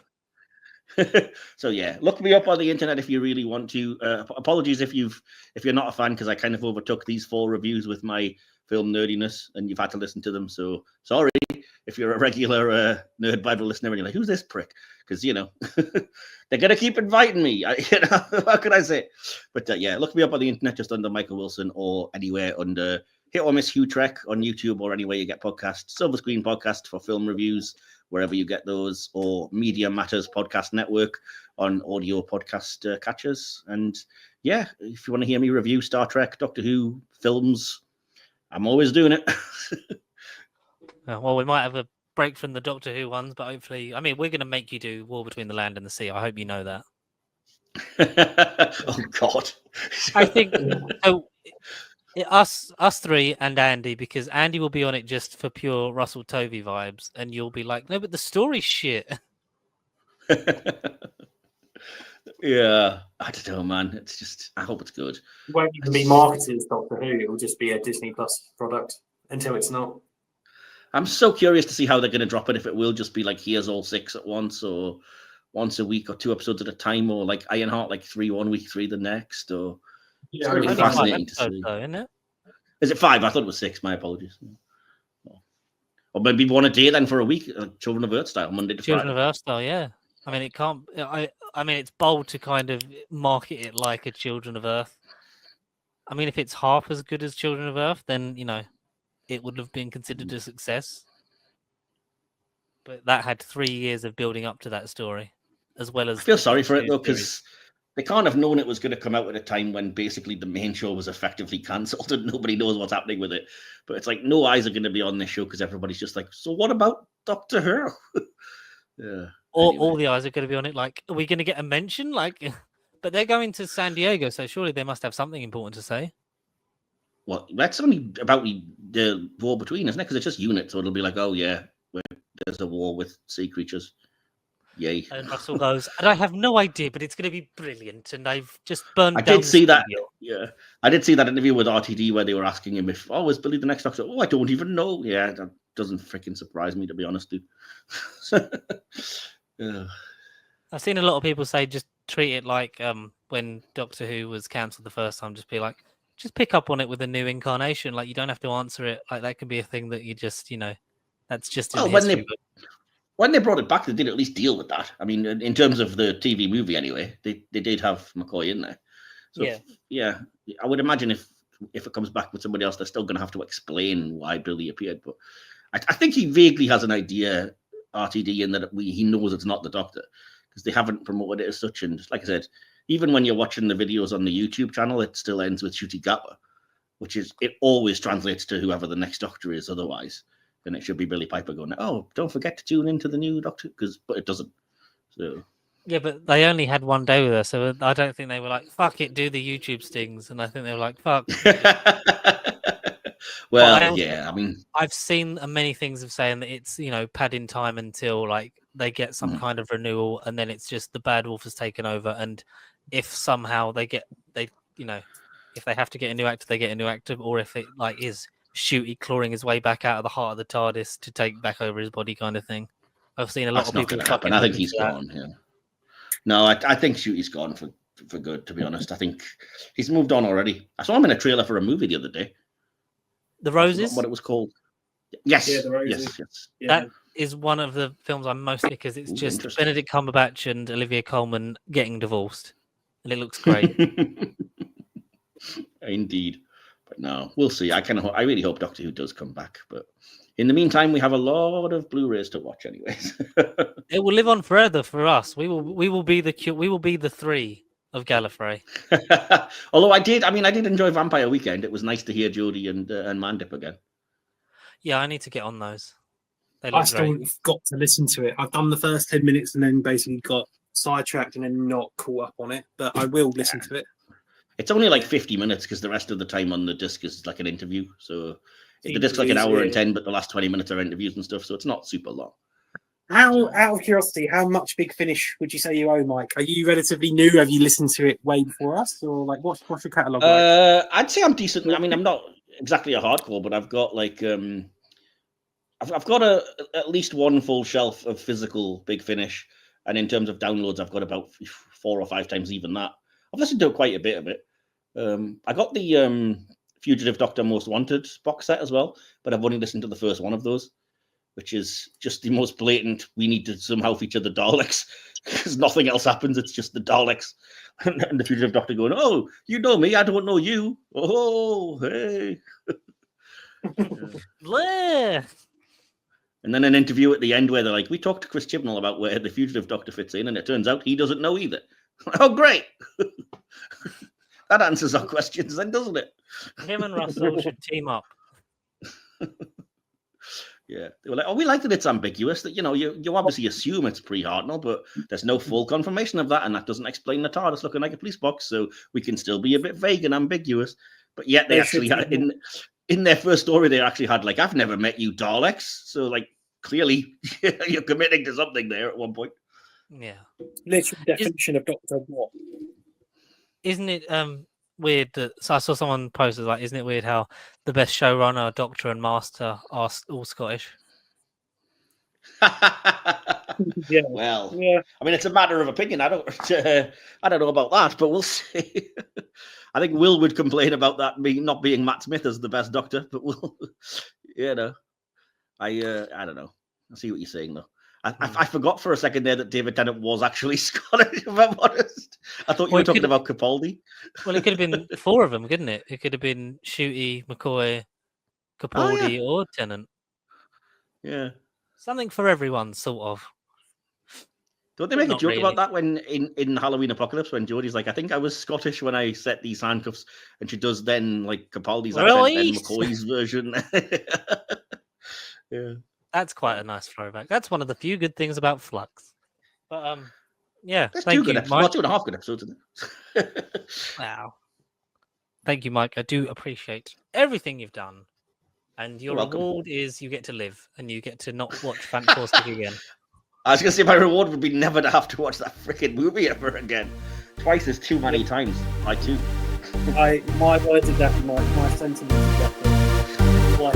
Speaker 1: So yeah, look me up on the internet if you really want to. Apologies if you're not a fan because I kind of overtook these 4 reviews with my film nerdiness and you've had to listen to them. So sorry if you're a regular Nerd Bible listener and you're like, who's this prick? Because, you know, they're going to keep inviting me. You know, what can I say? But yeah, look me up on the internet just under Michael Wilson or anywhere under Hit or Miss Hugh Trek on YouTube or anywhere you get podcasts. Silver Screen Podcast for film reviews, wherever you get those, or Media Matters Podcast Network on audio podcast catchers. And yeah, if you want to hear me review Star Trek, Doctor Who, films, I'm always doing it.
Speaker 2: Well, we might have a break from the Doctor Who ones, but hopefully, I mean, we're going to make you do War Between the Land and the Sea. I hope you know that.
Speaker 1: Oh God!
Speaker 2: I think so. Us three and Andy, because Andy will be on it just for pure Russell Tovey vibes, and you'll be like, no, but the story's shit.
Speaker 1: Yeah, I don't know, man. It's just, I hope it's good.
Speaker 4: It won't even be marketed as Doctor Who. It will just be a Disney Plus product until it's not.
Speaker 1: I'm so curious to see how they're going to drop it. If it will just be like, here's all 6 at once, or once a week, or 2 episodes at a time, or like Ironheart, like 3 one week, 3 the next, or it's going to be fascinating to see.
Speaker 2: Though, isn't it?
Speaker 1: Is it 5? I thought it was 6. My apologies. Or maybe 1 a day then for a week, Children of Earth style, Monday to
Speaker 2: Children
Speaker 1: Friday.
Speaker 2: of Earth style, yeah. I mean, it can't. I mean, it's bold to kind of market it like a Children of Earth. I mean, if it's half as good as Children of Earth, then you know, it would have been considered a success. But that had 3 years of building up to that story, as well as.
Speaker 1: I feel sorry for it though, because they can't have known it was going to come out at a time when basically the main show was effectively cancelled and nobody knows what's happening with it. But it's like no eyes are going to be on this show because everybody's just like, so what about Doctor Who? Yeah.
Speaker 2: All the eyes are going to be on it. Like, are we going to get a mention? Like, but they're going to San Diego, so surely they must have something important to say.
Speaker 1: Well, that's only about the war between, isn't it? Because it's just units, so it'll be like, oh yeah, there's a war with sea creatures. Yay!
Speaker 2: And Russell goes, and I have no idea, but it's going to be brilliant. And I've just burned.
Speaker 1: I did see that. Yeah, I did see that interview with RTD where they were asking him if, oh, is Billy the next Doctor? Oh, I don't even know. Yeah, that doesn't freaking surprise me, to be honest, dude. Yeah.
Speaker 2: I've seen a lot of people say just treat it like when Doctor Who was cancelled the first time. Just be like, just pick up on it with a new incarnation. Like you don't have to answer it. Like that could be a thing that you just, you know, that's just.
Speaker 1: Well, when they brought it back, they did at least deal with that. I mean, in terms of the TV movie, anyway, they did have McCoy in there. So yeah, I would imagine if it comes back with somebody else, they're still going to have to explain why Billy appeared. But I think he vaguely has an idea, RTD, in that he knows it's not the Doctor because they haven't promoted it as such. And like I said, even when you're watching the videos on the YouTube channel, it still ends with Ncuti Gatwa, which is, it always translates to whoever the next Doctor is otherwise. Then it should be Billy Piper going, oh, don't forget to tune into the new Doctor, but it doesn't. So
Speaker 2: yeah, but they only had 1 day with her, so I don't think they were like, fuck it, do the YouTube stings. And I think they were like, fuck.
Speaker 1: Well, yeah, I mean,
Speaker 2: I've seen many things of saying that it's, you know, padding time until like they get some kind of renewal, and then it's just the Bad Wolf has taken over. And if somehow they you know, if they have to get a new actor, they get a new actor, or if it like is Ncuti clawing his way back out of the heart of the TARDIS to take back over his body, kind of thing. I've seen a lot of people.
Speaker 1: That's not going to happen. I think he's gone. Yeah. No, I think Ncuti's gone for good. To be honest, I think he's moved on already. I saw him in a trailer for a movie the other day.
Speaker 2: The Roses.
Speaker 1: What it was called? Yes.
Speaker 4: Yeah, The Roses.
Speaker 1: Yes.
Speaker 4: Yeah.
Speaker 2: That is one of the films I'm most because it's just Benedict Cumberbatch and Olivia Colman getting divorced, and it looks great.
Speaker 1: Indeed. But no, we'll see. I really hope Doctor Who does come back. But in the meantime, we have a lot of Blu-rays to watch, anyways.
Speaker 2: It will live on forever for us. We will be the 3 of Gallifrey.
Speaker 1: Although I did enjoy Vampire Weekend. It was nice to hear Jodie and Mandip again.
Speaker 2: Yeah, I need to get on those.
Speaker 4: I still got to listen to it. I've done the first 10 minutes and then basically got sidetracked and then not caught up on it. But I will listen to it.
Speaker 1: It's only like 50 minutes because the rest of the time on the disc is like an interview. So the disc's like an hour and 10, but the last 20 minutes are interviews and stuff. So it's not super long.
Speaker 4: Out of curiosity, how much Big Finish would you say you owe, Mike? Are you relatively new? Have you listened to it way before us, or like what's your catalogue like?
Speaker 1: I'd say I'm decent. I mean, I'm not exactly a hardcore, but I've got like I've got at least one full shelf of physical Big Finish, and in terms of downloads, I've got about 4 or 5 times even that. I've listened to quite a bit of it. I got the Fugitive Doctor Most Wanted box set as well, but I've only listened to the first one of those, which is just the most blatant. We need to somehow feature the Daleks because nothing else happens. It's just the Daleks and the fugitive doctor going, "Oh, you know me, I don't know you. Oh, hey."
Speaker 2: Bleh.
Speaker 1: And then an interview at the end where they're like, "We talked to Chris Chibnall about where the fugitive doctor fits in, and it turns out he doesn't know either." Oh, great! That answers our questions, then, doesn't it?
Speaker 2: Him and Russell should team up.
Speaker 1: Yeah, they were like, "Oh, we like that it's ambiguous. That you obviously assume it's pre-Hartnell, but there's no full confirmation of that, and that doesn't explain the TARDIS looking like a police box. So we can still be a bit vague and ambiguous." But yet they actually had, in their first story, they actually had like, "I've never met you Daleks," so like clearly you're committing to something there at one point.
Speaker 2: Yeah,
Speaker 3: literal definition of Doctor What.
Speaker 2: Isn't it weird that? So I saw someone posted like, "Isn't it weird how the best showrunner, Doctor, and Master are all Scottish?"
Speaker 3: Yeah.
Speaker 1: Well,
Speaker 3: Yeah.
Speaker 1: I mean, it's a matter of opinion. I don't know about that, but we'll see. I think Will would complain about that not being Matt Smith as the best Doctor, but we'll, I don't know. I see what you're saying though. I forgot for a second there that David Tennant was actually Scottish, if I'm honest. I thought you were talking about Capaldi.
Speaker 2: Well, it could have been 4 of them, couldn't it? It could have been Shooty, McCoy, Capaldi, or Tennant.
Speaker 1: Yeah.
Speaker 2: Something for everyone, sort of.
Speaker 1: Don't they make a
Speaker 2: Not
Speaker 1: joke
Speaker 2: really.
Speaker 1: about that when in Halloween Apocalypse when Jodie's like, "I think I was Scottish when I set these handcuffs," and she does then like Capaldi's accent, then McCoy's version. Yeah.
Speaker 2: That's quite a nice throwback. That's one of the few good things about Flux. But yeah,
Speaker 1: There's
Speaker 2: thank
Speaker 1: 2 good
Speaker 2: you,
Speaker 1: episodes. Well,
Speaker 2: Mike.
Speaker 1: 2.5 good episodes, isn't it?
Speaker 2: Wow. Thank you, Mike. I do appreciate everything you've done. And your reward is you get to live and you get to not watch Fant4stic again.
Speaker 1: I was going to say my reward would be never to have to watch that freaking movie ever again. Twice is too many times. I too.
Speaker 3: My words exactly, my sentiments exactly. Like